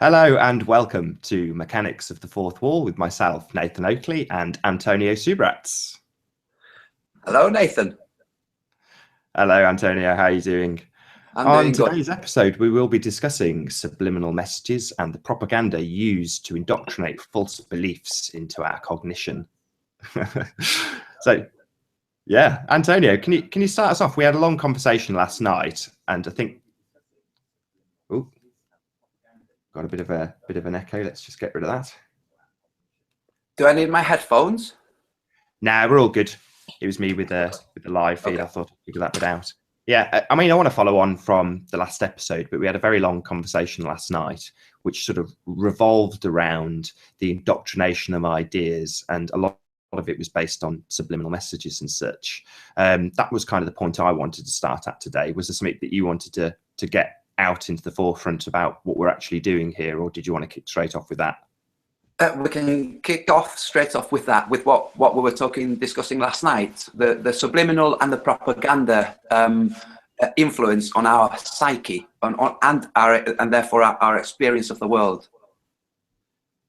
Hello and welcome to Mechanics of the Fourth Wall with myself, Nathan Oakley and Antonio Subirats. Hello, Nathan. Hello, Antonio. How are you doing? I'm On doing good. today's episode, we will be discussing subliminal messages and the propaganda used to indoctrinate false beliefs into our cognition. So, yeah, Antonio, can you start us off? We had a long conversation last night, and I think, oh, got a bit of an echo. Let's just get rid of that. Do I need my headphones? Nah, we're all good. It was me with the live feed. Okay. I thought I'd figure that bit out. Yeah, I mean, I want to follow on from the last episode, but we had a very long conversation last night, which sort of revolved around the indoctrination of ideas, and a lot of it was based on subliminal messages and such. That was kind of the point I wanted to start at today. Was there something that you wanted to get out into the forefront about what we're actually doing here, or did you want to kick straight off with that? We can kick off straight off with that, with what we were discussing last night, the subliminal and the propaganda influence on our psyche and therefore our experience of the world.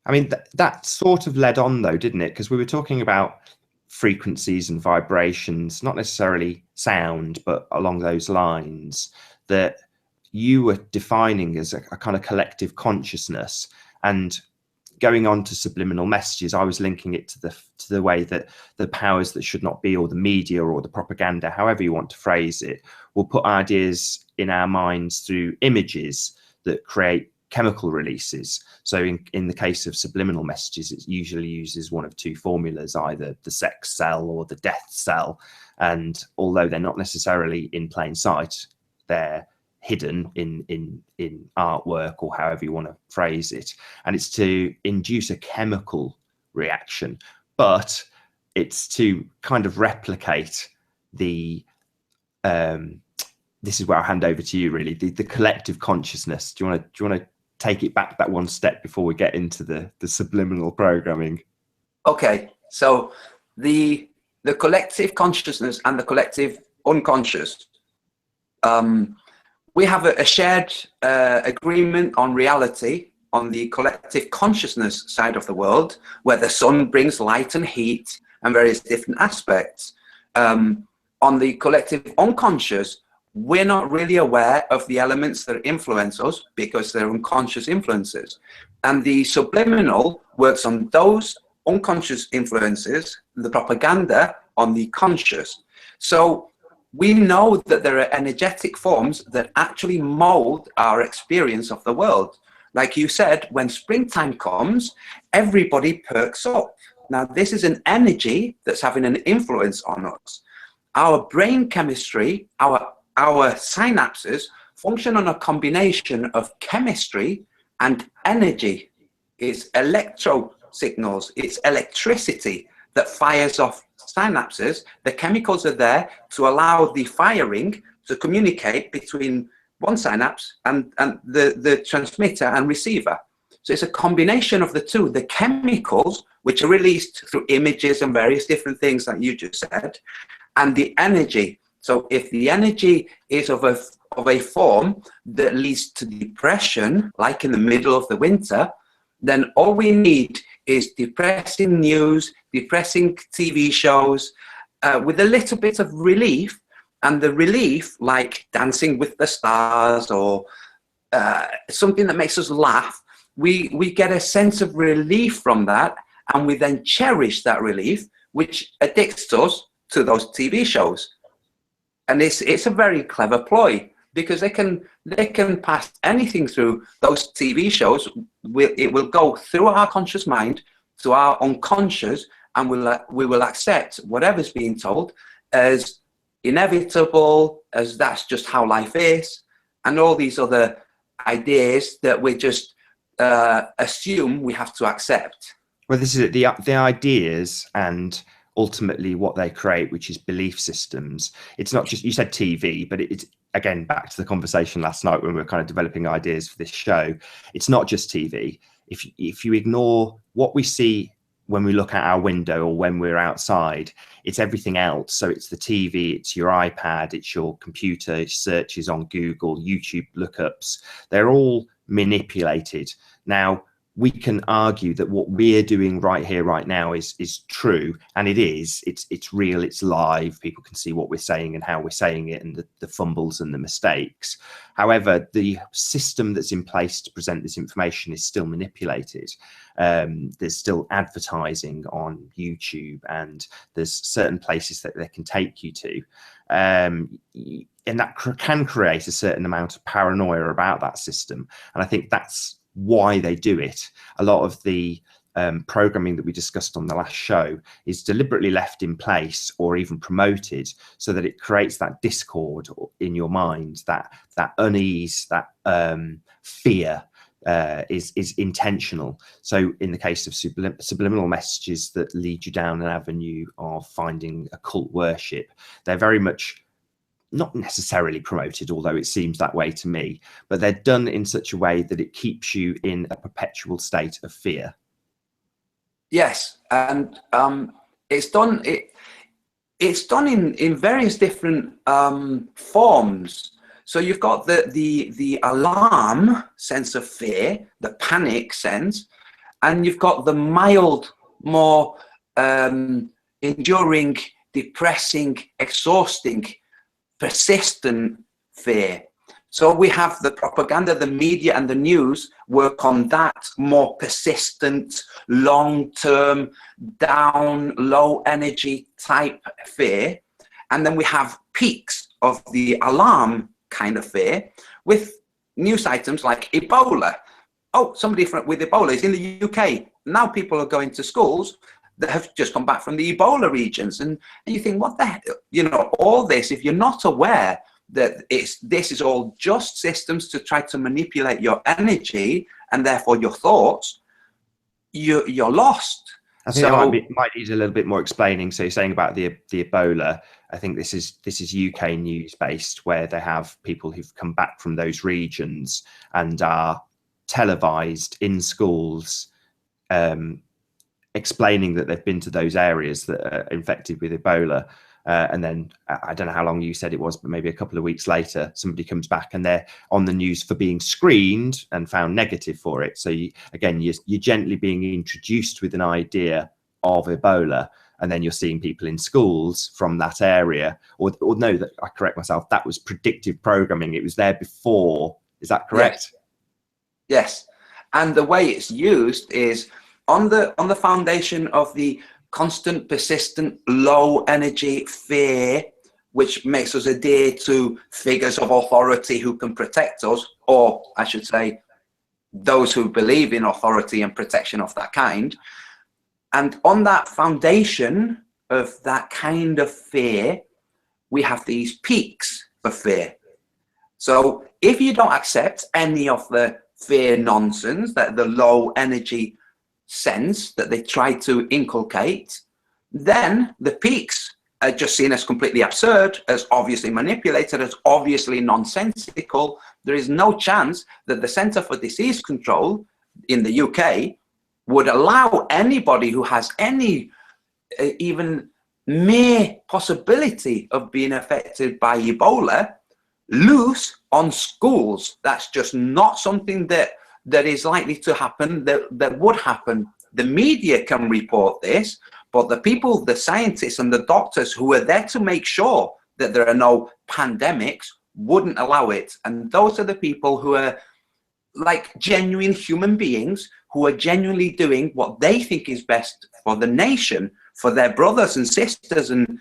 I mean, that sort of led on though, didn't it? Because we were talking about frequencies and vibrations, not necessarily sound, but along those lines, that you were defining as a kind of collective consciousness. And going on to subliminal messages, I was linking it to the way that the powers that should not be, or the media, or the propaganda, however you want to phrase it, will put ideas in our minds through images that create chemical releases. So in the case of subliminal messages, it usually uses one of two formulas, either the sex cell or the death cell. And although they're not necessarily in plain sight, they're hidden in artwork, or however you want to phrase it, and it's to induce a chemical reaction, but it's to kind of replicate the this is where I'll hand over to you, really, the collective consciousness. Do you want to take it back that one step before we get into the subliminal programming? Okay, so the collective consciousness and the collective unconscious, we have a shared agreement on reality on the collective consciousness side of the world, where the sun brings light and heat and various different aspects. On the collective unconscious, we're not really aware of the elements that influence us because they're unconscious influences. And the subliminal works on those unconscious influences, the propaganda on the conscious. So we know that there are energetic forms that actually mold our experience of the world. Like you said, when springtime comes, everybody perks up. Now, this is an energy that's having an influence on us. Our brain chemistry, our synapses function on a combination of chemistry and energy. It's electro signals, it's electricity that fires off synapses. The chemicals are there to allow the firing to communicate between one synapse and the transmitter and receiver. So it's a combination of the two, the chemicals, which are released through images and various different things that you just said, and the energy. So if the energy is of a form that leads to depression, like in the middle of the winter, then all we need is depressing news, depressing TV shows, with a little bit of relief. And the relief, like Dancing with the Stars, or something that makes us laugh, we get a sense of relief from that, and we then cherish that relief, which addicts us to those TV shows. And it's a very clever ploy, because they can pass anything through those TV shows. It will go through our conscious mind to our unconscious, and we will accept whatever's being told as inevitable, as that's just how life is, and all these other ideas that we just assume we have to accept. Well, this is it, the ideas and ultimately what they create, which is belief systems. It's not just, you said TV, but it's, again, back to the conversation last night when we were kind of developing ideas for this show. It's not just TV. If you ignore what we see when we look out our window or when we're outside, it's everything else. So it's the TV, it's your iPad, it's your computer, it's searches on Google, YouTube lookups. They're all manipulated. Now, we can argue that what we're doing right here, right now is true, and it is. It's real, it's live. People can see what we're saying and how we're saying it, and the fumbles and the mistakes. However, the system that's in place to present this information is still manipulated. There's still advertising on YouTube, and there's certain places that they can take you to. And that can create a certain amount of paranoia about that system. And I think that's why they do it. A lot of the programming that we discussed on the last show is deliberately left in place or even promoted so that it creates that discord in your mind, that unease, that fear is intentional. So in the case of subliminal messages that lead you down an avenue of finding occult worship, they're very much not necessarily promoted, although it seems that way to me, but they're done in such a way that it keeps you in a perpetual state of fear. Yes, and it's done in various different forms. So you've got the alarm sense of fear, the panic sense, and you've got the mild, more enduring, depressing, exhausting, persistent fear. So we have the propaganda, the media and the news work on that more persistent, long-term, down, low energy type fear. And then we have peaks of the alarm kind of fear with news items like Ebola. Oh, somebody with Ebola is in the UK. Now people are going to schools that have just come back from the Ebola regions, and you think, what the heck? You know, all this, if you're not aware that this is all just systems to try to manipulate your energy and therefore your thoughts, you're lost. I think it might need a little bit more explaining. So you're saying about the Ebola. I think this is UK news based, where they have people who've come back from those regions and are televised in schools, explaining that they've been to those areas that are infected with Ebola. And then I don't know how long you said it was, but maybe a couple of weeks later, somebody comes back and they're on the news for being screened and found negative for it. So you're gently being introduced with an idea of Ebola, and then you're seeing people in schools from that area. Or no, that I correct myself, that was predictive programming. It was there before. Is that correct? Yes. And the way it's used is on the foundation of the constant, persistent, low energy fear, which makes us adhere to figures of authority who can protect us, or I should say, those who believe in authority and protection of that kind. And on that foundation of that kind of fear, we have these peaks of fear. So if you don't accept any of the fear nonsense, that the low energy sense that they try to inculcate, then the peaks are just seen as completely absurd, as obviously manipulated, as obviously nonsensical. There is no chance that the Centre for Disease Control in the UK would allow anybody who has any even mere possibility of being affected by Ebola loose on schools. That's just not something that is likely to happen, that would happen. The media can report this, but the people, the scientists and the doctors who are there to make sure that there are no pandemics wouldn't allow it. And those are the people who are like genuine human beings, who are genuinely doing what they think is best for the nation, for their brothers and sisters, and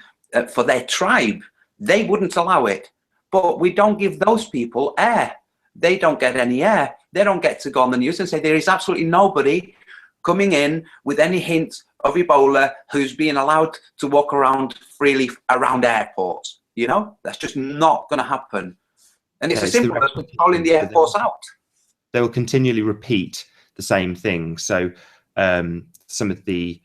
for their tribe. They wouldn't allow it. But we don't give those people air. They don't get any air. They don't get to go on the news and say there is absolutely nobody coming in with any hint of Ebola who's being allowed to walk around freely around airports. You know, that's just not going to happen. And it's as simple as controlling the airports out. They will continually repeat the same thing. So some of the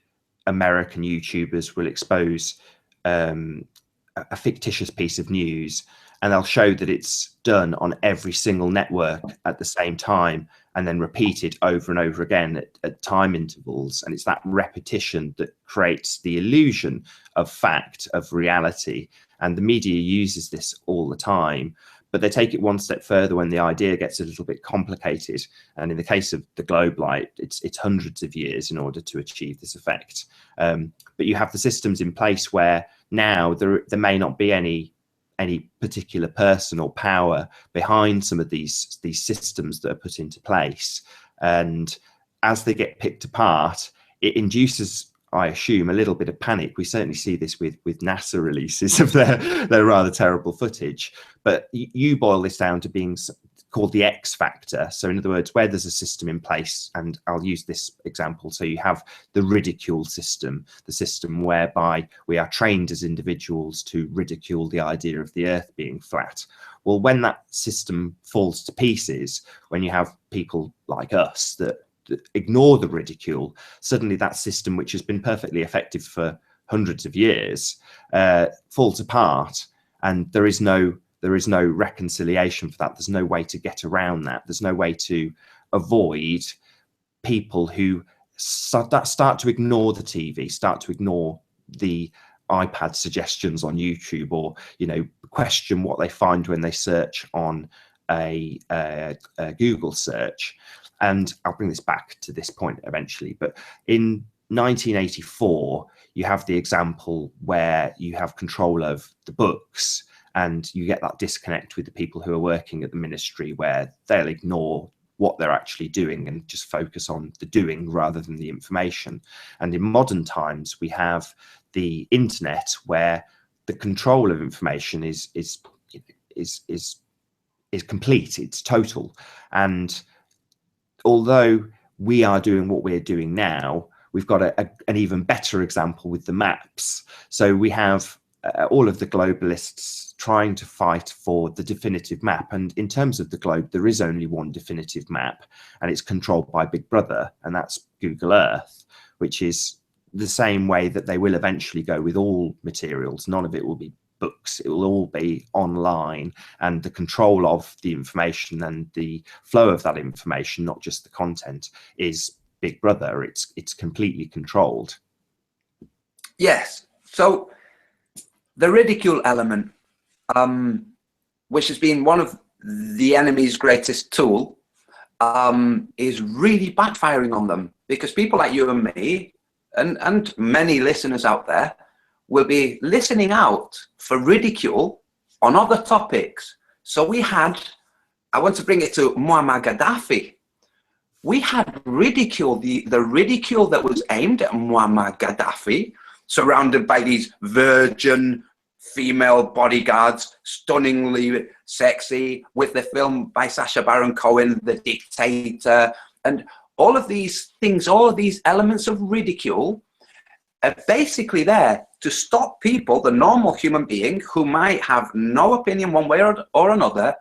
American YouTubers will expose a fictitious piece of news, and they'll show that it's done on every single network at the same time, and then repeated over and over again at time intervals. And it's that repetition that creates the illusion of fact, of reality. And the media uses this all the time. But they take it one step further when the idea gets a little bit complicated. And in the case of the globe light, it's hundreds of years in order to achieve this effect. But you have the systems in place where now there may not be any particular person or power behind some of these systems that are put into place. And as they get picked apart, it induces, I assume, a little bit of panic. We certainly see this with NASA releases of their rather terrible footage. But you boil this down to being called the X factor. So in other words, where there's a system in place, and I'll use this example. So you have the ridicule system, the system whereby we are trained as individuals to ridicule the idea of the earth being flat. Well, when that system falls to pieces, when you have people like us that ignore the ridicule, suddenly that system, which has been perfectly effective for hundreds of years, falls apart, and there is no reconciliation for that. There's no way to get around that. There's no way to avoid people who start to ignore the TV, start to ignore the iPad suggestions on YouTube, or question what they find when they search on a Google search. And I'll bring this back to this point eventually, but in 1984, you have the example where you have control of the books, and you get that disconnect with the people who are working at the ministry, where they'll ignore what they're actually doing and just focus on the doing rather than the information. And in modern times, we have the internet, where the control of information is complete, it's total. And although we are doing what we're doing now, we've got an even better example with the maps. So we have all of the globalists trying to fight for the definitive map. And in terms of the globe, there is only one definitive map, and it's controlled by Big Brother, and that's Google Earth, which is the same way that they will eventually go with all materials. None of it will be books, it will all be online, and the control of the information and the flow of that information, not just the content, is Big Brother. It's completely controlled. Yes. So the ridicule element, which has been one of the enemy's greatest tool, is really backfiring on them, because people like you and me, and many listeners out there, will be listening out for ridicule on other topics. So I want to bring it to Muammar Gaddafi. We had ridicule, the ridicule that was aimed at Muammar Gaddafi, surrounded by these virgin female bodyguards, stunningly sexy, with the film by Sacha Baron Cohen, The Dictator, and all of these things, all of these elements of ridicule are basically there to stop people, the normal human being, who might have no opinion one way or another,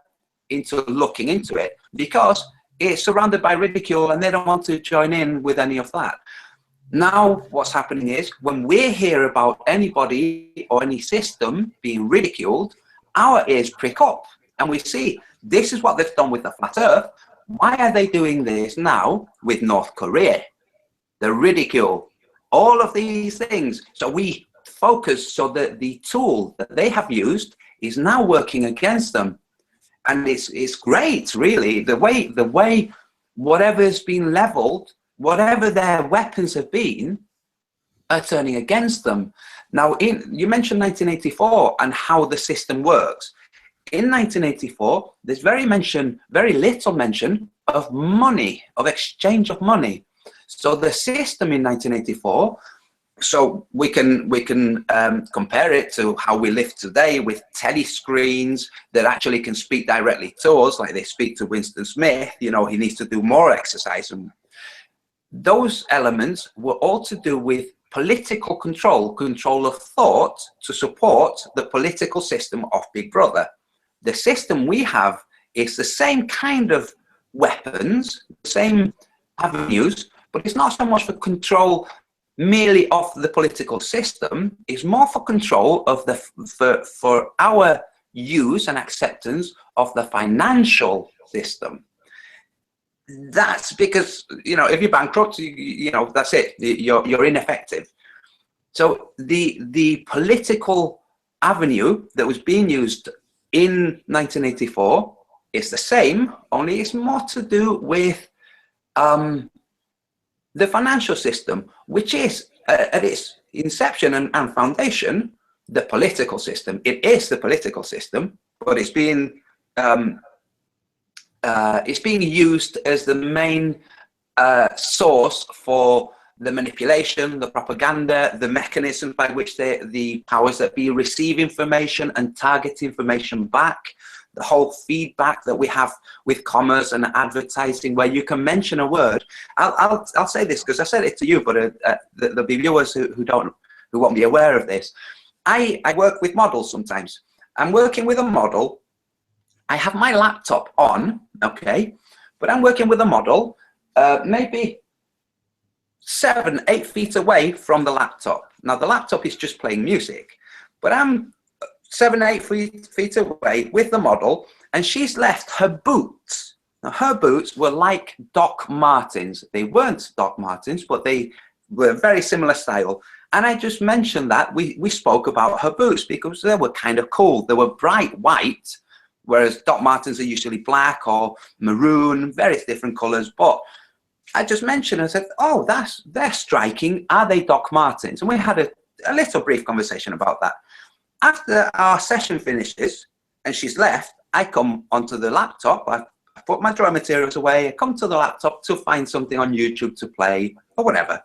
into looking into it, because it's surrounded by ridicule and they don't want to join in with any of that. Now, what's happening is, when we hear about anybody or any system being ridiculed, our ears prick up and we see, this is what they've done with the flat earth. Why are they doing this now with North Korea? The ridicule, all of these things. So we focus so that the tool that they have used is now working against them. And it's great, really, the way whatever's been leveled, whatever their weapons have been, are turning against them. Now, you mentioned 1984 and how the system works. In 1984, there's very little mention of money, of exchange of money. So the system in 1984, so we can compare it to how we live today, with telescreens that actually can speak directly to us, like they speak to Winston Smith. He needs to do more exercise. And those elements were all to do with political control of thought, to support the political system of Big Brother. The system we have is the same kind of weapons, the same avenues, but it's not so much for control merely of the political system. It's more for control of for our use and acceptance of the financial system. That's because, if you're bankrupt, that's it. You're ineffective. So the political avenue that was being used in 1984 is the same, only it's more to do with the financial system, which is at its inception and foundation, the political system. It is the political system, but it's being used as the main source for the manipulation, the propaganda, the mechanisms by which the powers that be receive information and target information back, the whole feedback that we have with commerce and advertising, where you can mention a word. I'll say this because I said it to you, but there'll be viewers who won't be aware of this. I work with models sometimes. I'm working with a model. I have my laptop on, okay, but I'm working with a model, maybe 7-8 feet away from the laptop. Now the laptop is just playing music, but I'm 7-8 feet away with the model, and she's left her boots. Now her boots were like Doc Martens. They weren't Doc Martens, but they were very similar style. And I just mentioned that we spoke about her boots because they were kind of cool. They were bright white, whereas Doc Martens are usually black or maroon, various different colors. But I just mentioned and said, oh, they're striking. Are they Doc Martens? And we had a little brief conversation about that. After our session finishes and she's left, I come onto the laptop. I put my drawing materials away. I come to the laptop to find something on YouTube to play or whatever.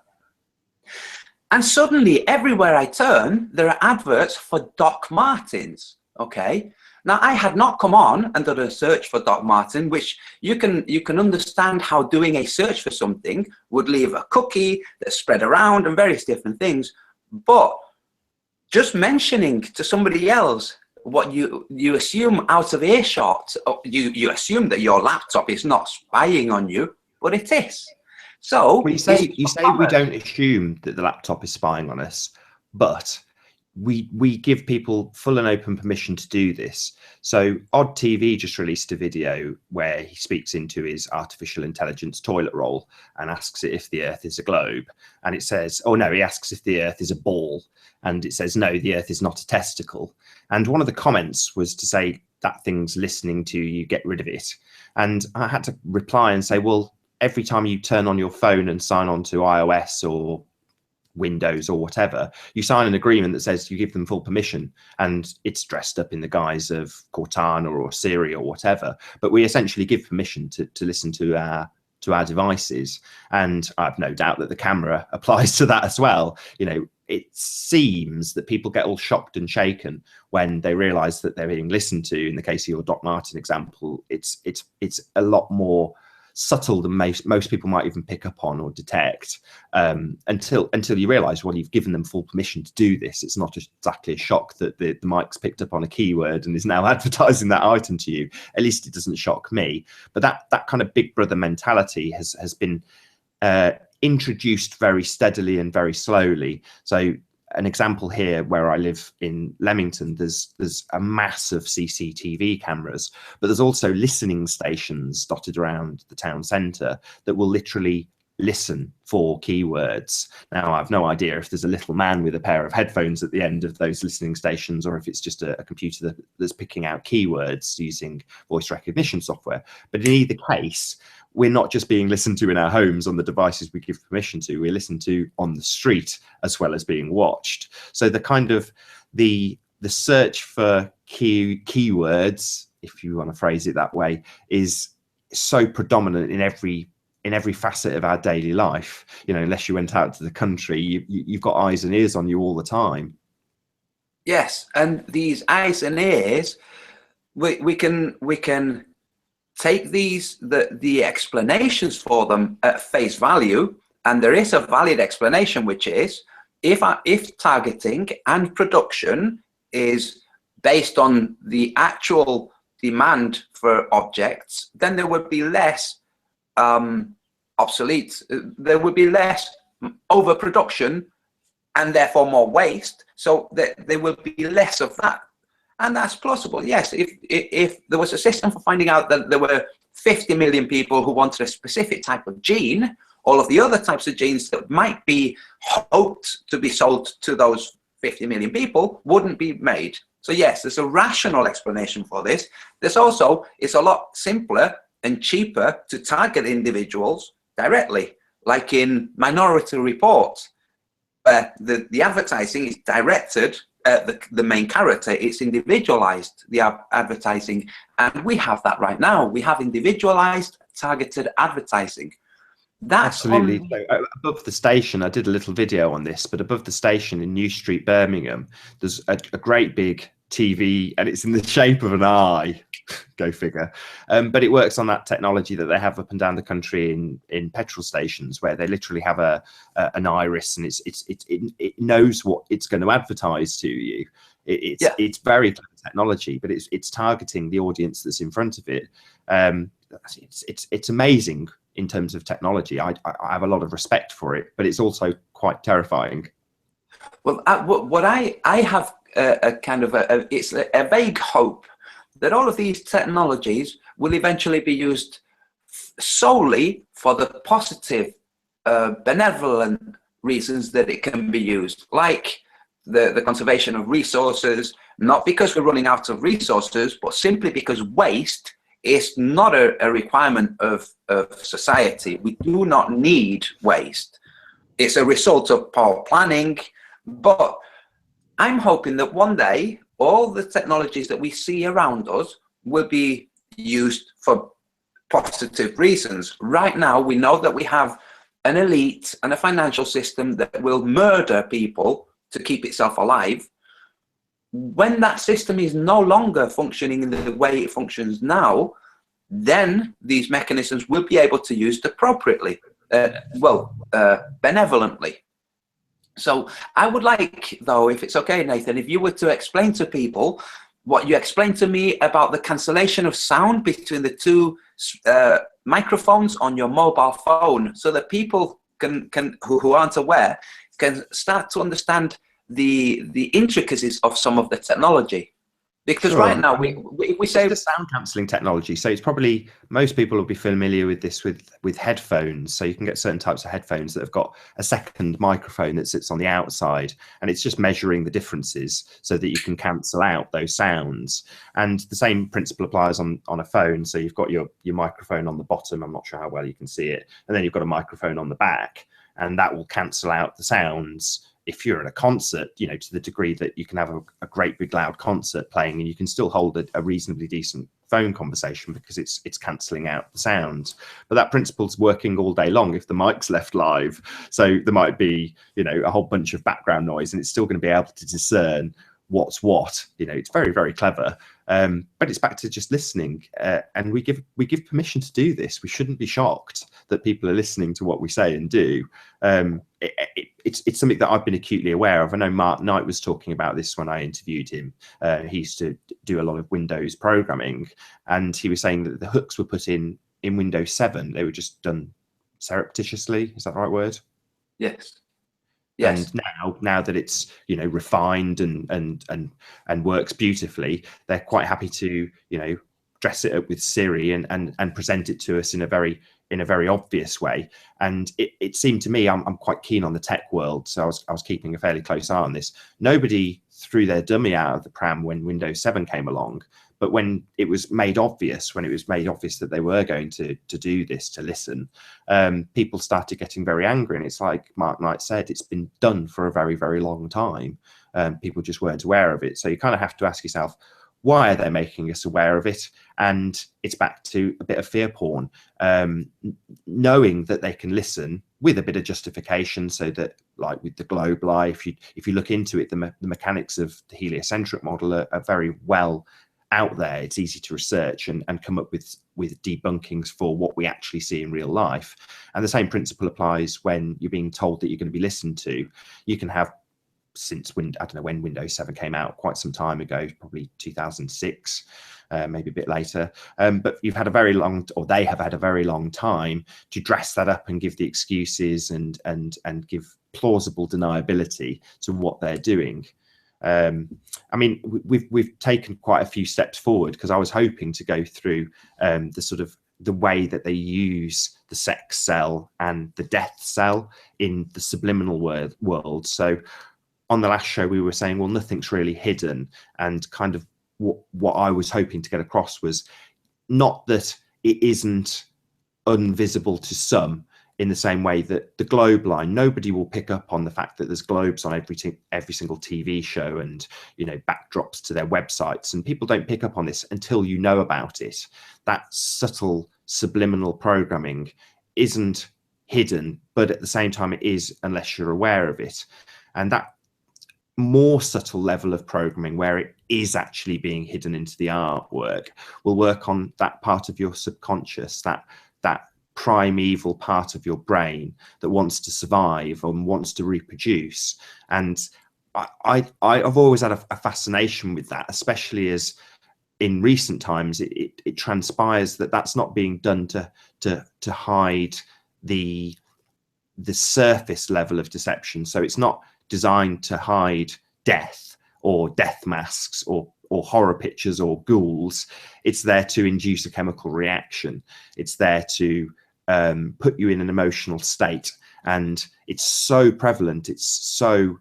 And suddenly, everywhere I turn, there are adverts for Doc Martens, okay? Now, I had not come on and done a search for Doc Marten, which you can understand how doing a search for something would leave a cookie that's spread around and various different things. But just mentioning to somebody else what you assume out of earshot, you assume that your laptop is not spying on you, but it is. So well, you say we don't assume that the laptop is spying on us, but we give people full and open permission to do this. So Odd TV just released a video where he speaks into his artificial intelligence toilet roll and asks it if the Earth is a globe, and it says, oh no, he asks if the Earth is a ball, and it says no, the Earth is not a testicle. And one of the comments was to say that thing's listening to you, get rid of it. And I had to reply and say, well, every time you turn on your phone and sign on to iOS or Windows or whatever, you sign an agreement that says you give them full permission, and it's dressed up in the guise of Cortana or Siri or whatever. But we essentially give permission to listen to our devices, and I have no doubt that the camera applies to that as well. You know, it seems that people get all shocked and shaken when they realize that they're being listened to. In the case of your Doc Marten example, it's a lot more subtle than most people might even pick up on or detect, until you realize, well, you've given them full permission to do this. It's not exactly a shock that the mic's picked up on a keyword and is now advertising that item to you. At least it doesn't shock me. But that kind of big brother mentality has been introduced very steadily and very slowly. So an example here where I live in Leamington, there's a mass of CCTV cameras, but there's also listening stations dotted around the town centre that will literally listen for keywords. Now, I have no idea if there's a little man with a pair of headphones at the end of those listening stations, or if it's just a computer that's picking out keywords using voice recognition software. But in either case, we're not just being listened to in our homes on the devices we give permission to, we're listened to on the street as well as being watched. So the kind of the search for keywords, if you want to phrase it that way, is so predominant in every facet of our daily life. You know, unless you went out to the country, you've got eyes and ears on you all the time. Yes, and these eyes and ears, we can take the explanations for them at face value, and there is a valid explanation, which is if targeting and production is based on the actual demand for objects, then there would be less obsolete, there would be less overproduction and therefore more waste, so that there will be less of that. And that's plausible, yes. If there was a system for finding out that there were 50 million people who wanted a specific type of gene, all of the other types of genes that might be hoped to be sold to those 50 million people wouldn't be made. So yes, there's a rational explanation for this. There's also, it's a lot simpler and cheaper to target individuals directly, like in Minority Report, where the advertising is directed at the main character. It's individualized, the advertising, and we have that right now. We have individualized, targeted advertising. That's absolutely. So, above the station, I did a little video on this, but above the station in New Street, Birmingham, there's a great big TV, and it's in the shape of an eye. Go figure. But it works on that technology that they have up and down the country in petrol stations, where they literally have an iris, and it knows what it's going to advertise to you. It's very clever technology, but it's targeting the audience that's in front of it. It's amazing in terms of technology. I have a lot of respect for it, but it's also quite terrifying. Well, what I have a kind of it's a vague hope that all of these technologies will eventually be used solely for the positive, benevolent reasons that it can be used, like the conservation of resources, not because we're running out of resources, but simply because waste is not a requirement of society. We do not need waste. It's a result of poor planning, but I'm hoping that one day all the technologies that we see around us will be used for positive reasons. Right now, we know that we have an elite and a financial system that will murder people to keep itself alive. When that system is no longer functioning in the way it functions now, then these mechanisms will be able to be used appropriately, benevolently. So I would like, though, if it's okay, Nathan, if you were to explain to people what you explained to me about the cancellation of sound between the two microphones on your mobile phone, so that people who aren't aware can start to understand the intricacies of some of the technology. Because right now we say the sound cancelling technology. So it's probably, most people will be familiar with this with headphones. So you can get certain types of headphones that have got a second microphone that sits on the outside, and it's just measuring the differences so that you can cancel out those sounds. And the same principle applies on a phone. So you've got your microphone on the bottom. I'm not sure how well you can see it, and then you've got a microphone on the back, and that will cancel out the sounds. If you're at a concert, to the degree that you can have a great big loud concert playing, and you can still hold a reasonably decent phone conversation because it's cancelling out the sound. But that principle's working all day long if the mic's left live. So there might be, a whole bunch of background noise, and it's still going to be able to discern what's what. It's very, very clever. But it's back to just listening, and we give permission to do this. We shouldn't be shocked that people are listening to what we say and do. It's something that I've been acutely aware of. I know Mark Knight was talking about this when I interviewed him. He used to do a lot of Windows programming, and he was saying that the hooks were put in Windows 7. They were just done surreptitiously. Is that the right word? Yes. Yes. And now that it's refined and works beautifully, they're quite happy to dress it up with Siri and present it to us in a very obvious way. And it seemed to me, I'm quite keen on the tech world, so I was keeping a fairly close eye on this. Nobody threw their dummy out of the pram when Windows 7 came along, but when it was made obvious that they were going to do this, to listen, people started getting very angry. And it's like Mark Knight said, it's been done for a very, very long time. People just weren't aware of it. So you kind of have to ask yourself, why are they making us aware of it? And it's back to a bit of fear porn, knowing that they can listen with a bit of justification, so that, like with the globe lie, if you look into it, the mechanics of the heliocentric model are very well out there. It's easy to research and come up with debunkings for what we actually see in real life. And the same principle applies when you're being told that you're going to be listened to. You can have, since I don't know when Windows 7 came out, quite some time ago, probably 2006, maybe a bit later. But you've had they have had a very long time to dress that up and give the excuses and give plausible deniability to what they're doing. I mean, we've taken quite a few steps forward, because I was hoping to go through the way that they use the sex cell and the death cell in the subliminal world. So on the last show we were saying, well, nothing's really hidden, and kind of what I was hoping to get across was not that it isn't invisible to some, in the same way that the globe line, nobody will pick up on the fact that there's globes on every single TV show, and backdrops to their websites, and people don't pick up on this until you know about it. That subtle subliminal programming isn't hidden, but at the same time it is, unless you're aware of it. And that more subtle level of programming, where it is actually being hidden into the artwork, will work on that part of your subconscious, that primeval part of your brain that wants to survive and wants to reproduce. And I've always had a fascination with that, especially as in recent times it transpires that that's not being done to hide the surface level of deception. So it's not designed to hide death or death masks or horror pictures or ghouls. It's there to induce a chemical reaction. It's there to put you in an emotional state. And it's so prevalent, it's so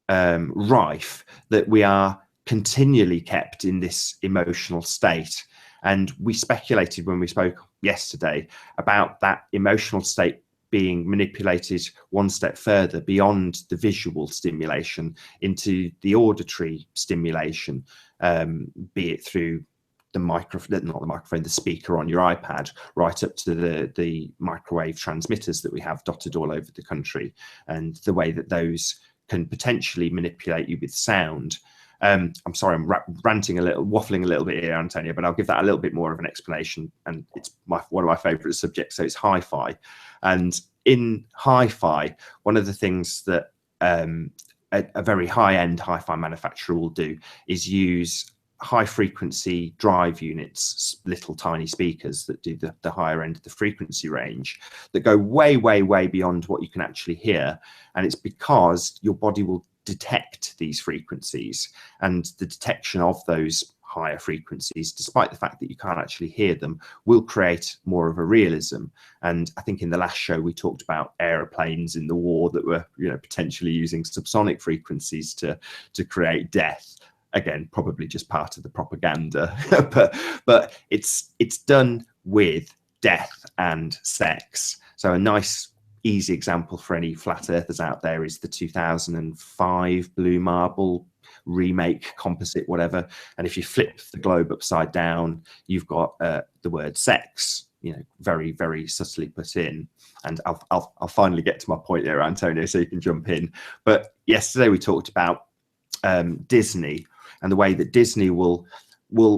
rife, that we are continually kept in this emotional state. And we speculated when we spoke yesterday about that emotional state being manipulated one step further beyond the visual stimulation into the auditory stimulation, be it through the speaker on your iPad, right up to the microwave transmitters that we have dotted all over the country, and the way that those can potentially manipulate you with sound. I'm sorry, I'm waffling a little bit here, Antonio, but I'll give that a little bit more of an explanation. And it's one of my favorite subjects. So it's hi-fi. And in hi-fi, one of the things that a very high-end hi-fi manufacturer will do is use high-frequency drive units, little tiny speakers that do the higher end of the frequency range, that go way, way, way beyond what you can actually hear. And it's because your body will detect these frequencies, and the detection of those higher frequencies, despite the fact that you can't actually hear them, will create more of a realism. And I think in the last show we talked about aeroplanes in the war that were potentially using subsonic frequencies to create death. Again, probably just part of the propaganda, but it's done with death and sex. So a nice easy example for any flat earthers out there is the 2005 Blue Marble remake, composite, whatever. And if you flip the globe upside down, you've got the word sex, very, very subtly put in. And I'll finally get to my point there, Antonio, so you can jump in. But yesterday we talked about Disney, and the way that Disney will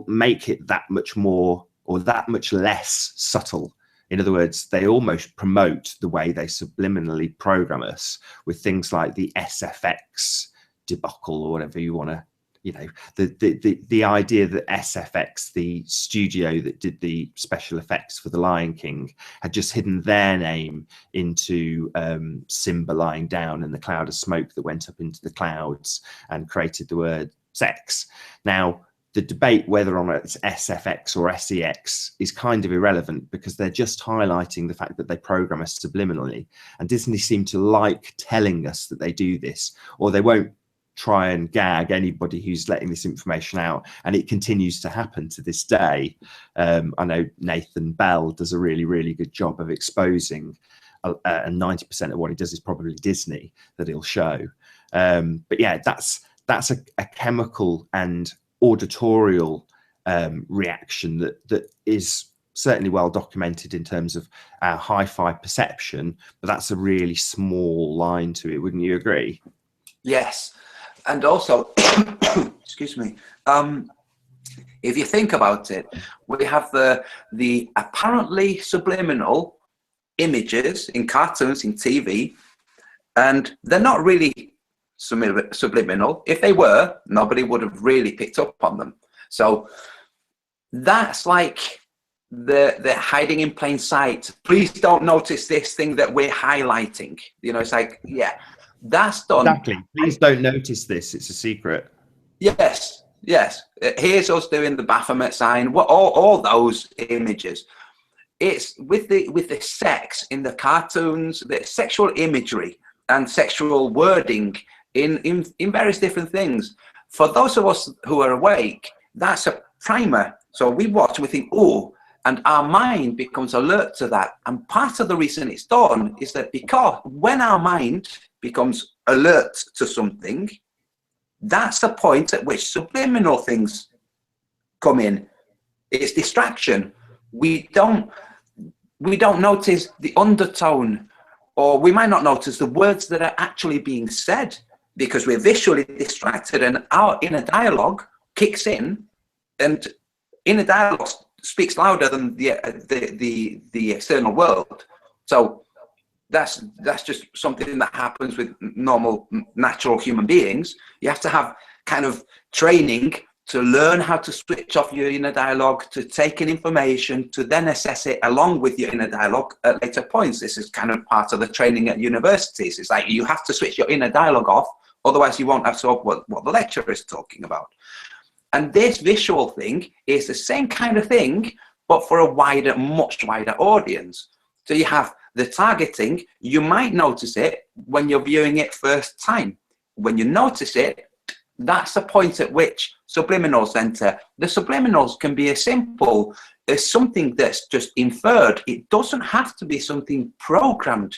make it that much more or that much less subtle. In other words, they almost promote the way they subliminally program us with things like the SFX debacle, or whatever you want to, the idea that SFX, the studio that did the special effects for The Lion King, had just hidden their name into Simba lying down and the cloud of smoke that went up into the clouds and created the word sex. Now, the debate whether or not it's SFX or SEX is kind of irrelevant, because they're just highlighting the fact that they program us subliminally. And Disney seem to like telling us that they do this, or they won't try and gag anybody who's letting this information out. And it continues to happen to this day. I know Nathan Bell does a really, really good job of exposing, and 90% of what he does is probably Disney that he'll show. But yeah, that's a chemical and auditorial reaction that is certainly well documented in terms of our hi-fi perception, but that's a really small line to it. Wouldn't you agree? Yes. And also, excuse me, if you think about it, we have the apparently subliminal images in cartoons, in TV, and they're not really subliminal. If they were, nobody would have really picked up on them. So that's like the hiding in plain sight. Please don't notice this thing that we're highlighting. It's like, yeah, that's done. Exactly. Please don't notice this. It's a secret. Yes. Here's us doing the Baphomet sign. All those images. It's with the sex in the cartoons, the sexual imagery and sexual wording in various different things. For those of us who are awake, that's a primer. So we watch, we think, oh, and our mind becomes alert to that. And part of the reason it's done is that because when our mind becomes alert to something, that's the point at which subliminal things come in. It's distraction. We don't notice the undertone, or we might not notice the words that are actually being said because we're visually distracted, and our inner dialogue kicks in, and inner dialogue speaks louder than the external world. So that's just something that happens with normal, natural human beings. You have to have kind of training to learn how to switch off your inner dialogue, to take in information, to then assess it along with your inner dialogue at later points. This is kind of part of the training at universities. It's like you have to switch your inner dialogue off, otherwise you won't absorb what the lecturer is talking about. And this visual thing is the same kind of thing, but for a wider, much wider audience. So you have the targeting. You might notice it when you're viewing it first time. When you notice it, that's the point at which subliminals enter. The subliminals can be as simple as something that's just inferred. It doesn't have to be something programmed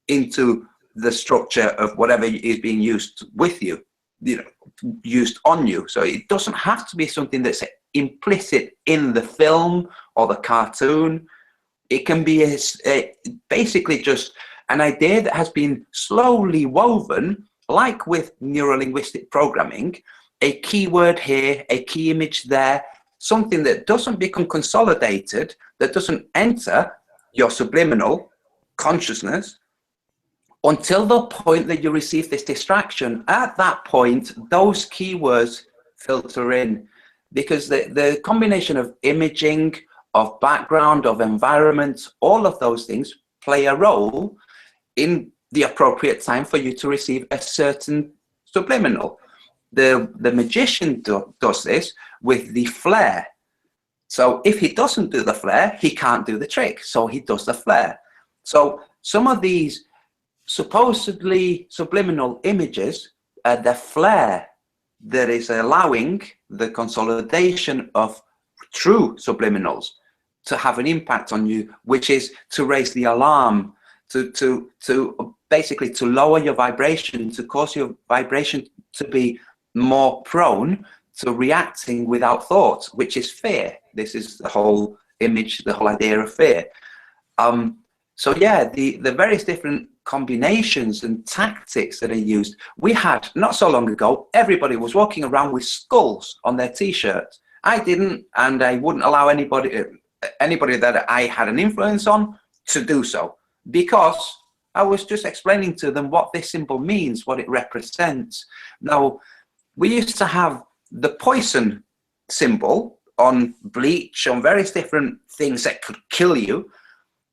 into the structure of whatever is being used with you, used on you. So it doesn't have to be something that's implicit in the film or the cartoon. It can be basically just an idea that has been slowly woven, like with neuro-linguistic programming, a keyword here, a key image there, something that doesn't become consolidated, that doesn't enter your subliminal consciousness until the point that you receive this distraction. At that point, those keywords filter in, because the combination of imaging, of background, of environment, all of those things play a role in the appropriate time for you to receive a certain subliminal. The magician does this with the flare. So if he doesn't do the flare, he can't do the trick. So he does the flare. So some of these supposedly subliminal images, the flare that is allowing the consolidation of true subliminals to have an impact on you, which is to raise the alarm, to basically to lower your vibration, to cause your vibration to be more prone to reacting without thought, which is fear. This is the whole image, the whole idea of fear. So yeah, the various different combinations and tactics that are used. We had, not so long ago, everybody was walking around with skulls on their t-shirts. I didn't, and I wouldn't allow anybody that I had an influence on to do so, because I was just explaining to them what this symbol means, what it represents. Now, we used to have the poison symbol on bleach, on various different things that could kill you.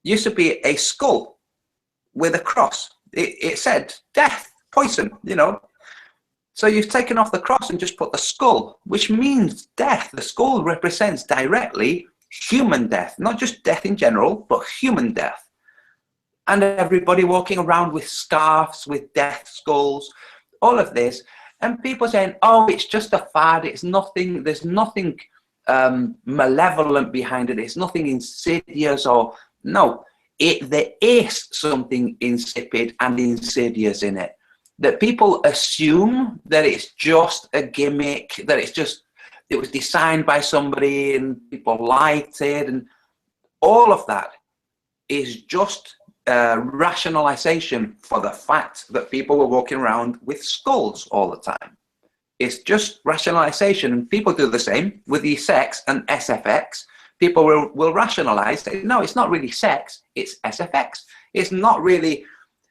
Used to be a skull with a cross. It said death, poison, So you've taken off the cross and just put the skull, which means death. The skull represents directly human death, not just death in general, but human death. And everybody walking around with scarves, with death skulls, all of this. And people saying, oh, it's just a fad. It's nothing, there's nothing malevolent behind it. It's nothing insidious, or no, there is something insipid and insidious in it. That people assume that it's just a gimmick, that it was designed by somebody and people liked it, and all of that is just rationalization for the fact that people were walking around with skulls all the time. It's just rationalization, and people do the same with the sex and SFX. People will rationalize, say, no, it's not really sex, it's SFX. It's not really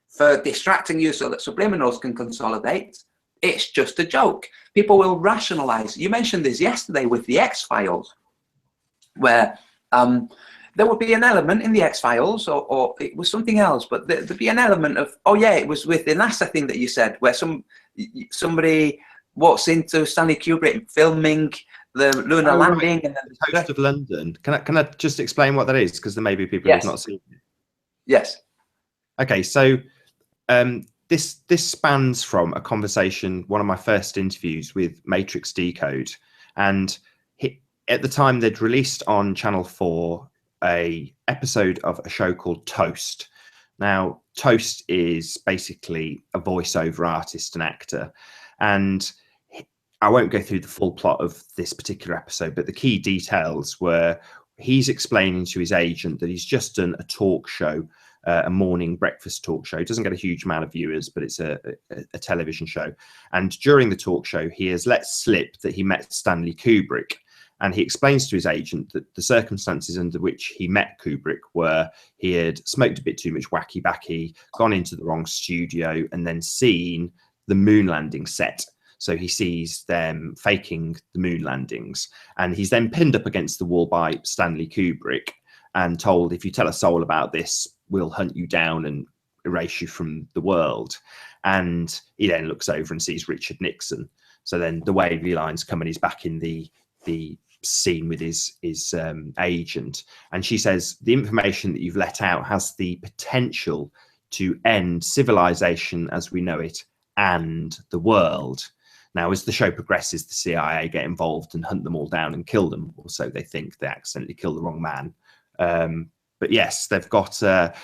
for distracting you so that subliminals can consolidate. It's just a joke. People will rationalize. You mentioned this yesterday with the X-Files, where there would be an element in the X-Files, or it was something else, but there'd be an element of, oh yeah, it was with the NASA thing that you said, where somebody walks into Stanley Kubrick filming the lunar landing. Right. And then the coast of London. Can I just explain what that is? Because there may be people who've not seen it. Yes. Okay, so this spans from a conversation, one of my first interviews with Matrix Decode, and at the time they'd released on Channel 4 a episode of a show called Toast. Now, Toast is basically a voiceover artist and actor, and I won't go through the full plot of this particular episode, but the key details were he's explaining to his agent that he's just done a talk show, a morning breakfast talk show. It doesn't get a huge amount of viewers, but it's a television show. And during the talk show, he has let slip that he met Stanley Kubrick. And he explains to his agent that the circumstances under which he met Kubrick were he had smoked a bit too much wacky backy, gone into the wrong studio, and then seen the moon landing set. So he sees them faking the moon landings. And he's then pinned up against the wall by Stanley Kubrick and told, if you tell a soul about this, we'll hunt you down and erase you from the world. And he then looks over and sees Richard Nixon. So then the wavy lines come and he's back in the scene with his agent, and she says the information that you've let out has the potential to end civilization as we know it and the world. Now, as the show progresses, the CIA get involved and hunt them all down and kill them, or so they think. They accidentally kill the wrong man. But yes, they've got the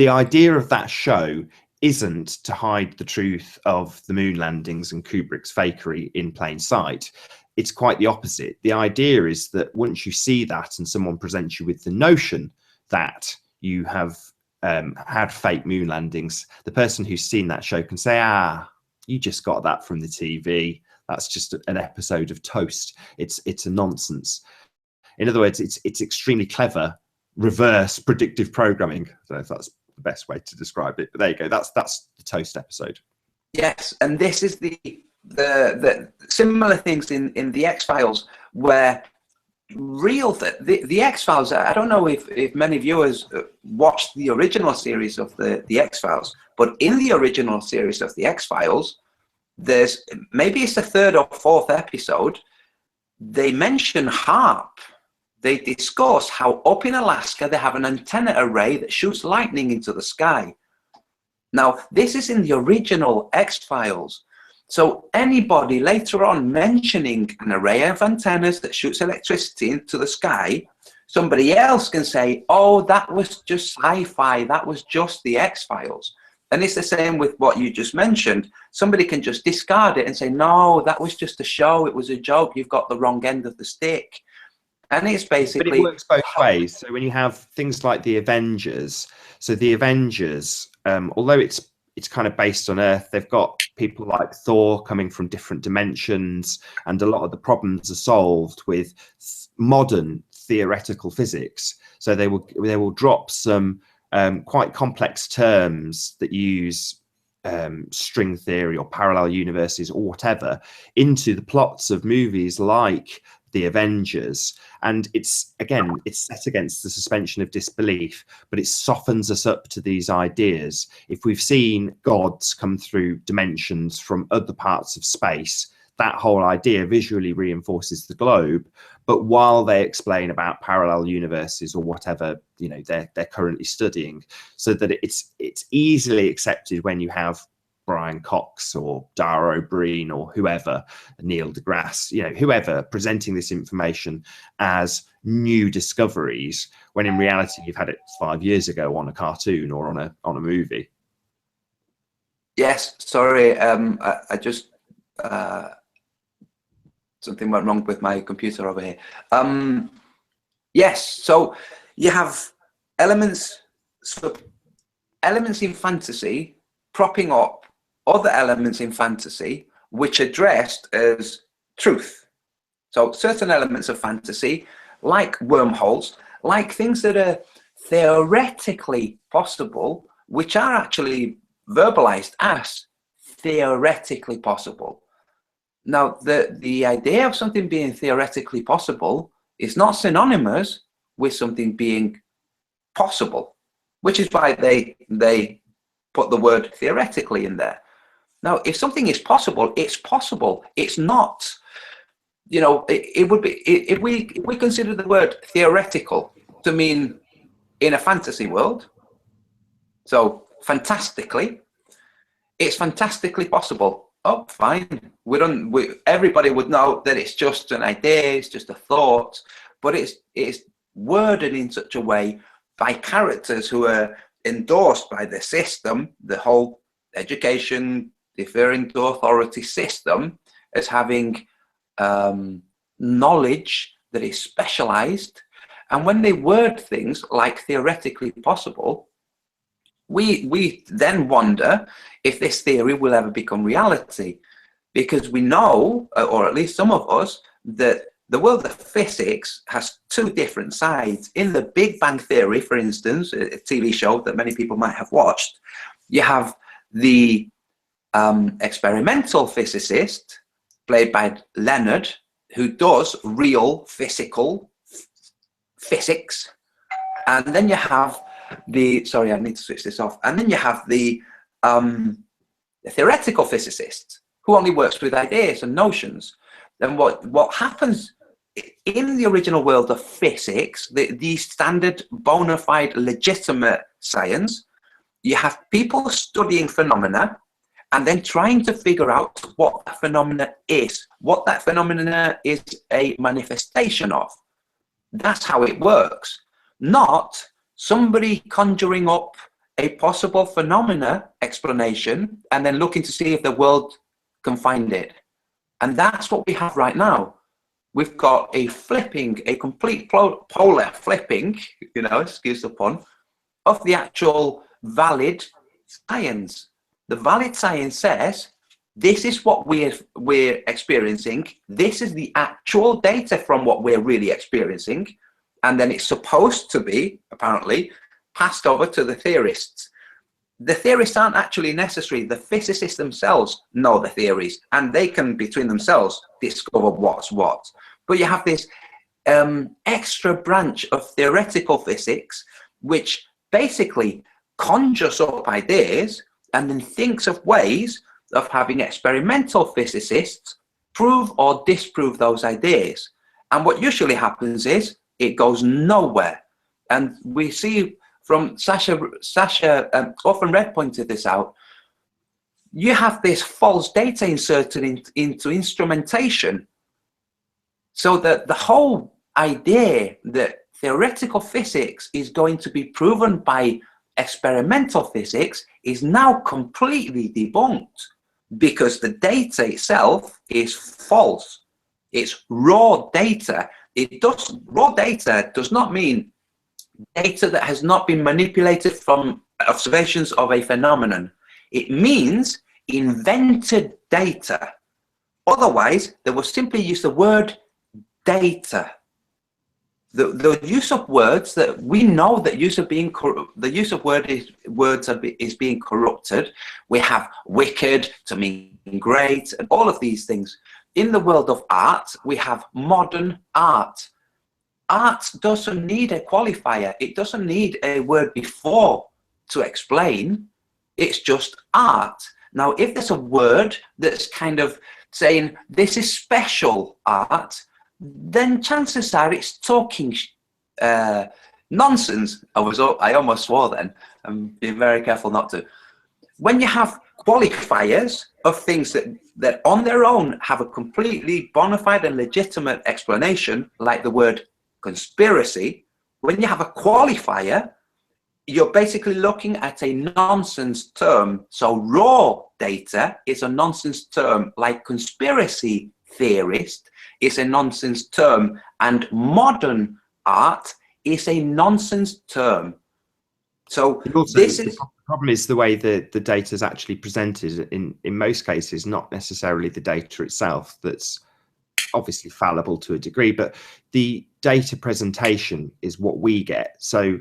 idea of that show isn't to hide the truth of the moon landings and Kubrick's fakery in plain sight. It's quite the opposite. The idea is that once you see that and someone presents you with the notion that you have had fake moon landings, the person who's seen that show can say, you just got that from the TV. That's just an episode of Toast. It's a nonsense. In other words, it's extremely clever reverse predictive programming. I don't know if that's the best way to describe it, but there you go. That's the Toast episode. Yes, and this is the similar things in the X-Files, where the X-Files, I don't know if many viewers watched the original series of the X-Files, but in the original series of the X-Files, there's maybe it's the third or fourth episode, they mention HAARP. They discuss how up in Alaska they have an antenna array that shoots lightning into the sky. Now, this is in the original X-Files. So anybody later on mentioning an array of antennas that shoots electricity into the sky, somebody else can say, oh, that was just sci-fi, that was just the X-Files. And it's the same with what you just mentioned. Somebody can just discard it and say, no, that was just a show, it was a joke, you've got the wrong end of the stick. And it's basically... But it works both ways. So when you have things like the Avengers, so the Avengers, although it's kind of based on Earth, they've got people like Thor coming from different dimensions, and a lot of the problems are solved with modern theoretical physics. So they will drop some quite complex terms that use string theory or parallel universes or whatever into the plots of movies like the Avengers, and it's set against the suspension of disbelief, but it softens us up to these ideas. If we've seen gods come through dimensions from other parts of space, that whole idea visually reinforces the globe. But while they explain about parallel universes or whatever they're currently studying, so that it's easily accepted when you have Brian Cox or Dara Ó Briain or whoever, Neil deGrasse, whoever presenting this information as new discoveries, when in reality you've had it 5 years ago on a cartoon or on a movie. Yes, sorry, I just something went wrong with my computer over here. Yes, so you have elements in fantasy propping up other elements in fantasy which are dressed as truth. So certain elements of fantasy, like wormholes, like things that are theoretically possible, which are actually verbalized as theoretically possible. Now, the idea of something being theoretically possible is not synonymous with something being possible, which is why they put the word theoretically in there. Now, if something is possible, it's possible. It's not, it would be, if we consider the word theoretical to mean in a fantasy world, so fantastically, It's fantastically possible. Oh, fine. Everybody would know that it's just an idea, it's just a thought, but it's worded in such a way by characters who are endorsed by the system, the whole education deferring to authority system, as having knowledge that is specialized. And when they word things like theoretically possible, we then wonder if this theory will ever become reality, because we know, or at least some of us, that the world of physics has two different sides. In the Big Bang Theory, for instance, a TV show that many people might have watched, you have the experimental physicist, played by Leonard, who does real physical physics. And then you have sorry, I need to switch this off. And then you have the theoretical physicist, who only works with ideas and notions. Then what happens in the original world of physics, the standard bona fide legitimate science, you have people studying phenomena and then trying to figure out what that phenomena is, what that phenomena is a manifestation of. That's how it works. Not somebody conjuring up a possible phenomena explanation and then looking to see if the world can find it. And that's what we have right now. We've got a complete polar flipping, excuse the pun, of the actual valid science. The valid science says, this is what we're experiencing. This is the actual data from what we're really experiencing. And then it's supposed to be, apparently, passed over to the theorists. The theorists aren't actually necessary. The physicists themselves know the theories, and they can, between themselves, discover what's what. But you have this extra branch of theoretical physics, which basically conjures up ideas and then thinks of ways of having experimental physicists prove or disprove those ideas. And what usually happens is it goes nowhere. And we see from Sasha often Red pointed this out, you have this false data inserted into instrumentation, so that the whole idea that theoretical physics is going to be proven by experimental physics is now completely debunked, because the data itself is false. It's raw data. Raw data does not mean data that has not been manipulated from observations of a phenomenon. It means invented data. Otherwise, they will simply use the word data. The use of words that we know that the use of words is being corrupted. We have wicked to mean great, and all of these things. In the world of art, we have modern art. Art doesn't need a qualifier. It doesn't need a word before to explain. It's just art. Now, if there's a word that's kind of saying this is special art, then chances are it's talking nonsense. I almost swore then. I'm being very careful not to. When you have qualifiers of things that on their own have a completely bona fide and legitimate explanation, like the word conspiracy, when you have a qualifier, you're basically looking at a nonsense term. So raw data is a nonsense term, like conspiracy theorist is a nonsense term, and modern art is a nonsense term. So also, the problem is the way the data is actually presented. In most cases, not necessarily the data itself that's obviously fallible to a degree, but the data presentation is what we get. So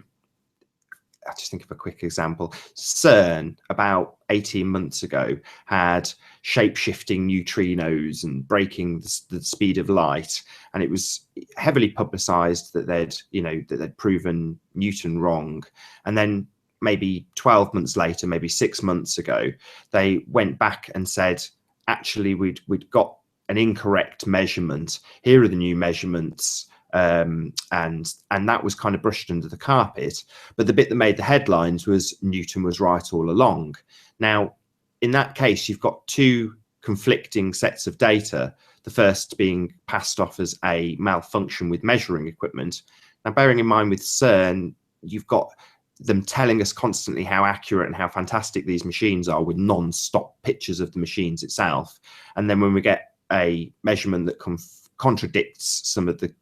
I just think of a quick example. CERN about 18 months ago had shape-shifting neutrinos and breaking the speed of light, and it was heavily publicized that they'd proven Newton wrong. And then maybe 12 months later, maybe 6 months ago, they went back and said, actually, we'd got an incorrect measurement. Here are the new measurements. And that was kind of brushed under the carpet. But the bit that made the headlines was Newton was right all along. Now, in that case, you've got two conflicting sets of data, the first being passed off as a malfunction with measuring equipment. Now, bearing in mind with CERN, you've got them telling us constantly how accurate and how fantastic these machines are with non-stop pictures of the machines itself. And then when we get a measurement that contradicts some of the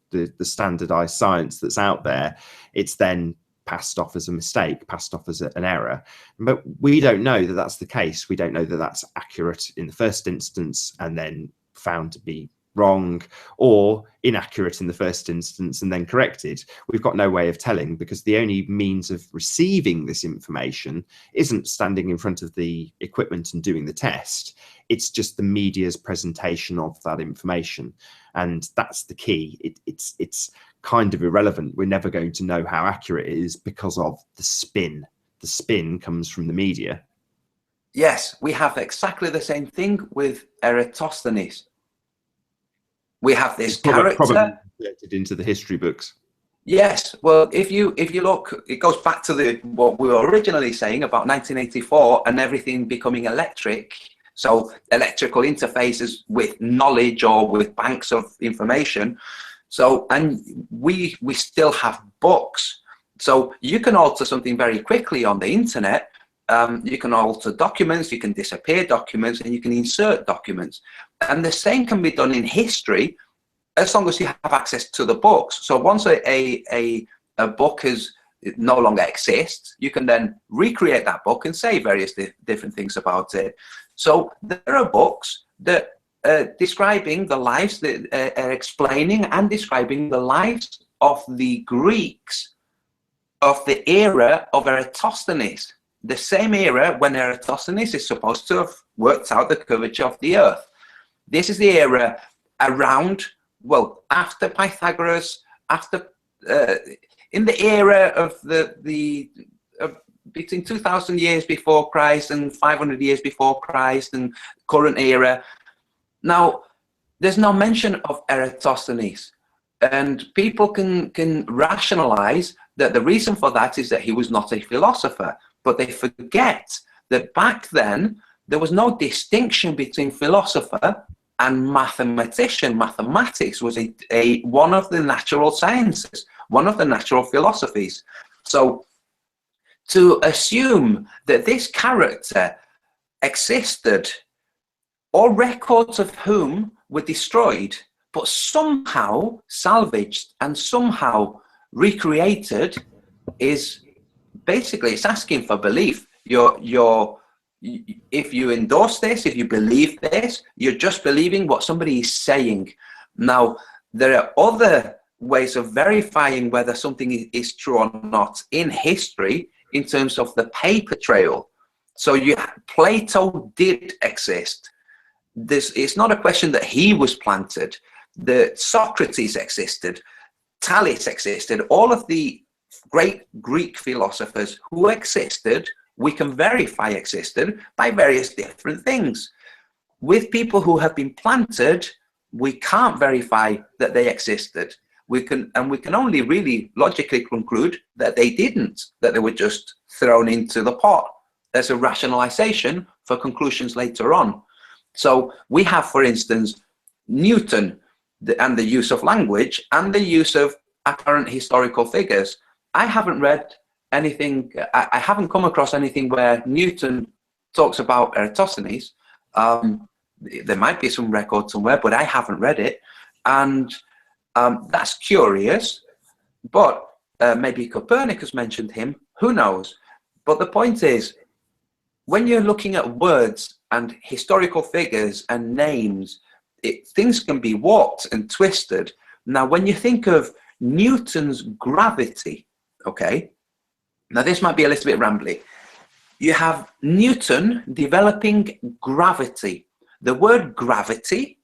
standardized science that's out there, it's then passed off as a mistake, passed off as an error. But we don't know that that's the case. We don't know that that's accurate in the first instance and then found to be wrong, or inaccurate in the first instance and then corrected. We've got no way of telling, because the only means of receiving this information isn't standing in front of the equipment and doing the test. It's just the media's presentation of that information, and that's the key. It's kind of irrelevant. We're never going to know how accurate it is because of the spin. The spin comes from the media. Yes, we have exactly the same thing with Eratosthenes. We have this character probably into the history books. Yes, well, if you look, it goes back to what we were originally saying about 1984 and everything becoming electric. So electrical interfaces with knowledge or with banks of information. So, and we still have books. So you can alter something very quickly on the internet. You can alter documents, you can disappear documents, and you can insert documents. And the same can be done in history, as long as you have access to the books. So once a book no longer exists, you can then recreate that book and say various different things about it. So there are books that describing the lives, that are explaining and describing the lives of the Greeks of the era of Eratosthenes. The same era when Eratosthenes is supposed to have worked out the curvature of the Earth. This is the era around, well, after Pythagoras, after in the era of between 2,000 years before Christ and 500 years before Christ and current era. Now, there's no mention of Eratosthenes, and people can rationalize that the reason for that is that he was not a philosopher. But they forget that back then, there was no distinction between philosopher and mathematician. Mathematics was one of the natural sciences, one of the natural philosophies. So to assume that this character existed, all records of whom were destroyed, but somehow salvaged and somehow recreated, is basically, it's asking for belief. If you endorse this, if you believe this, you're just believing what somebody is saying. Now, there are other ways of verifying whether something is true or not in history, in terms of the paper trail. So Plato did exist. It's not a question that he was planted. Socrates existed, Thales existed, all of the great Greek philosophers who existed, we can verify existed by various different things. With people who have been planted, we can't verify that they existed. We can only really logically conclude that they didn't, that they were just thrown into the pot as a rationalization for conclusions later on. So we have, for instance, Newton and the use of language and the use of apparent historical figures. I haven't read anything, I haven't come across anything where Newton talks about Eratosthenes. There might be some record somewhere, but I haven't read it. And that's curious, but maybe Copernicus mentioned him, who knows? But the point is, when you're looking at words and historical figures and names, things can be warped and twisted. Now, when you think of Newton's gravity, okay, now this might be a little bit rambly. You have Newton developing gravity. The word gravity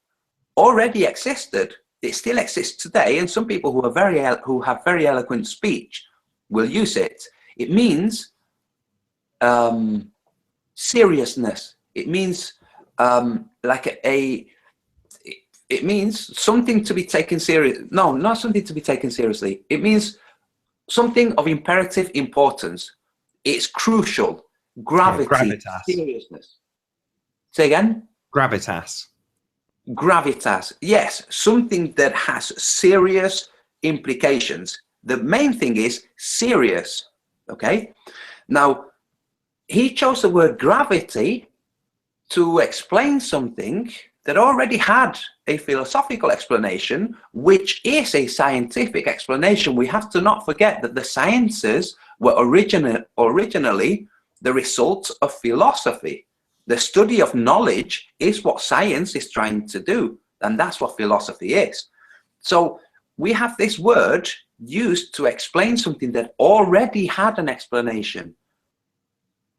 already existed. It still exists today, and some people who have very eloquent speech will use it. It means seriousness. It means it means something to be taken serious. No, not something to be taken seriously. It means something of imperative importance. It's crucial. Gravity, seriousness. Say again? Gravitas. Gravitas. Yes, something that has serious implications. The main thing is serious. Okay. Now, he chose the word gravity to explain something that already had a philosophical explanation, which is a scientific explanation. We have to not forget that the sciences were originally the result of philosophy. The study of knowledge is what science is trying to do, and that's what philosophy is. So we have this word used to explain something that already had an explanation.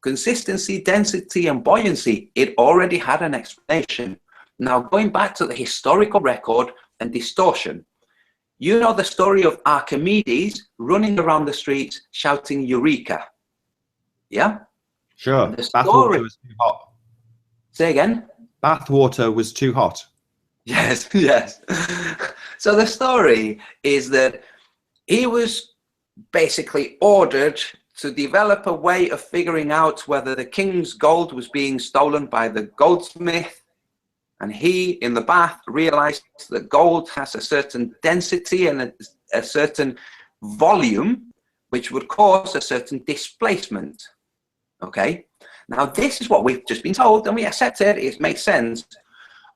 Consistency, density, and buoyancy, it already had an explanation. Now, going back to the historical record and distortion, you know the story of Archimedes running around the streets shouting Eureka. Yeah? Sure. The Bathwater story. was too hot. Say again? Bathwater was too hot. Yes, yes. So the story is that he was basically ordered to develop a way of figuring out whether the king's gold was being stolen by the goldsmith. And he, in the bath, realized that gold has a certain density and a certain volume, which would cause a certain displacement. Okay? Now, this is what we've just been told, and we accept it. It makes sense.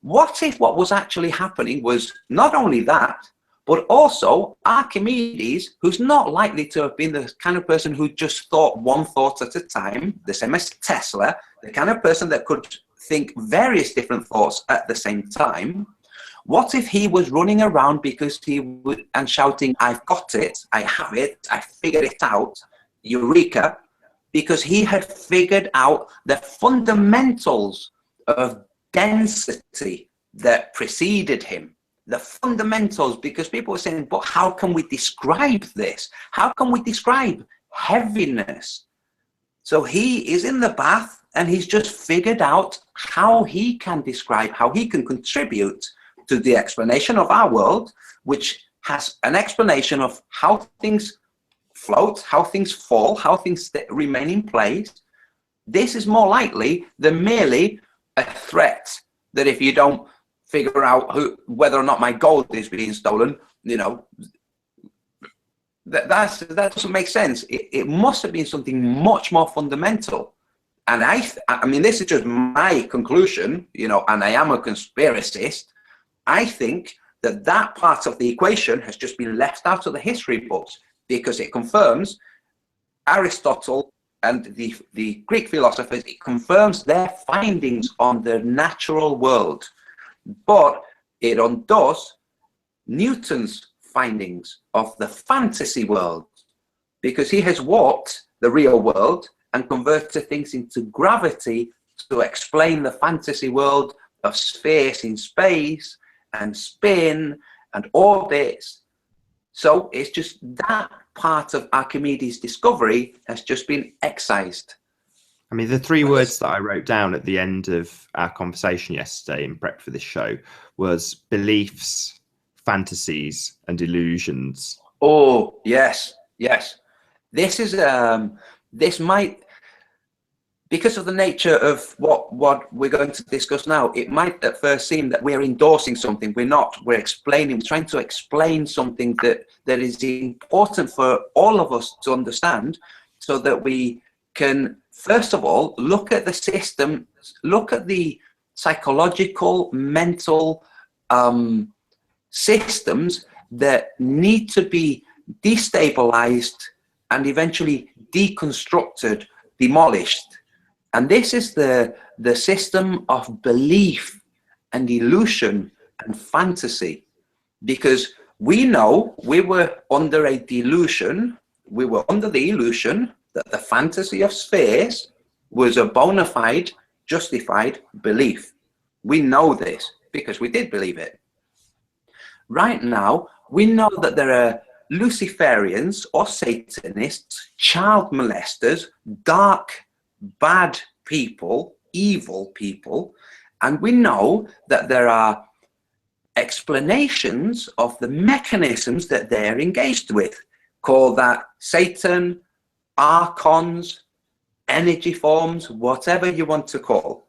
What if what was actually happening was not only that, but also Archimedes, who's not likely to have been the kind of person who just thought one thought at a time, the same as Tesla, the kind of person that could think various different thoughts at the same time. What if he was running around because he would and shouting, "I've got it, I have it, I figured it out, Eureka," because he had figured out the fundamentals of density that preceded him. The fundamentals, because people were saying, but how can we describe this? How can we describe heaviness? So he is in the bath and he's just figured out how he can describe, how he can contribute to the explanation of our world, which has an explanation of how things float, how things fall, how things remain in place. This is more likely than merely a threat that if you don't figure out whether or not my gold is being stolen, you know, that doesn't make sense. It must have been something much more fundamental. And I mean, this is just my conclusion, you know, and I am a conspiracist. I think that that part of the equation has just been left out of the history books because it confirms Aristotle and the Greek philosophers, it confirms their findings on the natural world. But it undoes Newton's findings of the fantasy world, because he has walked the real world and converted things into gravity to explain the fantasy world of spheres in space and spin and orbits. So it's just that part of Archimedes' discovery has just been excised. I mean, the three words that I wrote down at the end of our conversation yesterday in prep for this show was beliefs, fantasies, and illusions. Oh, yes, yes. This is, this might, because of the nature of what we're going to discuss now, it might at first seem that we're endorsing something. We're not. We're explaining, trying to explain something that is important for all of us to understand, so that we can, first of all, look at the system, look at the psychological, mental systems that need to be destabilized and eventually deconstructed, demolished. And this is the system of belief and illusion and fantasy, because we know we were under a delusion, we were under the illusion that the fantasy of spheres was a bona fide, justified belief. We know this because we did believe it. Right now, we know that there are Luciferians or Satanists, child molesters, dark, bad people, evil people, and we know that there are explanations of the mechanisms that they're engaged with. Call that Satan, archons, energy forms, whatever you want to call.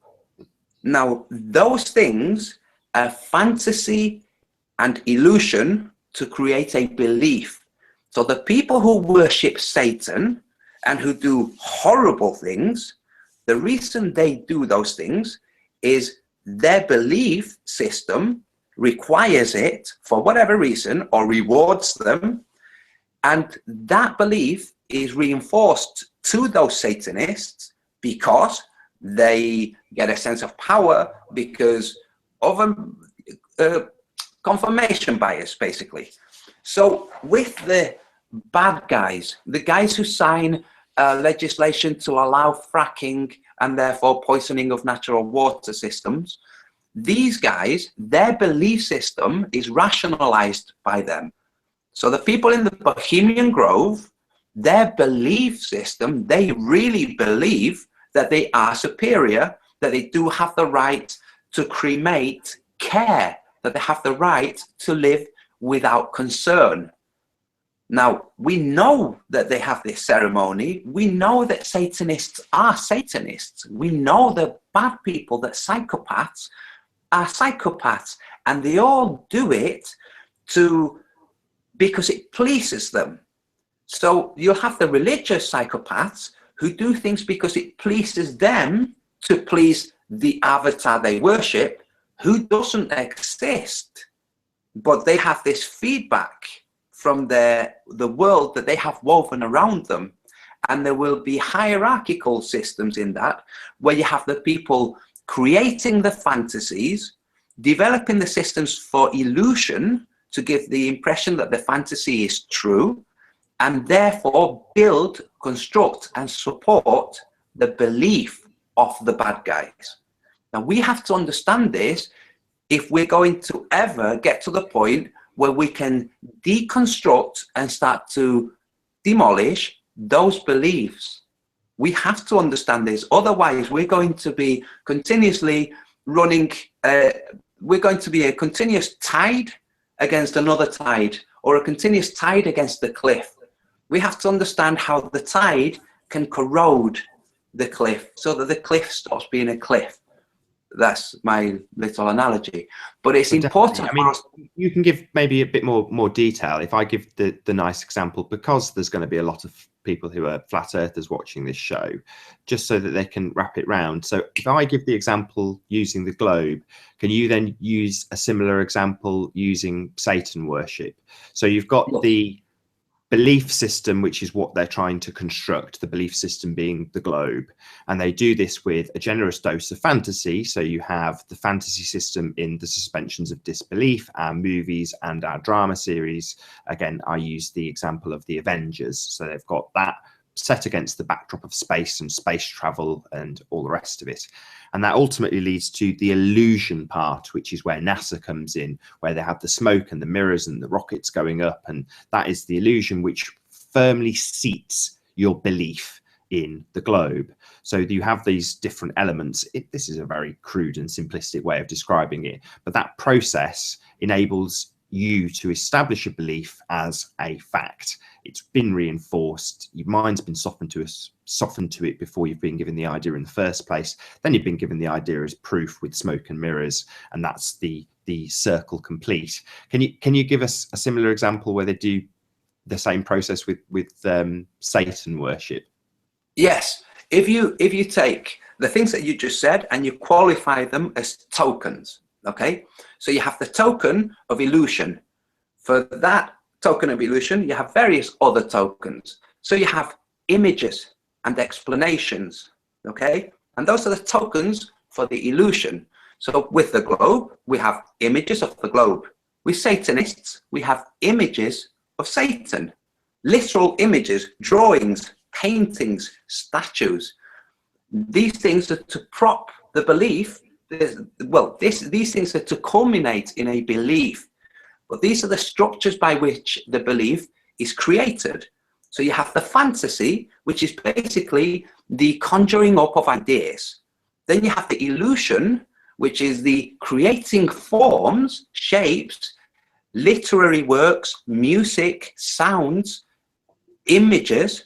Now, those things are fantasy and illusion to create a belief. So the people who worship Satan and who do horrible things, the reason they do those things is their belief system requires it for whatever reason, or rewards them, and that belief is reinforced to those Satanists because they get a sense of power because of a confirmation bias, basically. So with the bad guys, the guys who sign legislation to allow fracking and therefore poisoning of natural water systems, these guys, their belief system is rationalized by them. So the people in the Bohemian Grove, their belief system, they really believe that they are superior, that they do have the right to cremate care, that they have the right to live without concern. Now, we know that they have this ceremony. We know that Satanists are Satanists. We know that bad people, that psychopaths are psychopaths, and they all do it because it pleases them. So you'll have the religious psychopaths who do things because it pleases them to please the avatar they worship, who doesn't exist, but they have this feedback from the world that they have woven around them. And there will be hierarchical systems in that, where you have the people creating the fantasies, developing the systems for illusion to give the impression that the fantasy is true, and therefore build, construct, and support the belief of the bad guys. Now, we have to understand this if we're going to ever get to the point where we can deconstruct and start to demolish those beliefs. We have to understand this. Otherwise, we're going to be continuously running, we're going to be a continuous tide against another tide, or a continuous tide against the cliff. We have to understand how the tide can corrode the cliff so that the cliff stops being a cliff. That's my little analogy, but it's important. I mean, you can give maybe a bit more detail. If I give the nice example, because there's going to be a lot of people who are flat earthers watching this show, just so that they can wrap it round. So if I give the example using the globe, can you then use a similar example using Satan worship? So you've got the belief system, which is what they're trying to construct, the belief system being the globe. And they do this with a generous dose of fantasy. So you have the fantasy system in the suspensions of disbelief, our movies and our drama series. Again, I use the example of the Avengers. So they've got that set against the backdrop of space and space travel and all the rest of it. And that ultimately leads to the illusion part, which is where NASA comes in, where they have the smoke and the mirrors and the rockets going up. And that is the illusion which firmly seats your belief in the globe. So you have these different elements. This is a very crude and simplistic way of describing it, but that process enables you to establish a belief as a fact. It's been reinforced. Your mind's been softened to it before you've been given the idea in the first place. Then you've been given the idea as proof with smoke and mirrors, and that's the circle complete. Can you give us a similar example where they do the same process with Satan worship? Yes. If you take the things that you just said and you qualify them as tokens, okay? So you have the token of illusion. For that token of illusion, you have various other tokens. So you have images and explanations, okay? And those are the tokens for the illusion. So with the globe, we have images of the globe. With Satanists, we have images of Satan, literal images, drawings, paintings, statues. These things are to prop the belief. Well, these things are to culminate in a belief, but these are the structures by which the belief is created. So you have the fantasy, which is basically the conjuring up of ideas. Then you have the illusion, which is the creating forms, shapes, literary works, music, sounds, images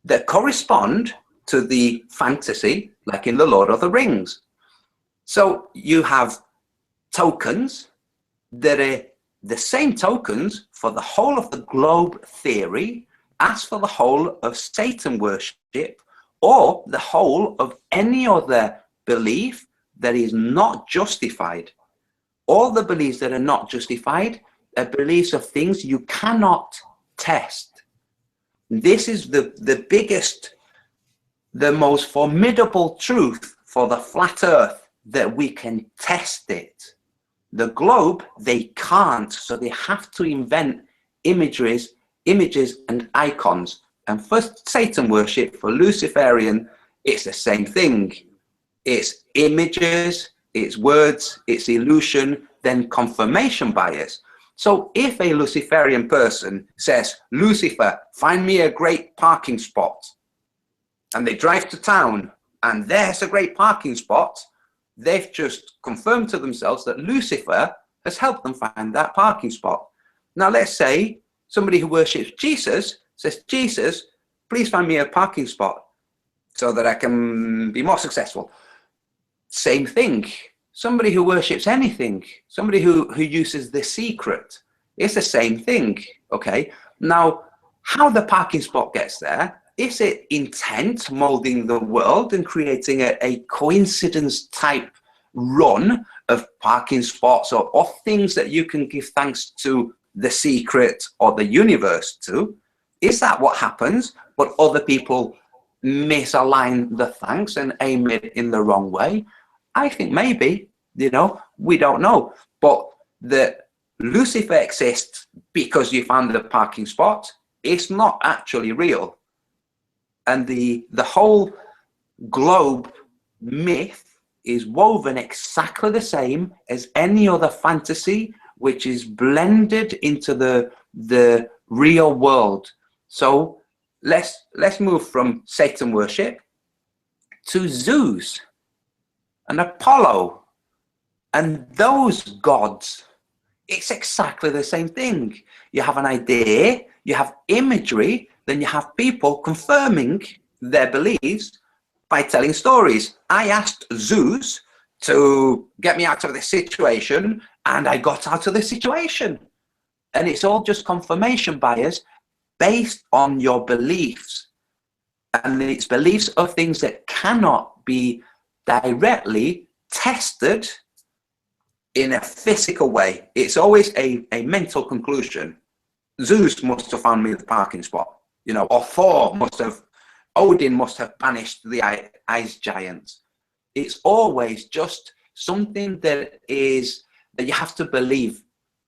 that correspond to the fantasy, like in The Lord of the Rings. So you have tokens that are the same tokens for the whole of the globe theory as for the whole of Satan worship or the whole of any other belief that is not justified. All the beliefs that are not justified are beliefs of things you cannot test. This is the biggest, the most formidable truth for the flat earth, that we can test it. The globe, they can't, so they have to invent images and icons. And for Satan worship, for Luciferian, it's the same thing. It's images, it's words, it's illusion, then confirmation bias. So if a Luciferian person says, Lucifer, find me a great parking spot, and they drive to town and there's a great parking spot, they've just confirmed to themselves that Lucifer has helped them find that parking spot. Now let's say somebody who worships Jesus says, Jesus, please find me a parking spot so that I can be more successful. Same thing. Somebody who worships anything, somebody who uses the secret, it's the same thing. Okay. Now, how the parking spot gets there, is it intent molding the world and creating a coincidence type run of parking spots or things that you can give thanks to the secret or the universe to? Is that what happens? But other people misalign the thanks and aim it in the wrong way? I think maybe, you know, we don't know. But the Lucifer exists because you found the parking spot. It's not actually real. And the whole globe myth is woven exactly the same as any other fantasy, which is blended into the real world. So let's move from Satan worship to Zeus and Apollo and those gods. It's exactly the same thing. You have an idea, you have imagery, then you have people confirming their beliefs by telling stories. I asked Zeus to get me out of this situation, and I got out of the situation. And it's all just confirmation bias based on your beliefs. And it's beliefs of things that cannot be directly tested in a physical way. It's always a mental conclusion. Zeus must have found me the parking spot, you know, or Odin must have banished the ice giants. It's always just something that you have to believe.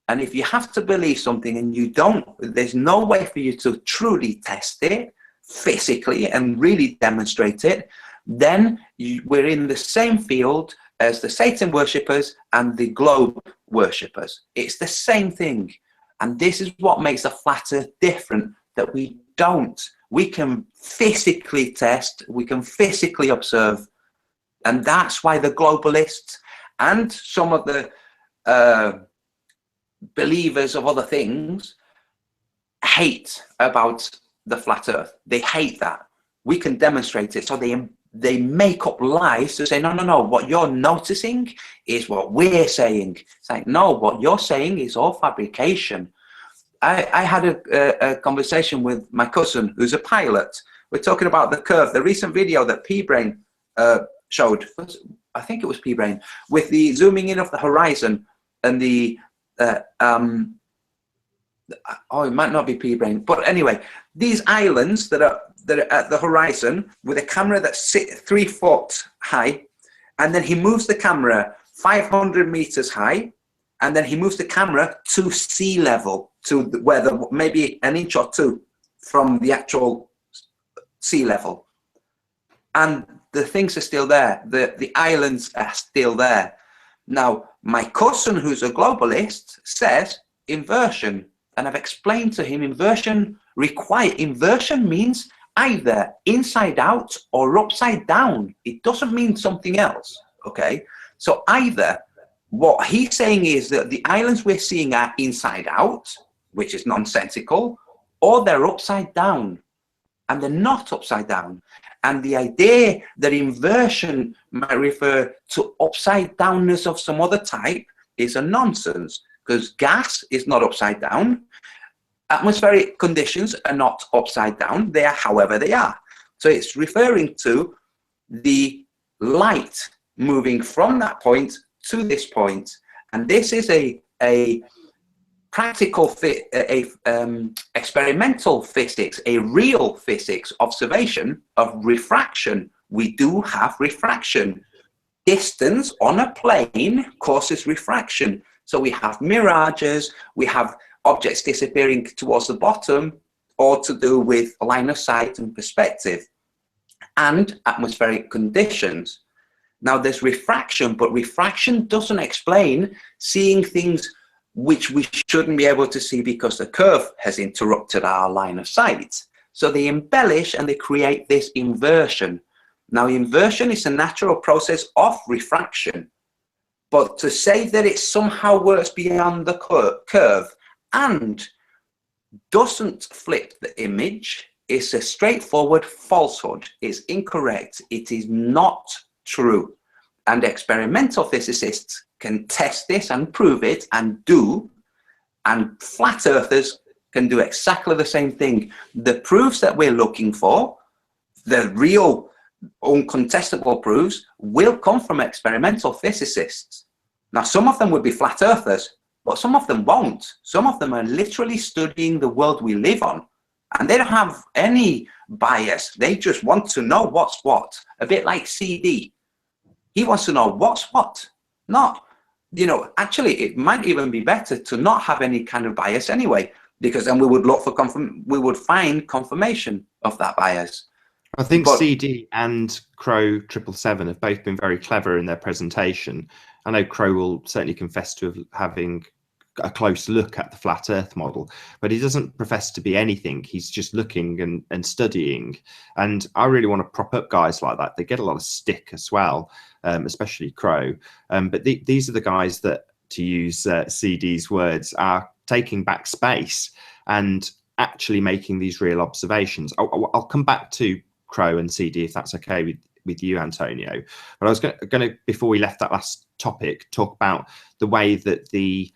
And if you have to believe something and you don't, there's no way for you to truly test it physically and really demonstrate it, then we're in the same field as the Satan worshippers and the globe worshippers. It's the same thing. And this is what makes the flat earth different, that we can physically test, we can physically observe. And that's why the globalists and some of the believers of other things hate about the flat earth. They hate that. We can demonstrate it. So they make up lies to say, no, what you're noticing is what we're saying. It's like, no, what you're saying is all fabrication. I had a conversation with my cousin who's a pilot. We're talking about the curve, the recent video that P-Brain showed. I think it was P-Brain, with the zooming in of the horizon and the it might not be P-Brain, but anyway, these islands that are at the horizon with a camera that's 3 foot high, and then he moves the camera 500 meters high, and then he moves the camera to sea level, to where maybe an inch or two from the actual sea level, and the things are still there. The islands are still there. Now, my cousin, who's a globalist, says inversion, and I've explained to him inversion means either inside out or upside down. It doesn't mean something else. Okay, so either what he's saying is that the islands we're seeing are inside out, which is nonsensical, or they're upside down, and they're not upside down. And the idea that inversion might refer to upside downness of some other type is a nonsense, because gas is not upside down. Atmospheric conditions are not upside down. They are however they are. So it's referring to the light moving from that point to this point. And this is a practical experimental physics, a real physics observation of refraction. We do have refraction. Distance on a plane causes refraction. So we have mirages, we have objects disappearing towards the bottom, or to do with line of sight and perspective, and atmospheric conditions. Now there's refraction, but refraction doesn't explain seeing things which we shouldn't be able to see because the curve has interrupted our line of sight. So they embellish and they create this inversion. Now inversion is a natural process of refraction, but to say that it somehow works beyond the curve and doesn't flip the image is a straightforward falsehood. It's incorrect. It is not true. And experimental physicists can test this and prove it and do, and flat earthers can do exactly the same thing. The proofs that we're looking for, the real uncontestable proofs, will come from experimental physicists. Now some of them would be flat earthers, but some of them won't. Some of them are literally studying the world we live on, and they don't have any bias. They just want to know what's what. A bit like CD. He wants to know what's what. Not, you know, actually it might even be better to not have any kind of bias anyway, because then we would look for we would find confirmation of that bias. I think CD and Crow 777 have both been very clever in their presentation. I know Crow will certainly confess to having a close look at the flat earth model, but he doesn't profess to be anything. He's just looking and studying. And I really want to prop up guys like that. They get a lot of stick as well, especially Crow. But these are the guys that, to use CD's words, are taking back space and actually making these real observations. I'll come back to Crow and CD if that's okay with you, Antonio. But I was going to, before we left that last topic, talk about the way that the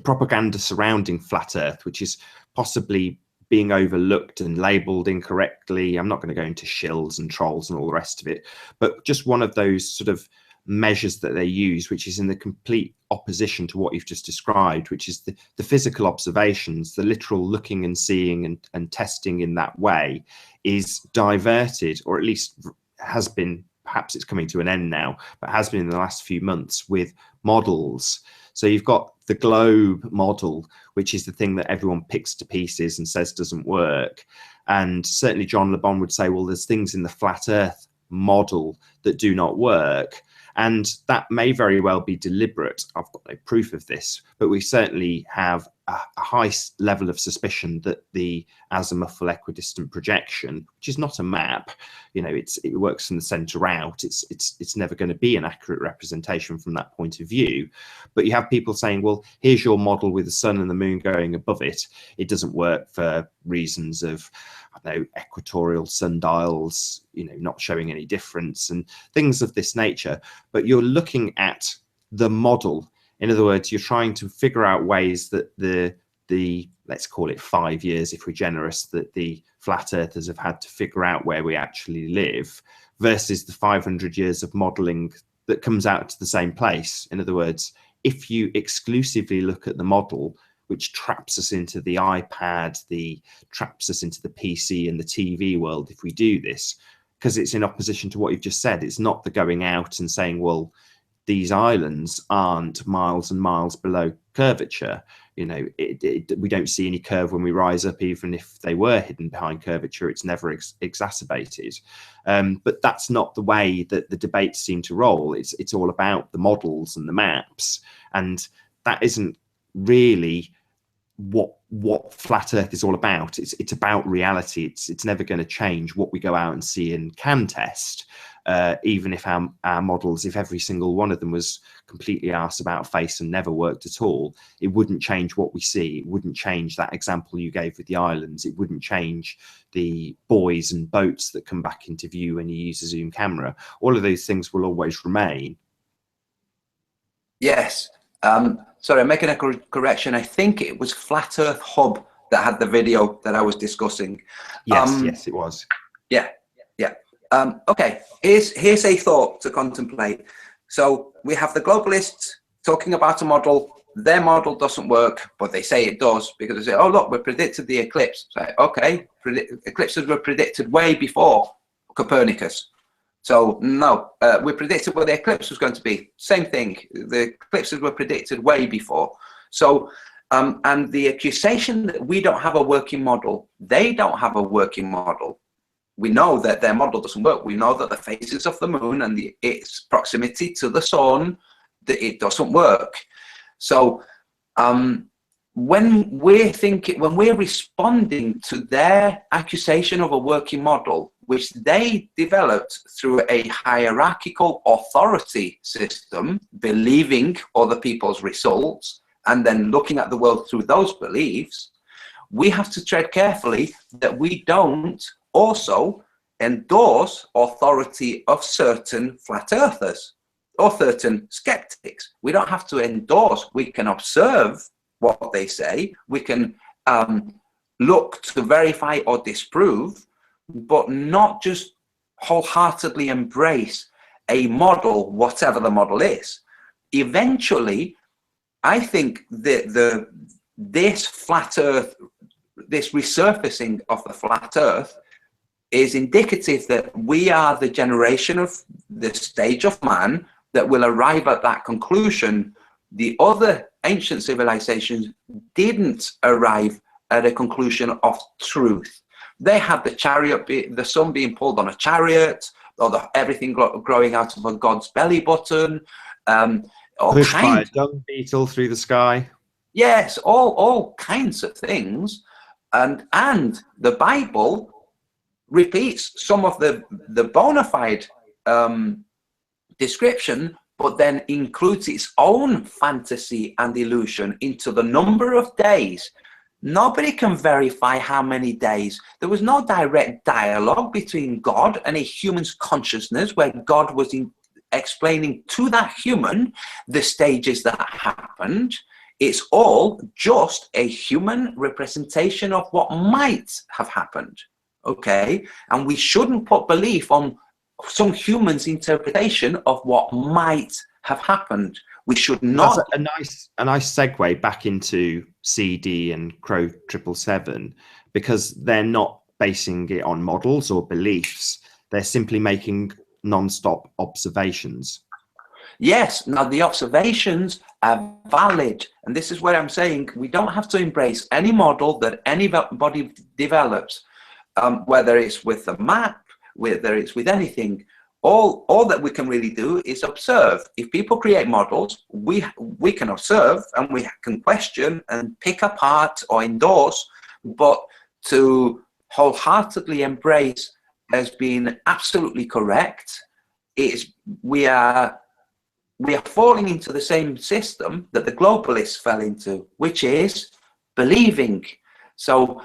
propaganda surrounding flat earth, which is possibly being overlooked and labeled incorrectly. I'm not going to go into shills and trolls and all the rest of it, but just one of those sort of measures that they use, which is in the complete opposition to what you've just described, which is the physical observations, the literal looking and seeing and testing in that way, is diverted, or at least has been. Perhaps it's coming to an end now, but has been in the last few months, with models. So you've got the globe model, which is the thing that everyone picks to pieces and says doesn't work. And certainly John Le Bon would say, well, there's things in the flat earth model that do not work. And that may very well be deliberate. I've got no proof of this, but we certainly have a high level of suspicion that the azimuthal equidistant projection, which is not a map, you know, it works from the center out. It's never going to be an accurate representation from that point of view. But you have people saying, well, here's your model with the sun and the moon going above it. It doesn't work for reasons of, I don't know, equatorial sundials, you know, not showing any difference and things of this nature. But you're looking at the model. In other words, you're trying to figure out ways that the let's call it 5 years, if we're generous, that the flat earthers have had to figure out where we actually live, versus the 500 years of modeling that comes out to the same place. In other words, if you exclusively look at the model, which traps us into the iPad, traps us into the PC and the TV world, if we do this, because it's in opposition to what you've just said. It's not the going out and saying, well, these islands aren't miles and miles below curvature. You know, we don't see any curve when we rise up. Even if they were hidden behind curvature, it's never exacerbated. But that's not the way that the debates seem to roll. It's all about the models and the maps, and that isn't really what flat earth is all about. It's about reality. It's never going to change what we go out and see and can test. even if our models, if every single one of them was completely arse about face and never worked at all, it wouldn't change what we see. It wouldn't change that example you gave with the islands. It wouldn't change the buoys and boats that come back into view when you use a zoom camera. All of those things will always remain. Yes. Sorry, I'm making a correction. I think it was Flat Earth Hub that had the video that I was discussing. Yes, yes, it was. Yeah, yeah. Okay, here's a thought to contemplate. So we have the globalists talking about a model. Their model doesn't work, but they say it does because they say, oh, look, we predicted the eclipse. So, okay, eclipses were predicted way before Copernicus. So no, we predicted what the eclipse was going to be. Same thing. The eclipses were predicted way before. So, and the accusation that we don't have a working model, they don't have a working model. We know that their model doesn't work. We know that the phases of the moon and its proximity to the sun, that it doesn't work. So when we're responding to their accusation of a working model, which they developed through a hierarchical authority system, believing other people's results, and then looking at the world through those beliefs, we have to tread carefully that we don't also endorse authority of certain flat earthers or certain skeptics. We don't have to endorse. We can observe what they say. We can look to verify or disprove, but not just wholeheartedly embrace a model, whatever the model is. Eventually, I think that this flat earth, this resurfacing of the flat earth is indicative that we are the generation of the stage of man that will arrive at that conclusion. The other ancient civilizations didn't arrive at a conclusion of truth. They had the chariot, the sun being pulled on a chariot, or everything growing out of a god's belly button. Pushed by a dung beetle through the sky. Yes, all kinds of things. And the Bible repeats some of the bona fide description, but then includes its own fantasy and illusion into the number of days. Nobody can verify how many days. There was no direct dialogue between God and a human's consciousness where God was explaining to that human the stages that happened. It's all just a human representation of what might have happened. Okay, and we shouldn't put belief on some human's interpretation of what might have happened. We should not. That's a nice segue back into CD and Crow 777, because they're not basing it on models or beliefs. They're simply making non-stop observations. Yes, now the observations are valid, and this is where I'm saying we don't have to embrace any model that anybody develops, whether it's with a map, whether it's with anything. All that we can really do is observe. If people create models, we can observe and we can question and pick apart or endorse, but to wholeheartedly embrace as being absolutely correct, we are falling into the same system that the globalists fell into, which is believing. So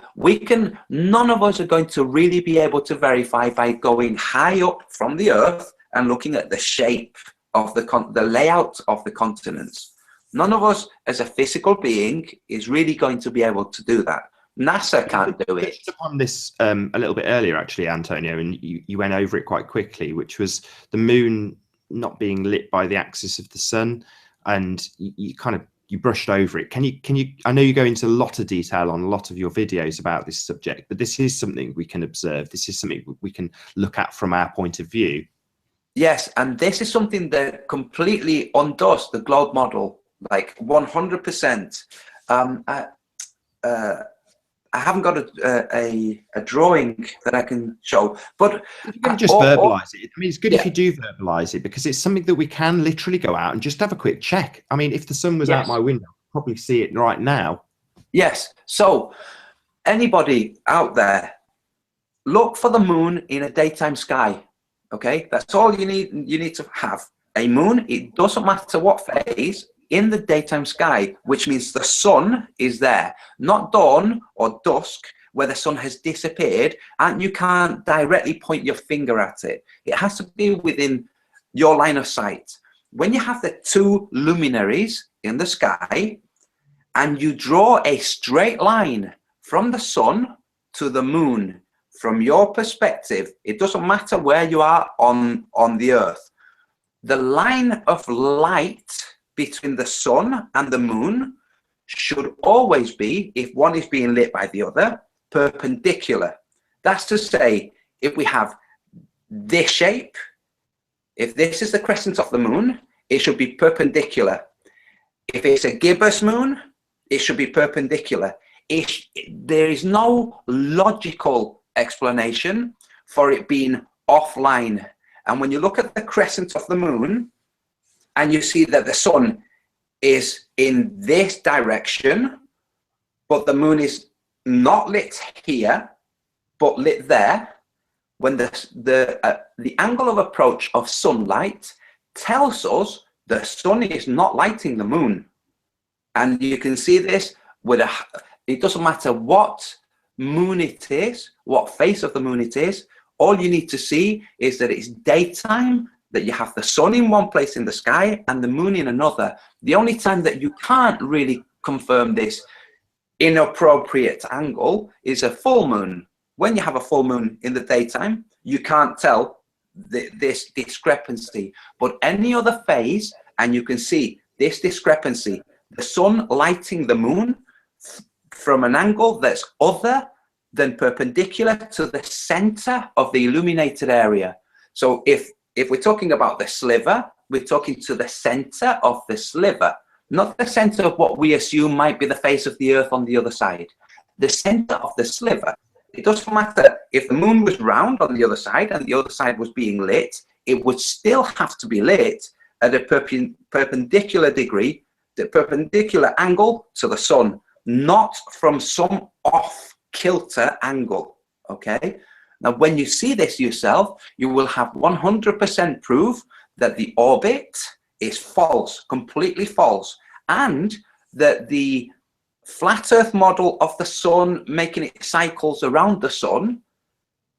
none of us are going to really be able to verify by going high up from the earth and looking at the shape of the layout of the continents. None of us as a physical being is really going to be able to do that. NASA can't do it. You touched upon this a little bit earlier, actually, Antonio, and you went over it quite quickly, which was the moon not being lit by the axis of the sun, and you brushed over it. Can you? I know you go into a lot of detail on a lot of your videos about this subject, but this is something we can observe. This is something we can look at from our point of view. Yes, and this is something that completely undoes the globe model, like 100%. I haven't got a drawing that I can show, but you can just verbalize it. I mean, it's good if you do verbalize it, because it's something that we can literally go out and just have a quick check. I mean, if the sun was out my window, I'd probably see it right now. Yes. So anybody out there, look for the moon in a daytime sky. Okay, that's all you need. You need to have a moon. It doesn't matter what phase in the daytime sky, which means the sun is there, not dawn or dusk, where the sun has disappeared and you can't directly point your finger at it. It has to be within your line of sight. When you have the two luminaries in the sky and you draw a straight line from the sun to the moon, from your perspective, it doesn't matter where you are on the earth. The line of light between the sun and the moon should always be, if one is being lit by the other, perpendicular. That's to say, if we have this shape, if this is the crescent of the moon, it should be perpendicular. If it's a gibbous moon, it should be perpendicular. There is no logical explanation for it being offline. And when you look at the crescent of the moon and you see that the sun is in this direction, but the moon is not lit here, but lit there, when the angle of approach of sunlight tells us the sun is not lighting the moon. And you can see this with it doesn't matter what moon it is, what face of the moon it is, all you need to see is that it's daytime, that you have the sun in one place in the sky and the moon in another. The only time that you can't really confirm this inappropriate angle is a full moon. When you have a full moon in the daytime, you can't tell this discrepancy. But any other phase, and you can see this discrepancy, the sun lighting the moon from an angle that's other than perpendicular to the center of the illuminated area. So if we're talking about the sliver, we're talking to the center of the sliver, not the center of what we assume might be the face of the earth on the other side. The center of the sliver. It doesn't matter if the moon was round on the other side and the other side was being lit, it would still have to be lit at a perpendicular degree, the perpendicular angle to the sun, not from some off kilter angle. Okay, now when you see this yourself, you will have 100% proof that the orbit is false, completely false, and that the flat earth model of the sun making its cycles around the sun,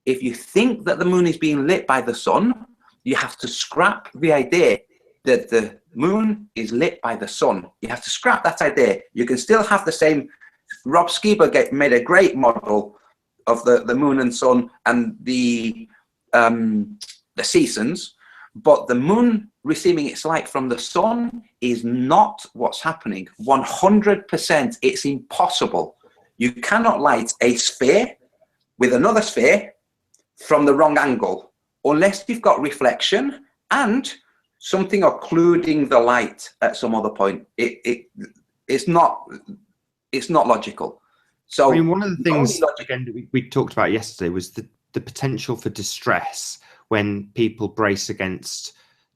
if you think that the moon is being lit by the sun, you have to scrap the idea that the moon is lit by the sun. You have to scrap that idea. You can still have the same. Rob Skiba made a great model of the moon and sun and the seasons, but the moon receiving its light from the sun is not what's happening. 100%, it's impossible. You cannot light a sphere with another sphere from the wrong angle unless you've got reflection and something occluding the light at some other point. It's not logical. So I mean, one of the things again that we talked about yesterday was the potential for distress when people brace against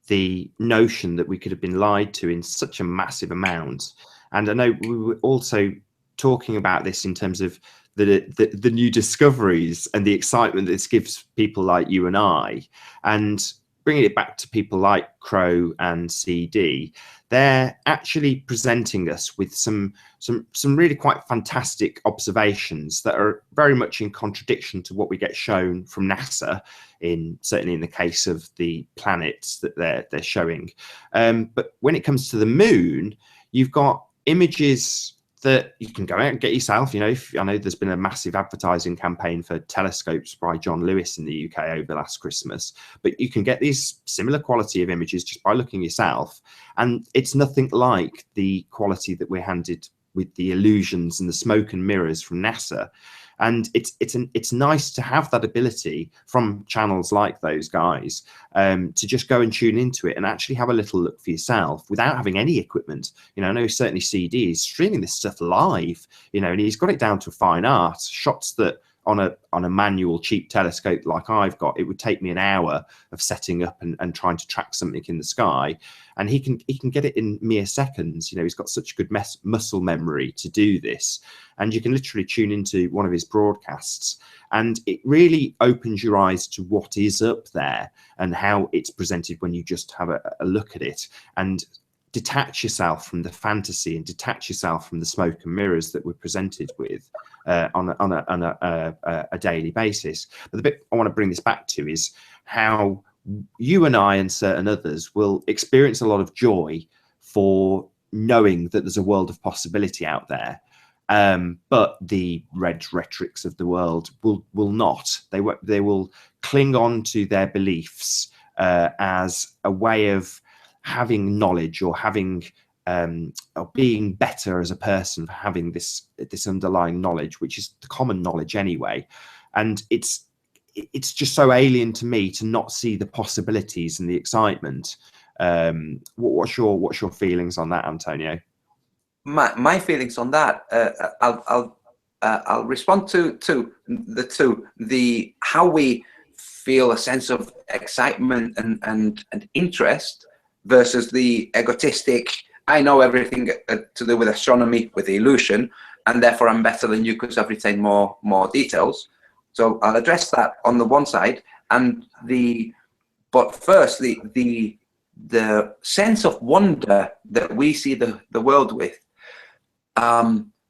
the notion that we could have been lied to in such a massive amount. And I know we were also talking about this in terms of the new discoveries and the excitement this gives people like you and I, and bringing it back to people like Crow and CD. They're actually presenting us with some really quite fantastic observations that are very much in contradiction to what we get shown from NASA, certainly in the case of the planets that they're showing. But when it comes to the moon, you've got images that you can go out and get yourself. You know, I know there's been a massive advertising campaign for telescopes by John Lewis in the UK over last Christmas, but you can get these similar quality of images just by looking yourself, and it's nothing like the quality that we're handed with the illusions and the smoke and mirrors from NASA. And it's nice to have that ability from channels like those guys to just go and tune into it and actually have a little look for yourself without having any equipment. You know, I know certainly CD is streaming this stuff live, you know, and he's got it down to fine art, shots that on a manual cheap telescope like I've got, it would take me an hour of setting up and trying to track something in the sky, and he can get it in mere seconds. You know, he's got such good muscle memory to do this, and you can literally tune into one of his broadcasts, and it really opens your eyes to what is up there and how it's presented when you just have a look at it, and detach yourself from the fantasy and detach yourself from the smoke and mirrors that we're presented with on a daily basis. But the bit I want to bring this back to is how you and I and certain others will experience a lot of joy for knowing that there's a world of possibility out there. But the red rhetorics of the world will not. They will cling on to their beliefs as a way of having knowledge, or having or being better as a person for having this underlying knowledge, which is the common knowledge anyway. And it's just so alien to me to not see the possibilities and the excitement. What's your feelings on that, Antonio? My feelings on that, I'll respond to the how we feel a sense of excitement and interest versus the egotistic, I know everything to do with astronomy, with the illusion, and therefore I'm better than you because I've retained more details. So I'll address that on the one side, but first the sense of wonder that we see the world with.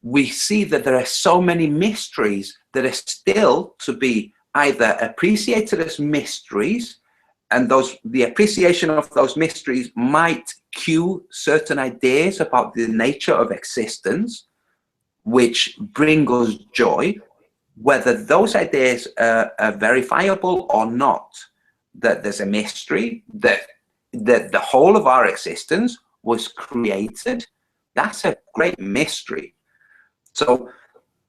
We see that there are so many mysteries that are still to be either appreciated as mysteries, and the appreciation of those mysteries might cue certain ideas about the nature of existence, which bring us joy, whether those ideas are verifiable or not. That there's a mystery, that the whole of our existence was created. That's a great mystery. So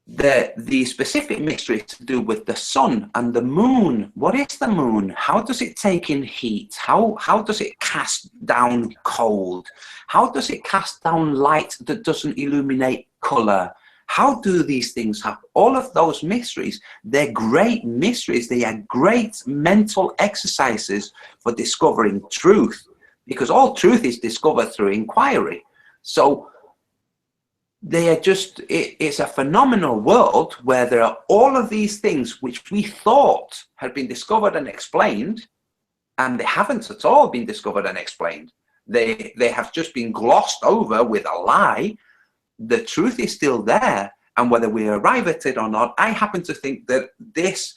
the specific mystery to do with the sun and the moon. What is the moon? How does it take in heat? How does it cast down cold? How does it cast down light that doesn't illuminate color? How do these things happen? All of those mysteries, they're great mysteries. They are great mental exercises for discovering truth, because all truth is discovered through inquiry. So they are just, it's a phenomenal world where there are all of these things which we thought had been discovered and explained, and they haven't at all been discovered and explained. They have just been glossed over with a lie. The truth is still there, and whether we arrive at it or not, I happen to think that this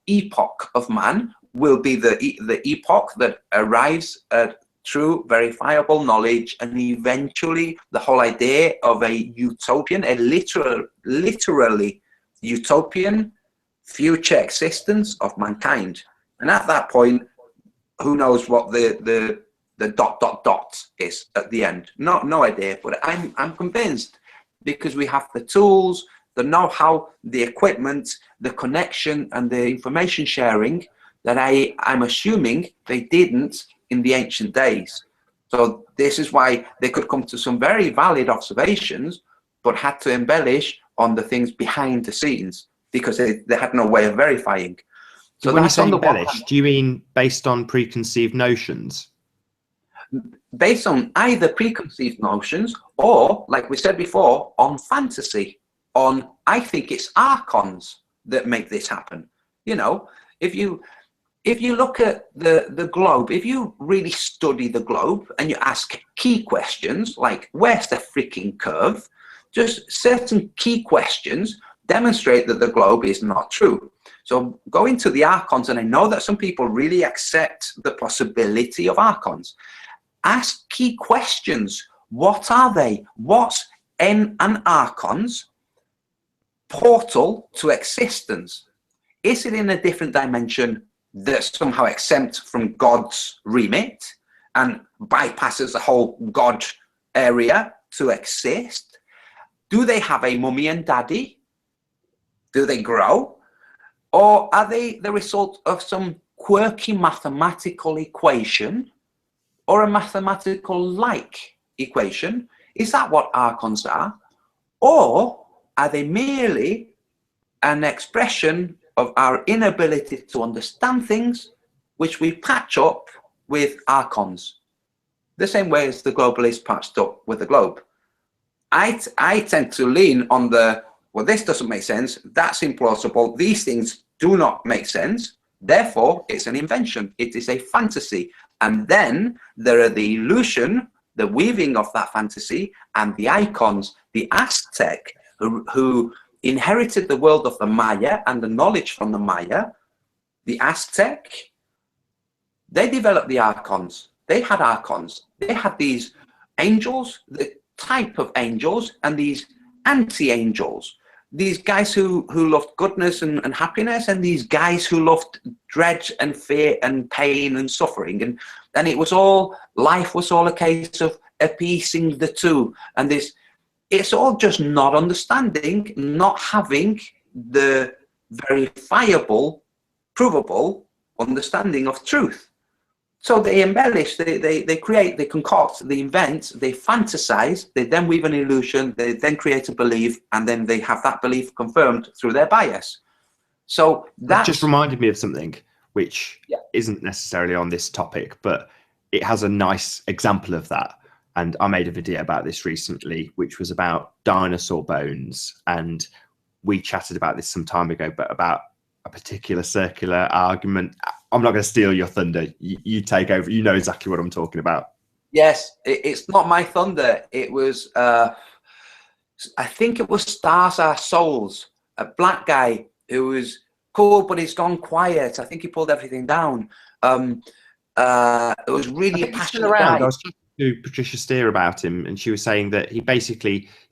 epoch of man will be the epoch that arrives at true verifiable knowledge, and eventually the whole idea of a utopian, a literally utopian future existence of mankind. And at that point, who knows what the ... is at the end. No idea, but I'm convinced, because we have the tools, the know-how, the equipment, the connection, and the information sharing that I'm assuming they didn't in the ancient days. So this is why they could come to some very valid observations, but had to embellish on the things behind the scenes, because they had no way of verifying. So when you say embellish, do you mean based on preconceived notions? Based on either preconceived notions or, like we said before, on fantasy, on, I think it's archons that make this happen. You know, if you look at the globe, if you really study the globe and you ask key questions like, where's the freaking curve? Just certain key questions demonstrate that the globe is not true. So go into the archons, and I know that some people really accept the possibility of archons. Ask key questions. What are they? What's an archon's portal to existence? Is it in a different dimension that's somehow exempt from God's remit and bypasses the whole God area to exist? Do they have a mummy and daddy? Do they grow? Or are they the result of some quirky mathematical equation, or a mathematical like equation? Is that what archons are? Or are they merely an expression of our inability to understand things, which we patch up with archons, the same way as the globalists patched up with the globe? I tend to lean on the, well, this doesn't make sense, that's implausible, these things do not make sense, therefore it's an invention, it is a fantasy. And then there are the illusion, the weaving of that fantasy, and the icons, the Aztec, who inherited the world of the Maya and the knowledge from the Maya. The Aztec, they developed the archons. They had archons. They had these angels, the type of angels, and these anti-angels. These guys who loved goodness and happiness, and these guys who loved dread and fear and pain and suffering. And it was all, life was all a case of appeasing the two. And this, it's all just not understanding, not having the verifiable, provable understanding of truth. So they embellish, they create, they concoct, they invent, they fantasize, they then weave an illusion, they then create a belief, and then they have that belief confirmed through their bias. So that just reminded me of something which isn't necessarily on this topic, but it has a nice example of that. And I made a video about this recently, which was about dinosaur bones. And we chatted about this some time ago, but about a particular circular argument. I'm not going to steal your thunder. You take over. You know exactly what I'm talking about. Yes, it's not my thunder. It was, I think it was Stars Are Souls, a black guy who was cool, but he's gone quiet. I think he pulled everything down. It was really a passionate guy. I was talking to Patricia Steer about him, and she was saying that he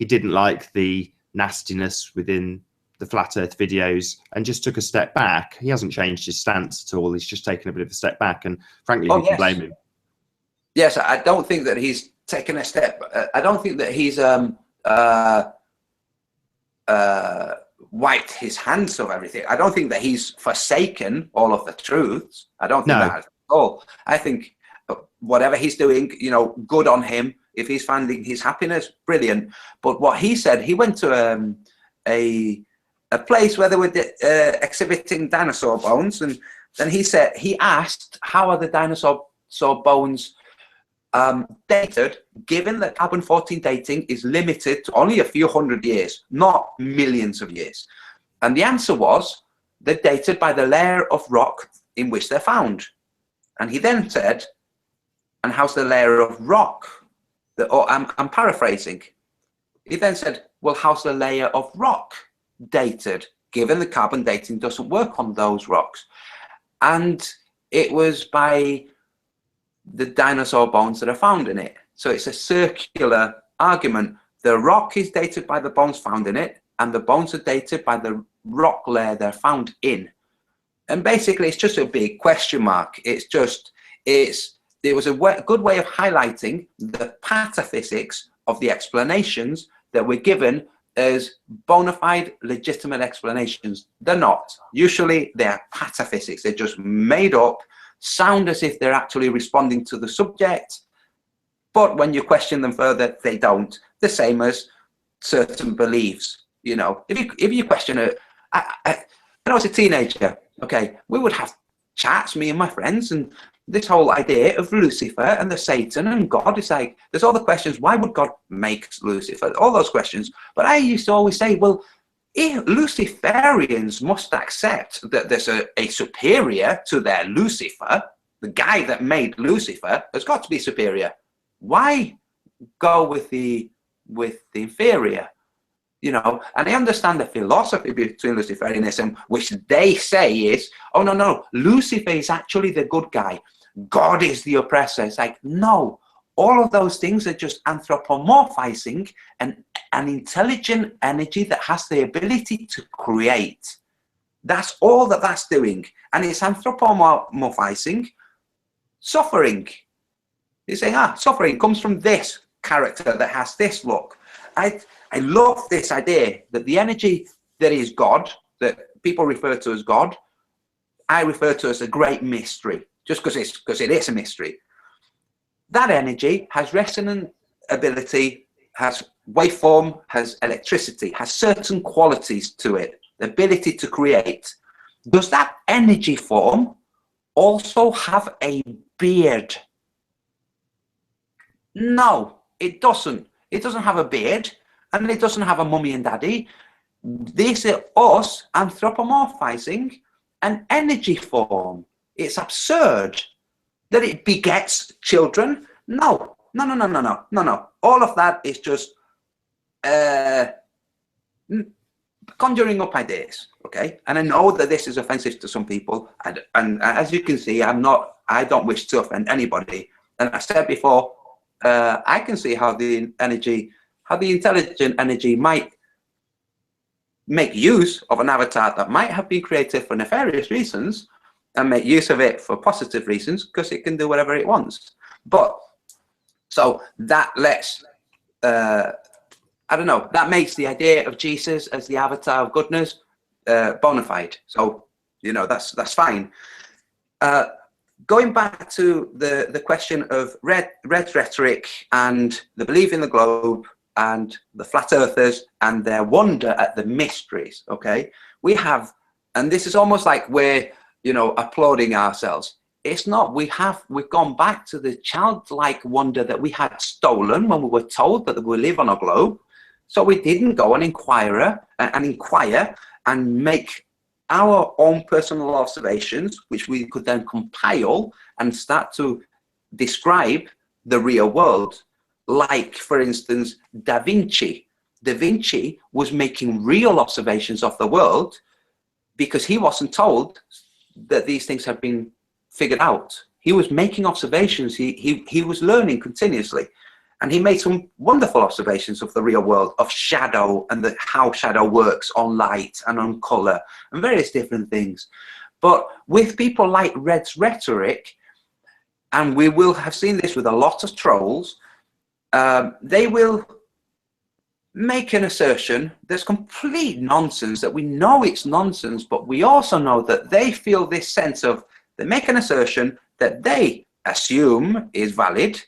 didn't like the nastiness within the flat earth videos and just took a step back. He hasn't changed his stance at all. He's just taken a bit of a step back, and frankly, who can blame him? Yes, I don't think that he's taken a step. I don't think that he's wiped his hands of everything. I don't think that he's forsaken all of the truths. I don't think that at all. I think whatever he's doing, you know, good on him. If he's finding his happiness, brilliant. But what he said, he went to a place where they were exhibiting dinosaur bones, and then he asked, how are the dinosaur bones dated, given that carbon-14 dating is limited to only a few hundred years, not millions of years? And the answer was, they're dated by the layer of rock in which they're found. And he then said, and how's the layer of rock? I'm paraphrasing. He then said, well, how's the layer of rock dated, given the carbon dating doesn't work on those rocks? And it was by the dinosaur bones that are found in it. So it's a circular argument. The rock is dated by the bones found in it, and the bones are dated by the rock layer they're found in. And basically, it's just a big question mark. It was a good way of highlighting the pataphysics of the explanations that were given as bona fide, legitimate explanations. They're not. Usually, they're pataphysics. They're just made up, sound as if they're actually responding to the subject, but when you question them further, they don't. The same as certain beliefs. You know, if you question it, when I was a teenager, okay, we would have chats, me and my friends, and this whole idea of Lucifer and the Satan and God is like, there's all the questions. Why would God make Lucifer? All those questions. But I used to always say, well, Luciferians must accept that there's a superior to their Lucifer. The guy that made Lucifer has got to be superior. Why go with the inferior? You know, and I understand the philosophy between Luciferianism, which they say is, oh, no, Lucifer is actually the good guy. God is the oppressor. It's like, no, all of those things are just anthropomorphizing an intelligent energy that has the ability to create. That's all that's doing. And it's anthropomorphizing suffering. You're saying, suffering comes from this character that has this look. I love this idea that the energy that is God, that people refer to as God, I refer to as a great mystery, just because it is a mystery. That energy has resonant ability has waveform, has electricity, has certain qualities to it, the ability to create. Does that energy form also have a beard? No, it doesn't. It doesn't have a beard, and it doesn't have a mummy and daddy. This is us anthropomorphizing an energy form. It's absurd that it begets children. No, no, no, no, no, no, no, no. All of that is just conjuring up ideas, okay? And I know that this is offensive to some people, and as you can see, I don't wish to offend anybody. And I said before, I can see how the intelligent energy might make use of an avatar that might have been created for nefarious reasons and make use of it for positive reasons, because it can do whatever it wants. But so that lets I don't know, that makes the idea of Jesus as the avatar of goodness bona fide. So, you know, that's fine. Going back to the question of red rhetoric and the belief in the globe and the flat earthers and their wonder at the mysteries, okay? We have, and this is almost like we're, you know, applauding ourselves. It's not. We've gone back to the childlike wonder that we had stolen when we were told that we live on a globe. So we didn't go and inquire and make our own personal observations, which we could then compile and start to describe the real world. Like, for instance, Da Vinci. Da Vinci was making real observations of the world because he wasn't told that these things had been figured out. He was making observations. He was learning continuously. And he made some wonderful observations of the real world, of shadow and how shadow works on light and on color and various different things. But with people like Red's rhetoric, and we will have seen this with a lot of trolls, they will make an assertion that's complete nonsense, that we know it's nonsense, but we also know that they feel this sense of, they make an assertion that they assume is valid,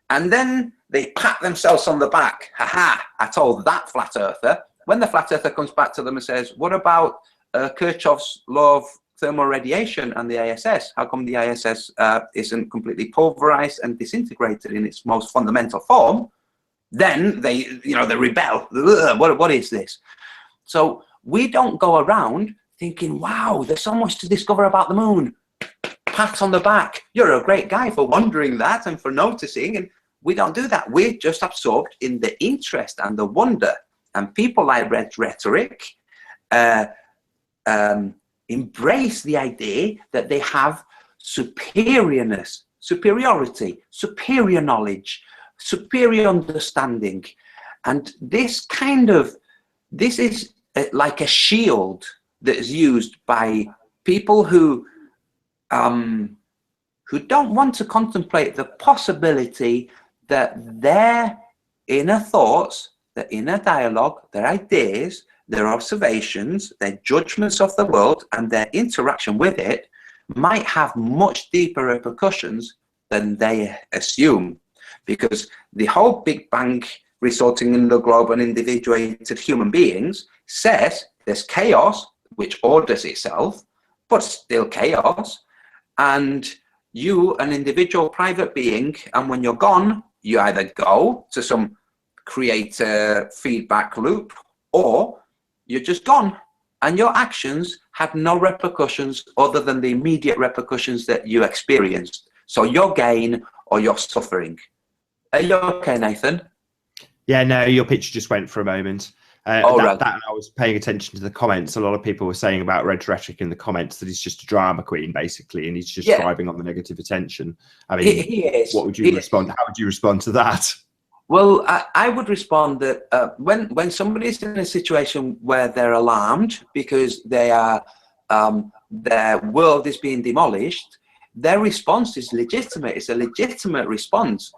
and then they pat themselves on the back. Haha, I told that flat earther. When the flat earther comes back to them and says, what about Kirchhoff's law of thermal radiation and the ISS? How come the ISS isn't completely pulverized and disintegrated in its most fundamental form? Then they, you know, they rebel. What is this? So we don't go around thinking, wow, there's so much to discover about the moon. Pat on the back. You're a great guy for wondering that and for noticing. And we don't do that. We're just absorbed in the interest and the wonder. And people like Red Rhetoric embrace the idea that they have superiorness, superiority, superior knowledge, superior understanding. And this is like a shield that is used by people who don't want to contemplate the possibility that their inner thoughts, their inner dialogue, their ideas, their observations, their judgments of the world and their interaction with it might have much deeper repercussions than they assume. Because the whole Big Bang resulting in the globe and individuated human beings says there's chaos which orders itself, but still chaos. And you, an individual private being, and when you're gone, you either go to some creator feedback loop, or you're just gone. And your actions have no repercussions other than the immediate repercussions that you experienced. So your gain or your suffering. Are you okay, Nathan? Yeah, no, your picture just went for a moment. That I was paying attention to the comments. A lot of people were saying about Red Rhetoric in the comments that he's just a drama queen, basically, and he's just thriving on the negative attention. I mean, he is. What would you respond? How would you respond to that? Well, I would respond that when somebody's in a situation where they're alarmed because they are their world is being demolished, their response is legitimate. It's a legitimate response.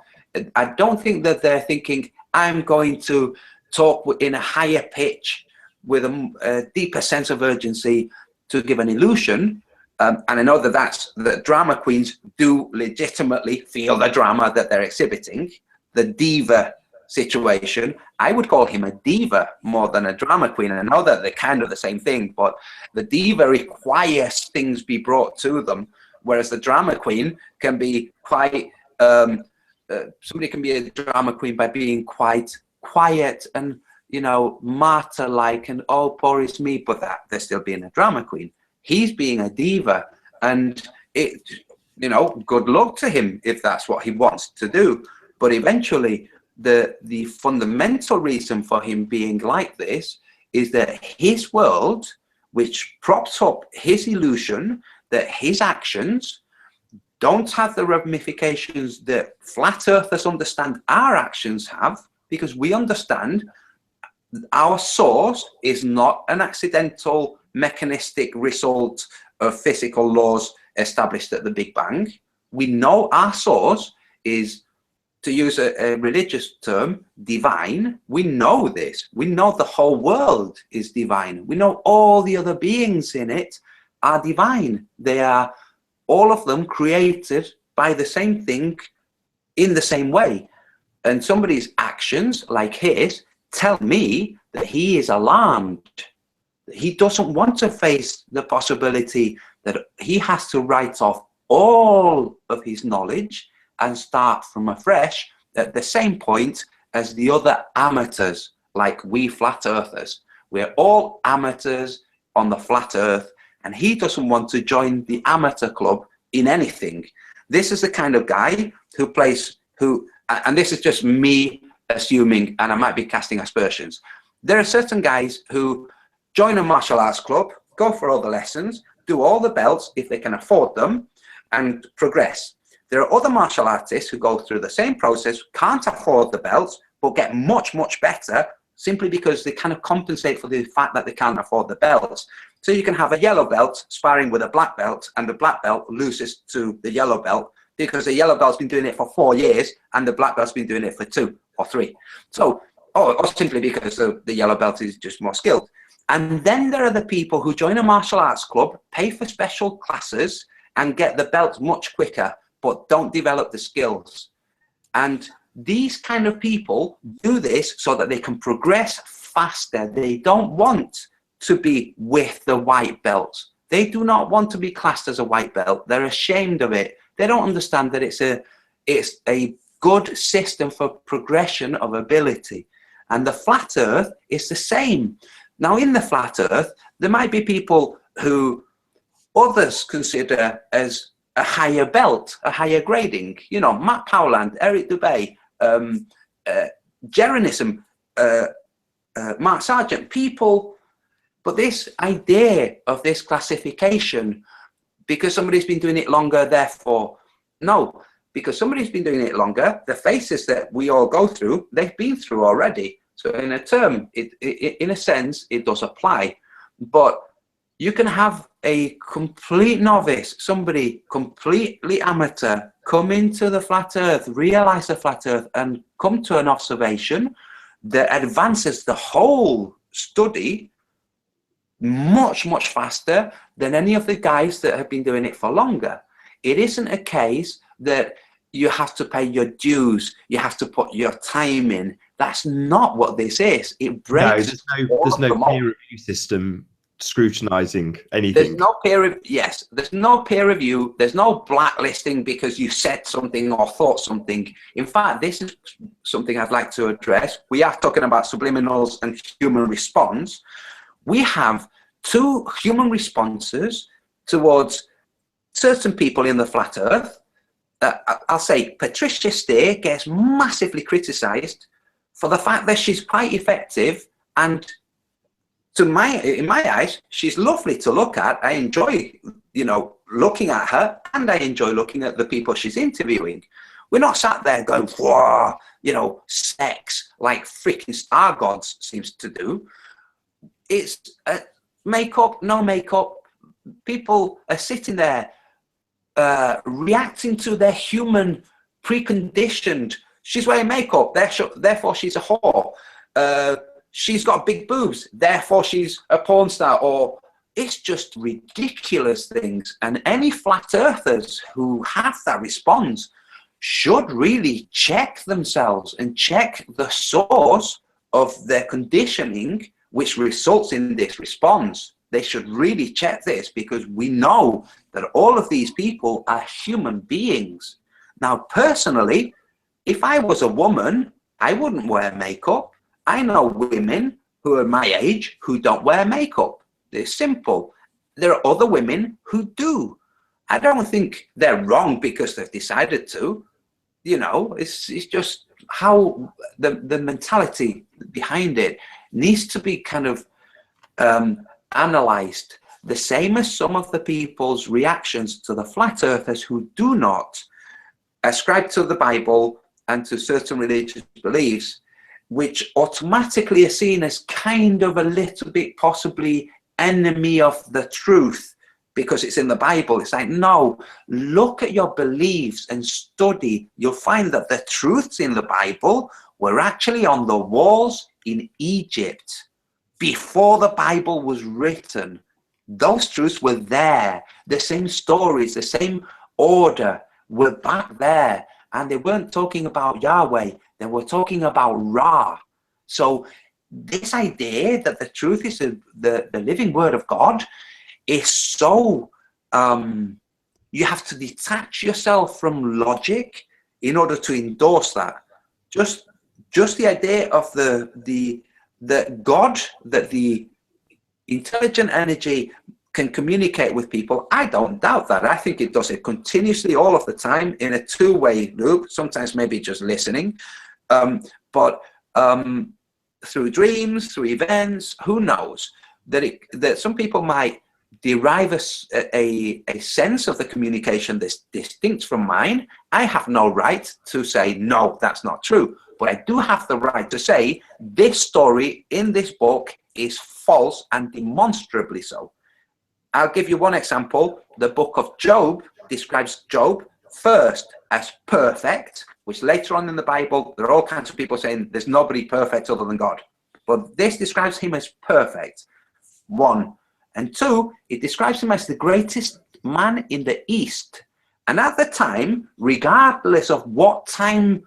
I don't think that they're thinking, I'm going to talk in a higher pitch with a deeper sense of urgency to give an illusion. And I know that drama queens do legitimately feel the drama that they're exhibiting. The diva situation, I would call him a diva more than a drama queen. I know that they're kind of the same thing, but the diva requires things be brought to them, whereas the drama queen can be quite, somebody can be a drama queen by being quite quiet and, you know, martyr-like, and oh, poor is me, but that they're still being a drama queen. He's being a diva, and it, you know, good luck to him if that's what he wants to do. But eventually, the fundamental reason for him being like this is that his world, which props up his illusion that his actions don't have the ramifications that flat earthers understand our actions have, because we understand our source is not an accidental mechanistic result of physical laws established at the Big Bang. We know our source is, to use a religious term, divine. We know this. We know the whole world is divine. We know all the other beings in it are divine. They are, all of them, created by the same thing in the same way. And somebody's actions, like his, tell me that he is alarmed. He doesn't want to face the possibility that he has to write off all of his knowledge and start from afresh at the same point as the other amateurs, like we flat earthers. We're all amateurs on the flat earth, and he doesn't want to join the amateur club in anything. This is the kind of guy who plays, and this is just me assuming, and I might be casting aspersions. There are certain guys who join a martial arts club, go for all the lessons, do all the belts if they can afford them, and progress. There are other martial artists who go through the same process, can't afford the belts, but get much, much better simply because they kind of compensate for the fact that they can't afford the belts. So you can have a yellow belt sparring with a black belt, and the black belt loses to the yellow belt because the yellow belt's been doing it for 4 years and the black belt's been doing it for 2 or 3. So, or simply because the yellow belt is just more skilled. And then there are the people who join a martial arts club, pay for special classes, and get the belt much quicker, but don't develop the skills. And these kind of people do this so that they can progress faster. They don't want to be with the white belts. They do not want to be classed as a white belt. They're ashamed of it. They don't understand that it's a good system for progression of ability. And the flat earth is the same. Now, in the flat earth, there might be people who others consider as a higher belt, a higher grading. You know, Matt Powland, Eric Dubay, Jeranism, Mark Sargent, people. But this idea of this classification, because somebody's been doing it longer, therefore, no, because somebody's been doing it longer, the phases that we all go through, they've been through already. So in a term, in a sense, it does apply. But you can have a complete novice, somebody completely amateur, come into the flat earth, realize the flat earth, and come to an observation that advances the whole study much, much faster than any of the guys that have been doing it for longer. It isn't a case that you have to pay your dues, you have to put your time in. That's not what this is. It breaks. No, there's no peer review system scrutinizing anything. There's no peer review. Yes, there's no peer review. There's no blacklisting because you said something or thought something. In fact, this is something I'd like to address. We are talking about subliminals and human response. We have 2 human responses towards certain people in the flat earth. I'll say Patricia Steer gets massively criticized for the fact that she's quite effective, and in my eyes, she's lovely to look at. I enjoy, you know, looking at her, and I enjoy looking at the people she's interviewing. We're not sat there going, whoa, you know, sex like freaking star gods seems to do. It's makeup, no makeup. People are sitting there reacting to their human preconditioned. She's wearing makeup, therefore she's a whore. She's got big boobs, therefore she's a porn star. Or it's just ridiculous things. And any flat earthers who have that response should really check themselves and check the source of their conditioning, which results in this response. They should really check this, because we know that all of these people are human beings. Now, personally, if I was a woman, I wouldn't wear makeup. I know women who are my age who don't wear makeup. It's simple. There are other women who do. I don't think they're wrong because they've decided to. You know, it's just how the mentality behind it needs to be kind of analyzed. The same as some of the people's reactions to the flat earthers who do not ascribe to the Bible and to certain religious beliefs, which automatically are seen as kind of a little bit possibly enemy of the truth because it's in the Bible. It's like, no, look at your beliefs and study. You'll find that the truths in the Bible were actually on the walls in Egypt before the Bible was written. Those truths were there. The same stories, the same order were back there. And they weren't talking about Yahweh. They were talking about Ra. So this idea that the truth is the living word of God is so, you have to detach yourself from logic in order to endorse that. Just the idea of the God, that the intelligent energy can communicate with people, I don't doubt that. I think it does it continuously all of the time in a two-way loop, sometimes maybe just listening, but through dreams, through events, who knows, that some people might derive a sense of the communication that's distinct from mine. I have no right to say, no, that's not true. But I do have the right to say, this story in this book is false and demonstrably so. I'll give you one example. The book of Job describes Job first as perfect, which later on in the Bible, there are all kinds of people saying there's nobody perfect other than God. But this describes him as perfect, one. And two, it describes him as the greatest man in the East. And at the time, regardless of what time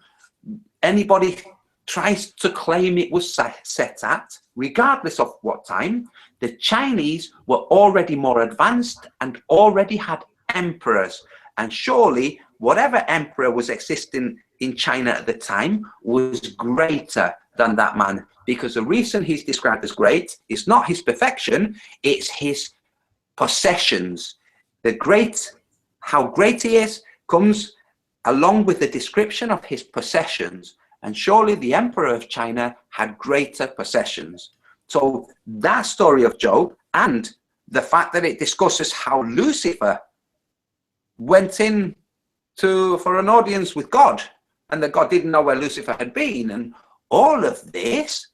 anybody tries to claim it was set at, regardless of what time, the Chinese were already more advanced and already had emperors. And surely, whatever emperor was existing in China at the time was greater than that man. Because the reason he's described as great is not his perfection, it's his possessions. How great he is comes along with the description of his possessions. And surely the emperor of China had greater possessions. So that story of Job, and the fact that it discusses how Lucifer went in for an audience with God, and that God didn't know where Lucifer had been, and all of this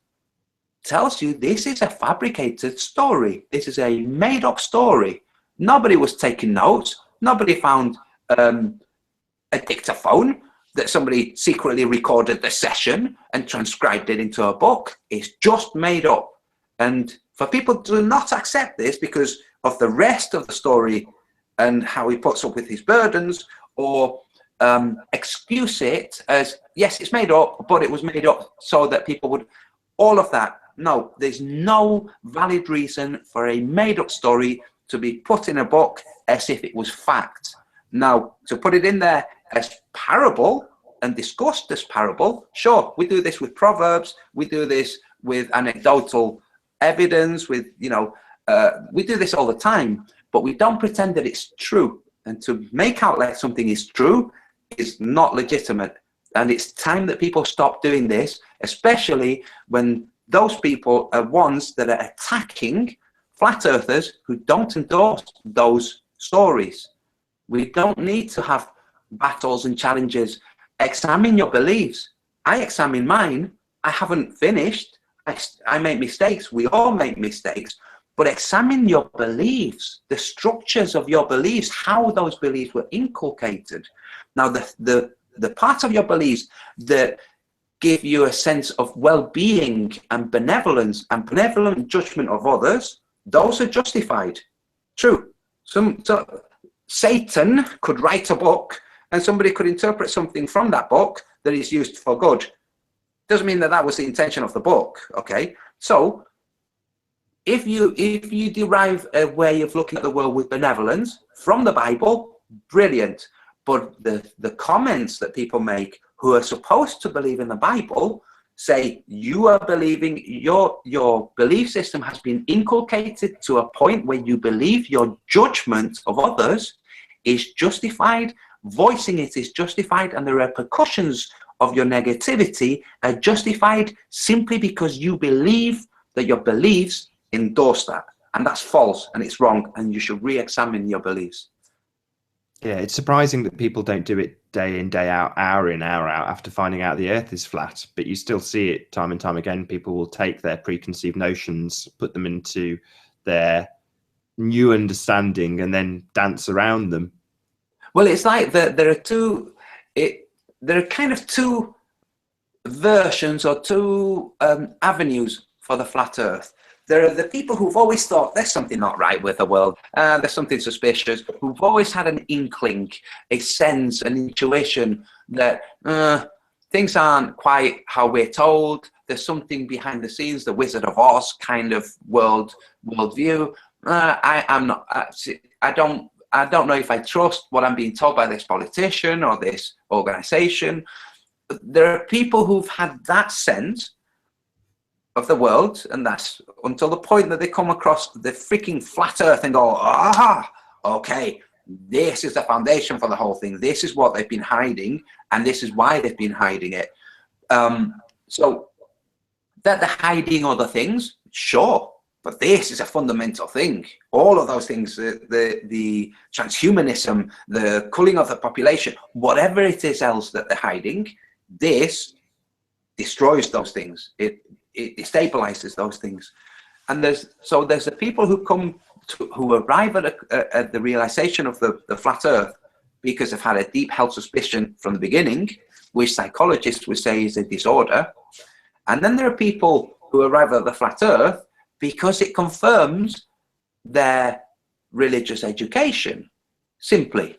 tells you this is a fabricated story. This is a made-up story. Nobody was taking notes. Nobody found a dictaphone that somebody secretly recorded the session and transcribed it into a book. It's just made up. And for people to not accept this because of the rest of the story and how he puts up with his burdens, or excuse it as, yes, it's made up, but it was made up so that people would, all of that. No, there's no valid reason for a made-up story to be put in a book as if it was fact. Now, to put it in there as parable and discussed as parable, sure, we do this with Proverbs, we do this with anecdotal evidence, with, we do this all the time, but we don't pretend that it's true. And to make out like something is true is not legitimate. And it's time that people stop doing this, especially when those people are ones that are attacking flat earthers who don't endorse those stories. We don't need to have battles and challenges. Examine your beliefs. I examine mine. I haven't finished. I make mistakes. We all make mistakes. But examine your beliefs, the structures of your beliefs, how those beliefs were inculcated. Now, the part of your beliefs that give you a sense of well-being and benevolence and benevolent judgment of others, those are justified. True. So Satan could write a book and somebody could interpret something from that book that is used for good. Doesn't mean that that was the intention of the book. Okay, so if you derive a way of looking at the world with benevolence from the Bible, brilliant. But the comments that people make who are supposed to believe in the Bible say you are believing, your belief system has been inculcated to a point where you believe your judgment of others is justified, voicing it is justified, and the repercussions of your negativity are justified simply because you believe that your beliefs endorse that. And that's false, and it's wrong, and you should re-examine your beliefs. Yeah, it's surprising that people don't do it day in, day out, hour in, hour out after finding out the Earth is flat. But you still see it time and time again. People will take their preconceived notions, put them into their new understanding, and then dance around them. Well, it's like there are kind of two versions or two avenues for the flat Earth. There are the people who've always thought there's something not right with the world, there's something suspicious, who've always had an inkling, a sense, an intuition that things aren't quite how we're told. There's something behind the scenes, the Wizard of Oz kind of worldview. I don't know if I trust what I'm being told by this politician or this organization. There are people who've had that sense of the world, and that's until the point that they come across the freaking flat Earth and go, aha, okay, this is the foundation for the whole thing. This is what they've been hiding, and this is why they've been hiding it. So that they're hiding other things, sure, but this is a fundamental thing. All of those things, the transhumanism, the culling of the population, whatever it is else that they're hiding, this destroys those things. It stabilizes those things. And there's the people who arrive at the realization of the flat Earth because they've had a deep held suspicion from the beginning, which psychologists would say is a disorder. And then there are people who arrive at the flat Earth because it confirms their religious education. Simply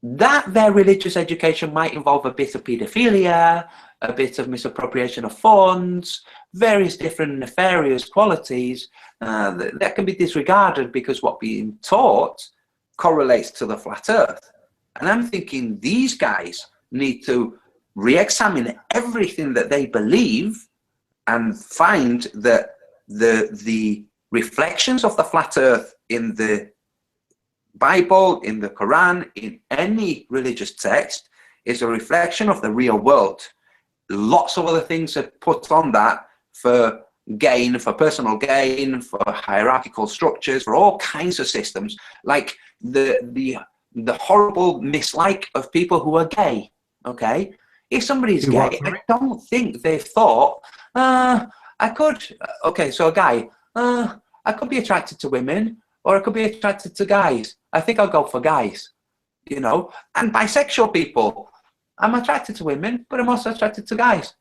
that their religious education might involve a bit of pedophilia, a bit of misappropriation of funds, various different nefarious qualities that can be disregarded because what being taught correlates to the flat Earth. And I'm thinking these guys need to re-examine everything that they believe and find that the reflections of the flat Earth in the Bible, in the Quran, in any religious text is a reflection of the real world. Lots of other things are put on that for gain, for personal gain, for hierarchical structures, for all kinds of systems, like the horrible mislike of people who are gay. Okay, if somebody's gay, I don't think they've thought, I could, okay, so a guy, I could be attracted to women, or I could be attracted to guys. I think I'll go for guys, you know. And bisexual people, I'm attracted to women, but I'm also attracted to guys.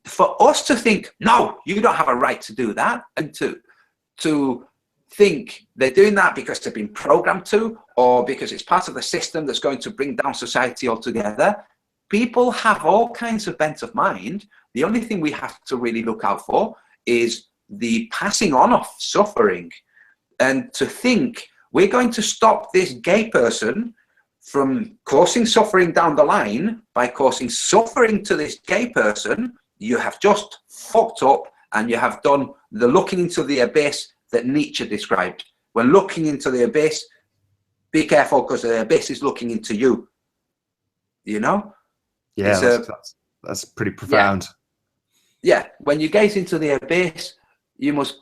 For us to think, no, you don't have a right to do that, and to think they're doing that because they've been programmed to, or because it's part of the system that's going to bring down society altogether. People have all kinds of bent of mind. The only thing we have to really look out for is the passing on of suffering. And to think we're going to stop this gay person from causing suffering down the line by causing suffering to this gay person, you have just fucked up, and you have done the looking into the abyss that Nietzsche described. When looking into the abyss, be careful, because the abyss is looking into you. You know? Yeah, that's pretty profound. Yeah, when you gaze into the abyss, you must...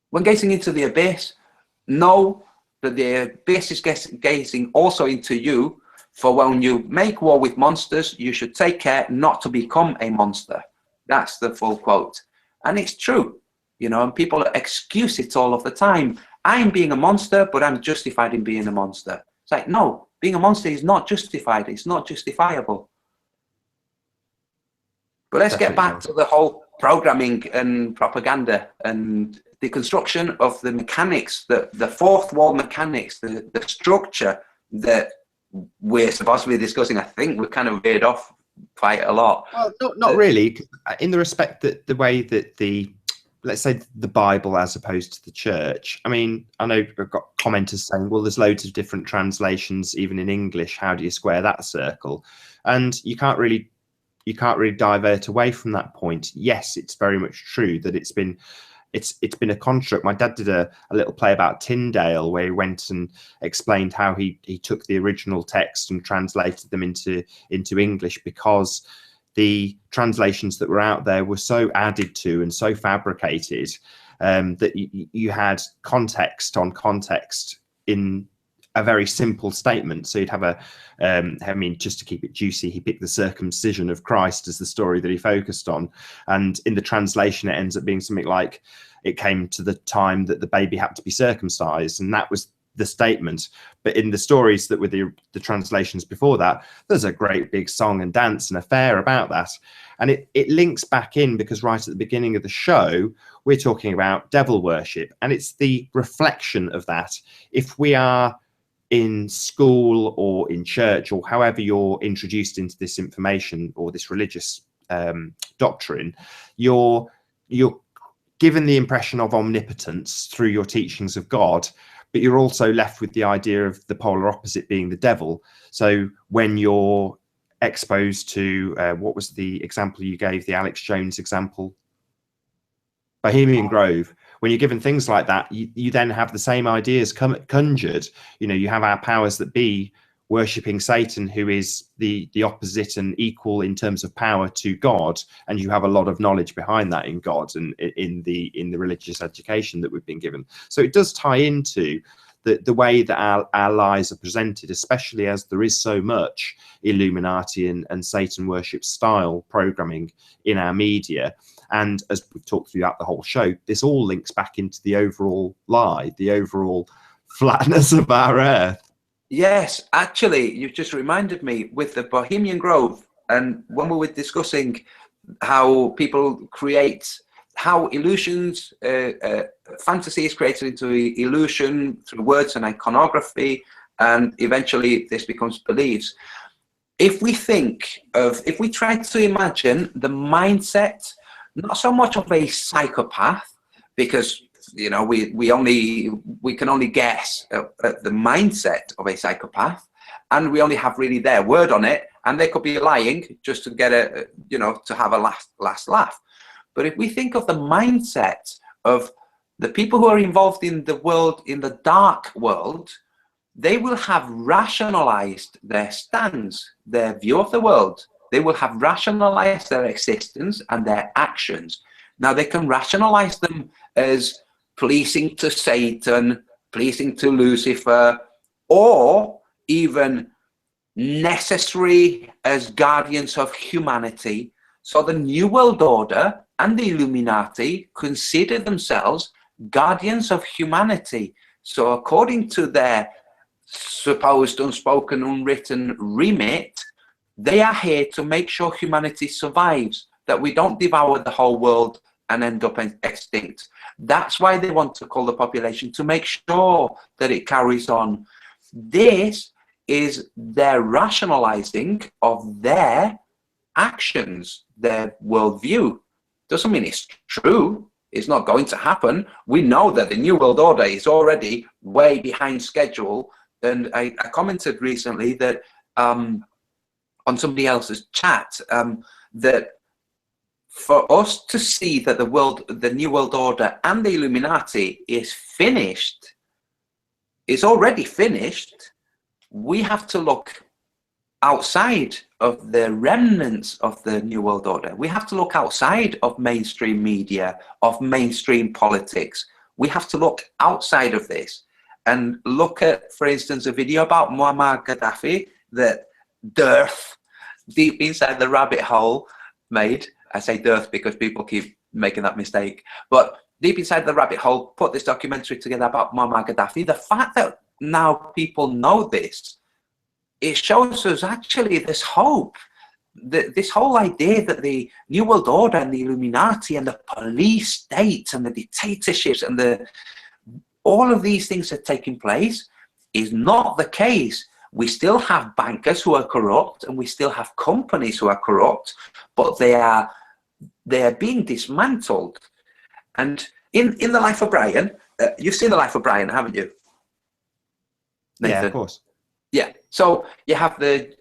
when gazing into the abyss, know that the abyss is gazing also into you. For when you make war with monsters, you should take care not to become a monster. That's the full quote. And it's true, you know, and people excuse it all of the time. I'm being a monster, but I'm justified in being a monster. It's like, no, being a monster is not justified. It's not justifiable. But let's get back to the whole programming and propaganda and deconstruction of the mechanics, the fourth wall mechanics, the structure that we're supposed to be discussing, I think we've kind of veered off quite a lot. Well, not really, in the respect that the way that let's say the Bible as opposed to the church. I mean, I know I've got commenters saying, well, there's loads of different translations, even in English. How do you square that circle? And you can't really divert away from that point. Yes, it's very much true that it's been a construct. My dad did a little play about Tyndale where he went and explained how he took the original text and translated them into English, because the translations that were out there were so added to and so fabricated that you had context on context in a very simple statement. So you'd have I mean, just to keep it juicy, he picked the circumcision of Christ as the story that he focused on. And in the translation, it ends up being something like, it came to the time that the baby had to be circumcised. And that was the statement. But in the stories that were the translations before that, there's a great big song and dance and affair about that. And it links back in, because right at the beginning of the show, we're talking about devil worship. And it's the reflection of that. If we are in school or in church, or however you're introduced into this information or this religious doctrine, you're given the impression of omnipotence through your teachings of God, but you're also left with the idea of the polar opposite being the devil. So when you're exposed to what was the example you gave, the Alex Jones example, Bohemian Grove, when you're given things like that, you then have the same ideas conjured. You know, you have our powers that be worshipping Satan, who is the opposite and equal in terms of power to God, and you have a lot of knowledge behind that in God and in the religious education that we've been given. So it does tie into the way that our lives are presented, especially as there is so much Illuminati and Satan worship style programming in our media. And as we've talked throughout the whole show, this all links back into the overall lie, the overall flatness of our earth. Yes, actually, you've just reminded me with the Bohemian Grove, and when we were discussing how people create, how illusions, fantasy is created into illusion through words and iconography, and eventually this becomes beliefs. If we try to imagine the mindset, not so much of a psychopath, because you know we can only guess at the mindset of a psychopath, and we only have really their word on it, and they could be lying just to get to have a last laugh. But if we think of the mindset of the people who are involved in the world, in the dark world, they will have rationalized their stance, their view of the world. They will have rationalized their existence and their actions. Now they can rationalize them as pleasing to Satan, pleasing to Lucifer, or even necessary as guardians of humanity. So the New World Order and the Illuminati consider themselves guardians of humanity. So according to their supposed unspoken, unwritten remit, they are here to make sure humanity survives, that we don't devour the whole world and end up extinct. That's why they want to cull the population, to make sure that it carries on. This is their rationalizing of their actions, their worldview. Doesn't mean it's true. It's not going to happen. We know that the New World Order is already way behind schedule. And I commented recently that on somebody else's chat, that for us to see that the New World Order and the Illuminati is finished, it's already finished, we have to look outside of the remnants of the New World Order. We have to look outside of mainstream media, of mainstream politics. We have to look outside of this and look at, for instance, a video about Muammar Gaddafi that Dearth, deep inside the rabbit hole, made. I say Dearth because people keep making that mistake. But deep inside the rabbit hole, put this documentary together about Muammar Gaddafi. The fact that now people know this, it shows us actually there's hope. this whole idea that the New World Order and the Illuminati and the police state and the dictatorships and all of these things are taking place is not the case. We still have bankers who are corrupt, and we still have companies who are corrupt, but they are being dismantled. And in the life of Brian, you've seen the life of Brian, haven't you, Nathan? Yeah, of course. Yeah. So you have the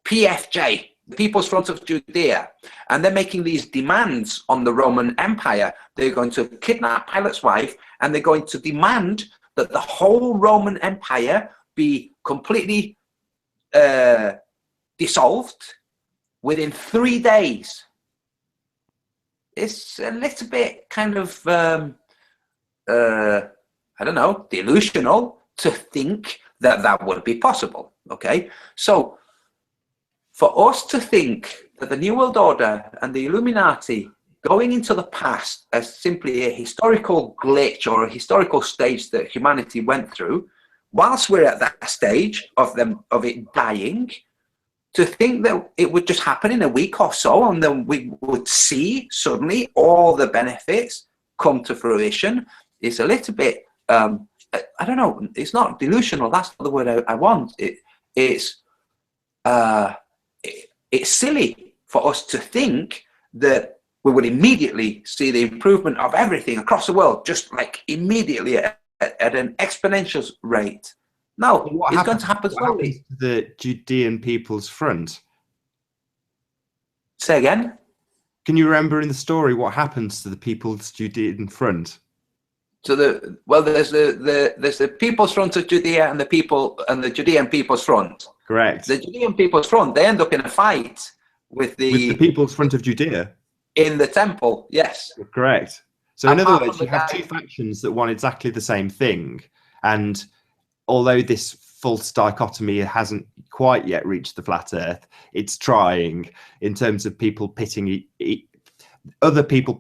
PFJ, the People's Front of Judea, and they're making these demands on the Roman Empire. They're going to kidnap Pilate's wife, and they're going to demand that the whole Roman Empire be completely dissolved within 3 days. It's a little bit kind of, I don't know, delusional to think that that would be possible, okay? So for us to think that the New World Order and the Illuminati going into the past as simply a historical glitch or a historical stage that humanity went through, whilst we're at that stage of it dying, to think that it would just happen in a week or so and then we would see suddenly all the benefits come to fruition is a little bit, I don't know, it's not delusional, that's not the word I want. It's silly for us to think that we would immediately see the improvement of everything across the world, just like immediately at an exponential rate. No, it's going to happen slowly. What happens to the Judean People's Front? Say again? Can you remember in the story what happens to the People's Judean Front? So there's the People's Front of Judea and the Judean People's Front. Correct. The Judean People's Front, they end up in a fight with the People's Front of Judea. In the temple, yes. Correct. So in other words, you have two factions that want exactly the same thing. And although this false dichotomy hasn't quite yet reached the flat earth, it's trying in terms of people pitting other people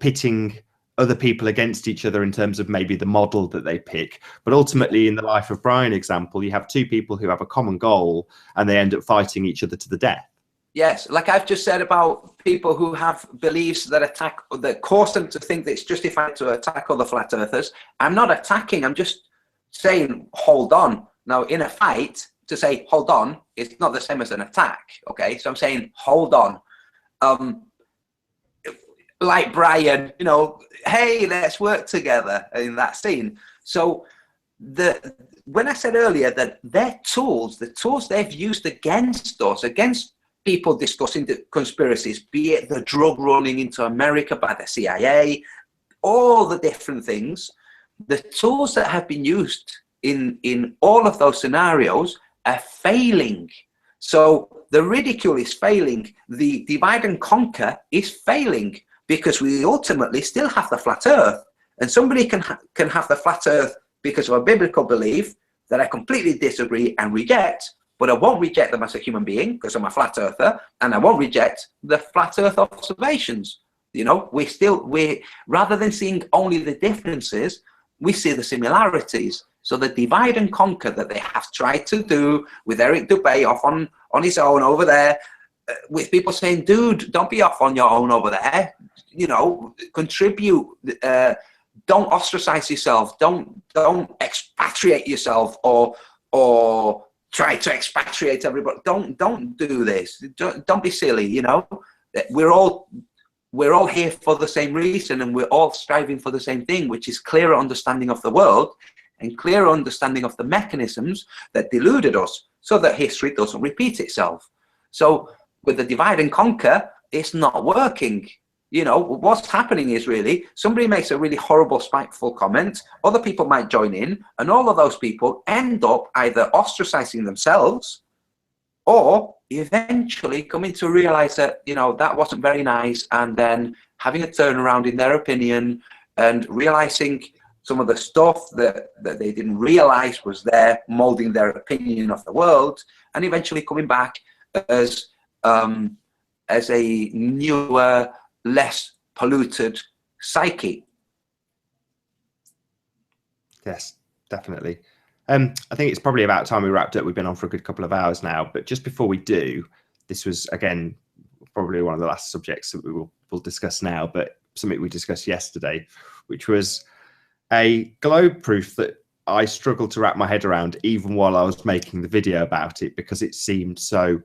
against each other in terms of maybe the model that they pick. But ultimately, in the Life of Brian example, you have two people who have a common goal and they end up fighting each other to the death. Yes, like I've just said about people who have beliefs that cause them to think that it's justified to attack other flat earthers. I'm not attacking, I'm just saying, hold on. Now, in a fight, to say, hold on, it's not the same as an attack, okay? So I'm saying, hold on. Like Brian, you know, hey, let's work together in that scene. So when I said earlier that their tools, the tools they've used against us, against people discussing the conspiracies, be it the drug running into America by the CIA, all the different things, the tools that have been used in all of those scenarios are failing. So the ridicule is failing, the divide and conquer is failing, because we ultimately still have the flat earth, and somebody can have the flat earth because of a biblical belief that I completely disagree and reject, but I won't reject them as a human being because I'm a flat earther, and I won't reject the flat earth observations. You know, we rather than seeing only the differences, we see the similarities. So the divide and conquer that they have tried to do with Eric Dubay off on his own over there, with people saying, dude, don't be off on your own over there, you know, contribute, don't ostracize yourself, don't expatriate yourself or try to expatriate everybody. Don't do this. Don't be silly, you know. We're all here for the same reason, and we're all striving for the same thing, which is clearer understanding of the world and clearer understanding of the mechanisms that deluded us so that history doesn't repeat itself. So with the divide and conquer, it's not working. You know, what's happening is really somebody makes a really horrible, spiteful comment, other people might join in, and all of those people end up either ostracizing themselves or eventually coming to realize that, you know, that wasn't very nice, and then having a turnaround in their opinion and realizing some of the stuff that they didn't realize was there, molding their opinion of the world, and eventually coming back as a newer, less polluted psyche. Yes, definitely. I think it's probably about time we wrapped up. We've been on for a good couple of hours now, but just before we do, this was, again, probably one of the last subjects that we'll discuss now, but something we discussed yesterday, which was a globe proof that I struggled to wrap my head around even while I was making the video about it, because it seemed so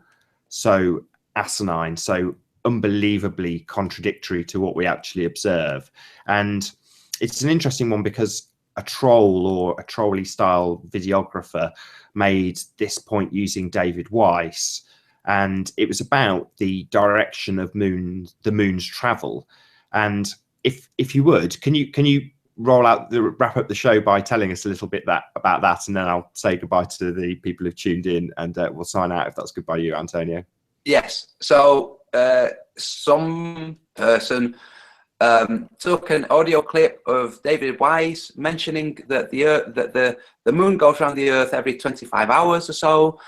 asinine, so unbelievably contradictory to what we actually observe. And it's an interesting one because a troll or a trolley style videographer made this point using David Weiss, and it was about the direction of the moon's travel. And if you would, can you wrap up the show by telling us a little bit about that, and then I'll say goodbye to the people who've tuned in, and we'll sign out if that's good by you, Antonio. Yes. So some person took an audio clip of David Weiss mentioning that the moon goes around the Earth every 25 hours or so,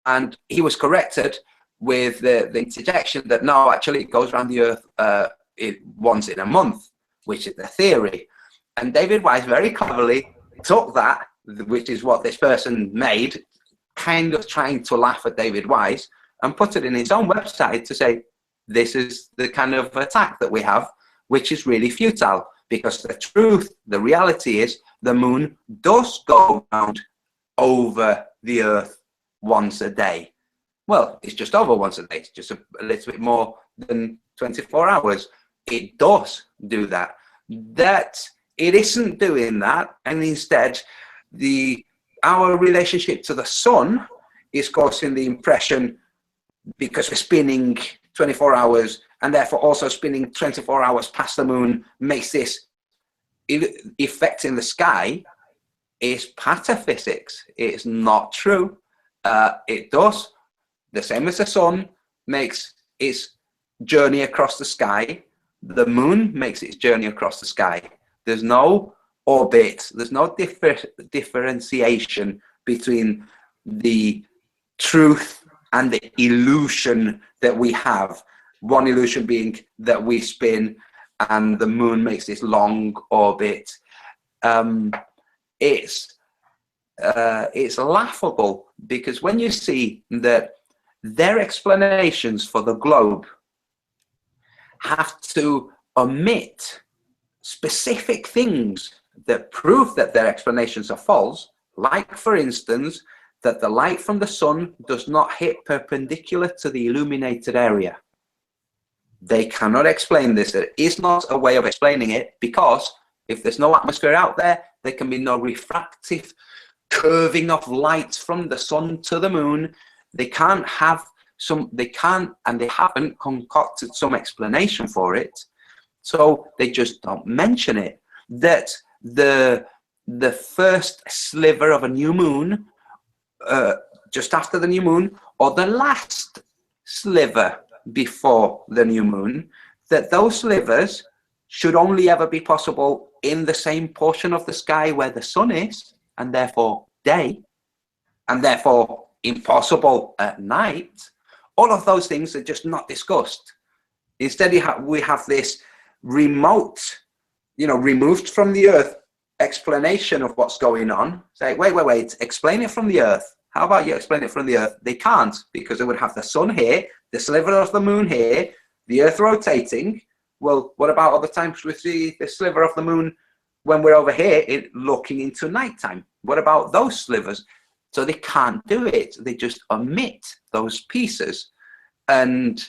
and he was corrected with the interjection that no, actually it goes around the Earth once in a month, which is the theory. And David Weiss very cleverly took that, which is what this person made, kind of trying to laugh at David Weiss, and put it in his own website to say, this is the kind of attack that we have, which is really futile, because the truth, the reality is, the moon does go around over the Earth once a day. Well, it's just over once a day. It's just a little bit more than 24 hours. It does do that. That it isn't doing that, and instead, our relationship to the sun is causing the impression, because we're spinning 24 hours and therefore also spinning 24 hours past the moon, makes this effect in the sky, is pataphysics. It's not true. It does the same as the sun makes its journey across the sky. The moon makes its journey across the sky. There's no orbit. There's no differentiation between the truth and the illusion that we have. One illusion being that we spin and the moon makes this long orbit. It's laughable, because when you see that their explanations for the globe have to omit specific things that prove that their explanations are false, like, for instance, that the light from the sun does not hit perpendicular to the illuminated area. They cannot explain this. There is not a way of explaining it, because if there's no atmosphere out there, there can be no refractive curving of light from the sun to the moon. They can't and they haven't concocted some explanation for it, so they just don't mention it. That the first sliver of a new moon, just after the new moon, or the last sliver before the new moon, that those slivers should only ever be possible in the same portion of the sky where the sun is, and therefore day, and therefore impossible at night. All of those things are just not discussed. Instead, we have this remote, removed from the Earth explanation of what's going on. Say, wait, explain it from the Earth. How about you explain it from the Earth? They can't, because they would have the sun here, the sliver of the moon here, the Earth rotating. Well, what about other times we see the sliver of the moon when we're over here looking into nighttime? What about those slivers? So they can't do it. They just omit those pieces. And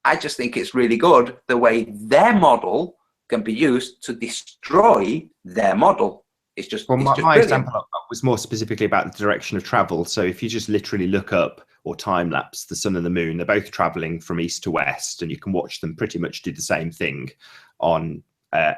I just think it's really good the way their model can be used to destroy their model. It's just, well, my example was more specifically about the direction of travel. So if you just literally look up or time lapse the sun and the moon, they're both traveling from east to west, and you can watch them pretty much do the same thing on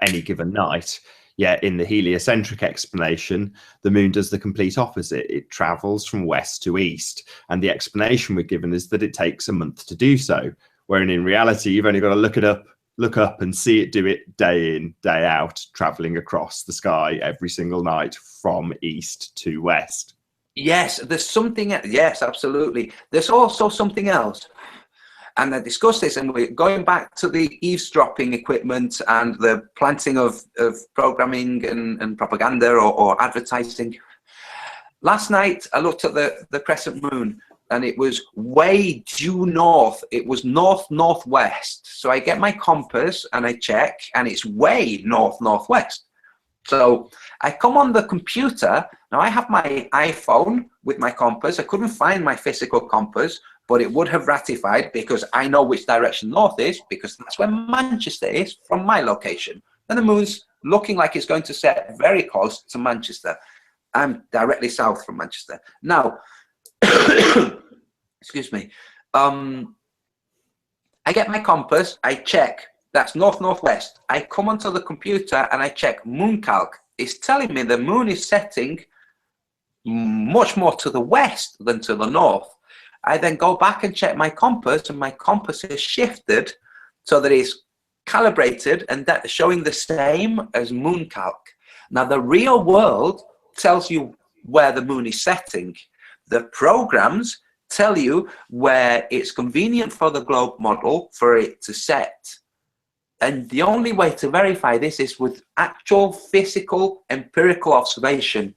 any given night. Yet in the heliocentric explanation, the moon does the complete opposite. It travels from west to east, and the explanation we're given is that it takes a month to do so, wherein in reality you've only got to look up and see it do it day in, day out, traveling across the sky every single night from east to west. Yes, there's something. Yes, absolutely. There's also something else. And I discussed this, and we're going back to the eavesdropping equipment and the planting of programming and propaganda or advertising. Last night, I looked at the crescent moon, and it was way due north. It was north-northwest. So I get my compass and I check, and it's way north-northwest. So I come on the computer. Now I have my iPhone with my compass. I couldn't find my physical compass, but it would have ratified because I know which direction north is, because that's where Manchester is from my location. And the moon's looking like it's going to set very close to Manchester. I'm directly south from Manchester. Now, excuse me. I get my compass, I check. That's north-northwest. I come onto the computer and I check mooncalc. It's telling me the moon is setting much more to the west than to the north. I then go back and check my compass, and my compass is shifted so that it's calibrated and that showing the same as mooncalc. Now, the real world tells you where the moon is setting. The programs tell you where it's convenient for the globe model for it to set. And the only way to verify this is with actual physical empirical observation.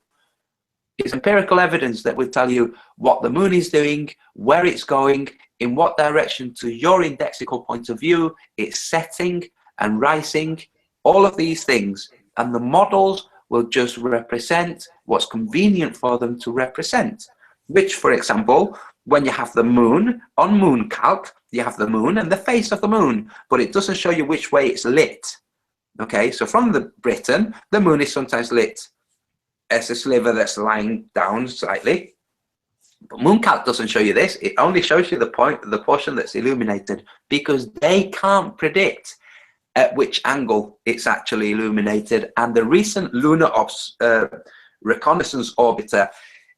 It's empirical evidence that will tell you what the moon is doing, where it's going, in what direction to your indexical point of view, it's setting and rising, all of these things. And the models will just represent what's convenient for them to represent. Which, for example, when you have the moon on mooncalc, you have the moon and the face of the moon, but it doesn't show you which way it's lit. Okay, so from the Britain, the moon is sometimes lit as a sliver that's lying down slightly. But mooncalc doesn't show you this. It only shows you the portion that's illuminated, because they can't predict at which angle it's actually illuminated. And the recent lunar reconnaissance orbiter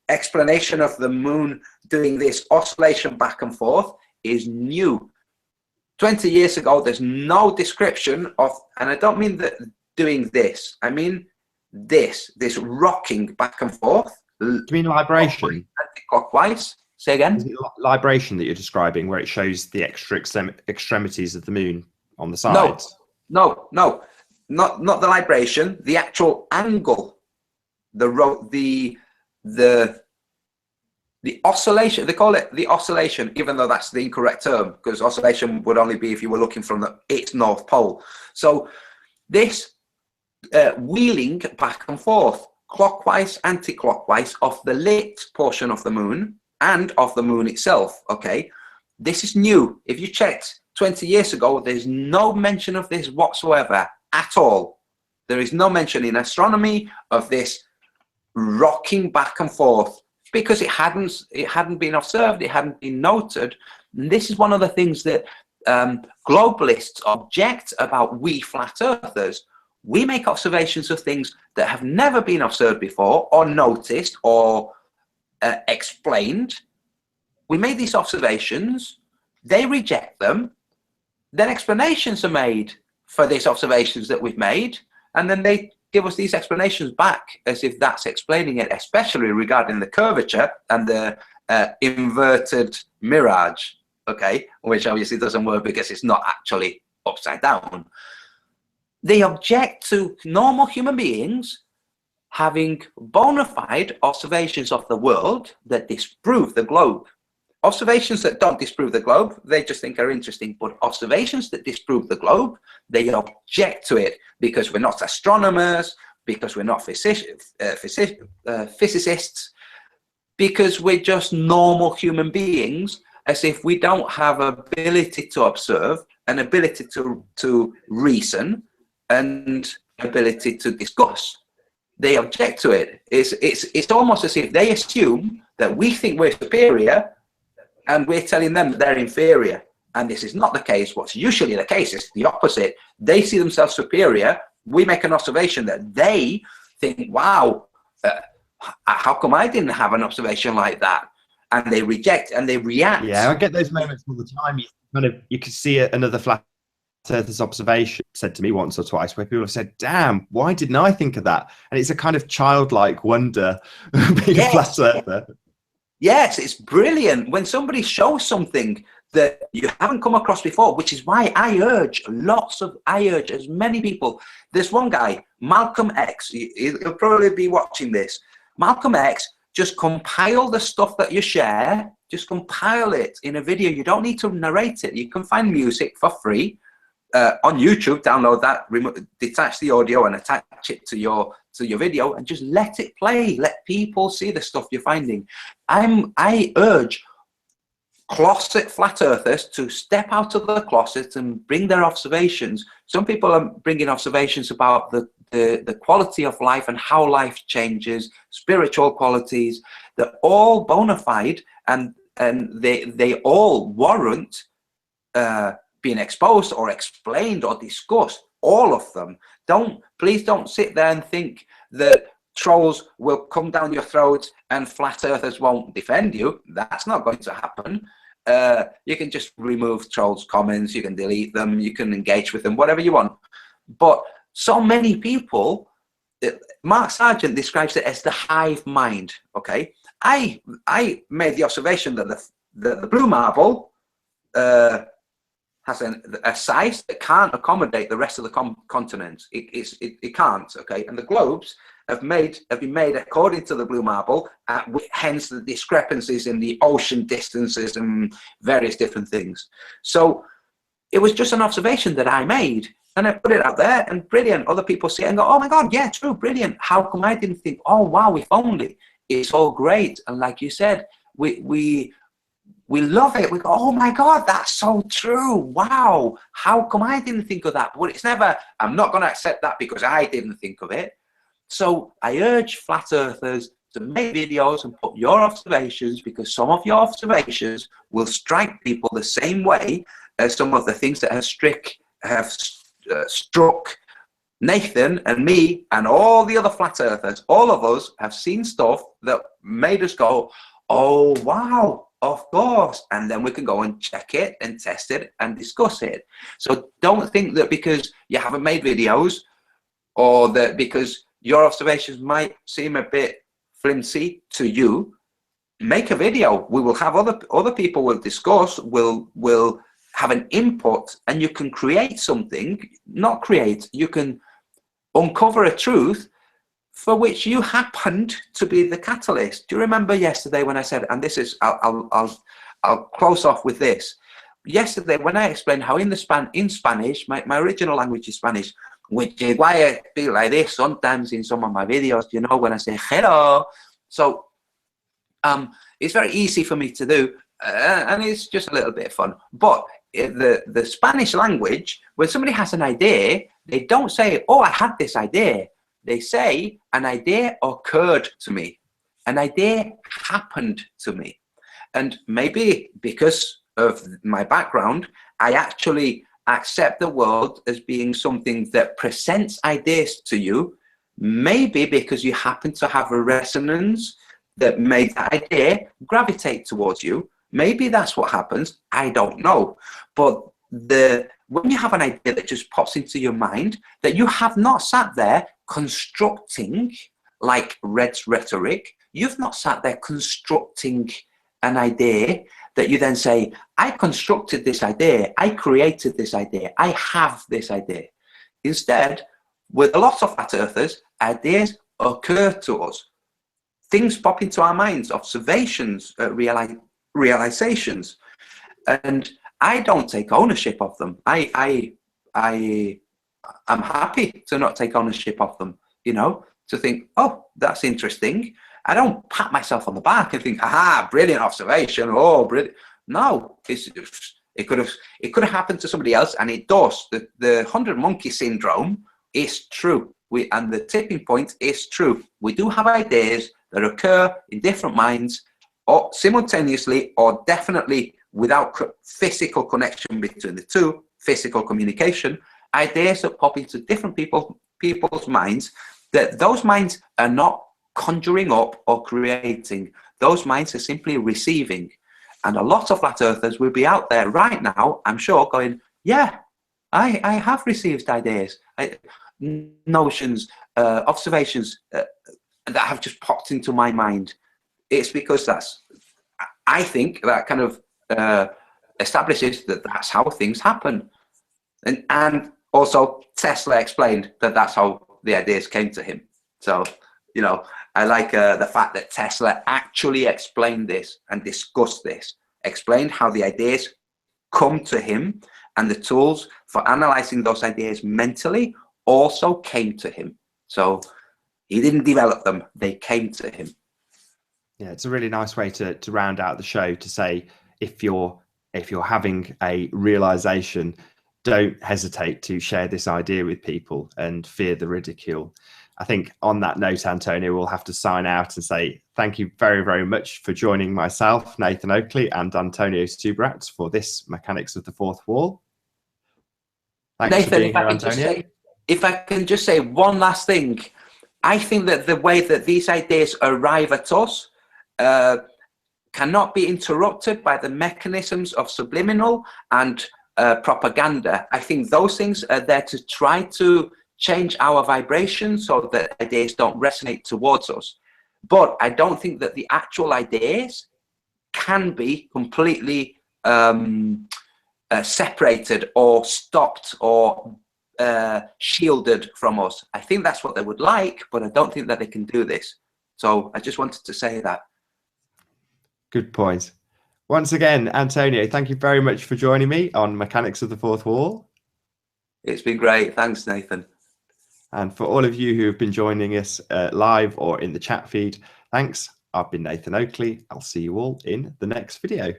explanation of the moon doing this oscillation back and forth is new. 20 years ago, there's no description of, and I don't mean that doing this, I mean this rocking back and forth. Do you mean libration? Anti-clockwise. Say again? Is it libration that you're describing, where it shows the extra extremities of the moon on the sides? No, not the libration, the actual angle, the oscillation. They call it the oscillation, even though that's the incorrect term, because oscillation would only be if you were looking from its north pole. So this wheeling back and forth, clockwise, anti-clockwise, of the lit portion of the moon and of the moon itself. Okay, this is new. If you checked 20 years ago, there's no mention of this whatsoever at all. There is no mention in astronomy of this rocking back and forth, because it hadn't been observed, it hadn't been noted. And this is one of the things that globalists object about we flat earthers. We make observations of things that have never been observed before, or noticed, or explained. We made these observations, they reject them, then explanations are made for these observations that we've made, and then they give us these explanations back as if that's explaining it, especially regarding the curvature and the inverted mirage, okay, which obviously doesn't work because it's not actually upside down. They object to normal human beings having bona fide observations of the world that disprove the globe. Observations that don't disprove the globe, they just think are interesting, but observations that disprove the globe, they object to it, because we're not astronomers, because we're not physicists, because we're just normal human beings, as if we don't have ability to observe, an ability to reason, and ability to discuss. They object to it. It's almost as if they assume that we think we're superior, and we're telling them that they're inferior. And this is not the case. What's usually the case is the opposite. They see themselves superior. We make an observation that they think, wow, how come I didn't have an observation like that? And they reject and they react. Yeah, I get those moments all the time. You can see another flat earther's observation said to me once or twice, where people have said, damn, why didn't I think of that? And it's a kind of childlike wonder being a flat earther. Yes, it's brilliant when somebody shows something that you haven't come across before, which is why I urge as many people. There's one guy, Malcolm X, he'll probably be watching this. Malcolm X just compile the stuff that you share, just compile it in a video. You don't need to narrate it. You can find music for free on YouTube, download that, detach the audio and attach it to your video, and just let it play. Let people see the stuff you're finding. I urge closet flat earthers to step out of the closet and bring their observations. Some people are bringing observations about the quality of life and how life changes, spiritual qualities. They're all bona fide, and they all warrant being exposed or explained or discussed, all of them. Please don't sit there and think that trolls will come down your throat and flat earthers won't defend you. That's not going to happen. You can just remove trolls' comments, you can delete them, you can engage with them, whatever you want. But so many people, Mark Sargent describes it as the hive mind. Okay, I made the observation that the blue marble has a size that can't accommodate the rest of the continent. It can't. Okay, and the globes have been made according to the blue marble, hence the discrepancies in the ocean distances and various different things. So it was just an observation that I made, and I put it out there, and brilliant. Other people see it and go, oh my God, yeah, true, brilliant. How come I didn't think, oh wow, if only. It's all great. And like you said, we love it. We go, oh my God, that's so true. Wow, how come I didn't think of that? But it's never, I'm not going to accept that because I didn't think of it. So I urge flat earthers to make videos and put your observations, because some of your observations will strike people the same way as some of the things that have struck Nathan and me and all the other flat earthers. All of us have seen stuff that made us go, oh wow, of course. And then we can go and check it and test it and discuss it. So don't think that because you haven't made videos, or that because your observations might seem a bit flimsy to you, make a video. We will have other people will discuss, will have an input, and you can create something. Not create, you can uncover a truth for which you happened to be the catalyst. Do you remember yesterday when I said, and this is, I'll close off with this. Yesterday when I explained how in Spanish, my original language is Spanish, which is why I feel like this sometimes in some of my videos, you know, when I say hello. So it's very easy for me to do, and it's just a little bit of fun. But the Spanish language, when somebody has an idea, they don't say, oh, I had this idea. They say, an idea occurred to me. An idea happened to me. And maybe because of my background, I actually accept the world as being something that presents ideas to you, maybe because you happen to have a resonance that made that idea gravitate towards you. Maybe that's what happens. I don't know. But when you have an idea that just pops into your mind, that you have not sat there constructing like Red's rhetoric, you've not sat there constructing an idea that you then say, I constructed this idea, I created this idea, I have this idea. Instead, with a lot of flat earthers, ideas occur to us. Things pop into our minds, observations, realizations, and I don't take ownership of them. I'm happy to not take ownership of them, you know, to think, oh, that's interesting. I don't pat myself on the back and think, aha, brilliant observation. Oh, brilliant. No, it could have happened to somebody else, and it does. The 100 monkey syndrome is true. And the tipping point is true. We do have ideas that occur in different minds, or simultaneously, or definitely without physical connection between the two, physical communication, ideas that pop into different people's minds, that those minds are not conjuring up or creating. Those minds are simply receiving. And a lot of flat earthers will be out there right now, I'm sure, going, yeah, I have received ideas, notions, observations that have just popped into my mind. It's because I think that kind of establishes that that's how things happen. And also Tesla explained that that's how the ideas came to him. So You know, I like the fact that Tesla actually explained this and discussed this, explained how the ideas come to him, and the tools for analyzing those ideas mentally also came to him. So he didn't develop them, they came to him. Yeah, it's a really nice way to round out the show, to say, if you're having a realization, don't hesitate to share this idea with people and fear the ridicule. I think on that note, Antonio, we'll have to sign out and say thank you very, very much for joining myself, Nathan Oakley, and Antonio Subirats for this Mechanics of the Fourth Wall. Thanks, Nathan, for being here, Antonio. If I can just say one last thing, I think that the way that these ideas arrive at us cannot be interrupted by the mechanisms of subliminal and propaganda. I think those things are there to try to change our vibration so that ideas don't resonate towards us. But I don't think that the actual ideas can be completely separated or stopped or shielded from us. I think that's what they would like, but I don't think that they can do this. So I just wanted to say that. Good point. Once again, Antonio, thank you very much for joining me on Mechanics of the Fourth Wall. It's been great. Thanks, Nathan. And for all of you who have been joining us live or in the chat feed, thanks. I've been Nathan Oakley. I'll see you all in the next video.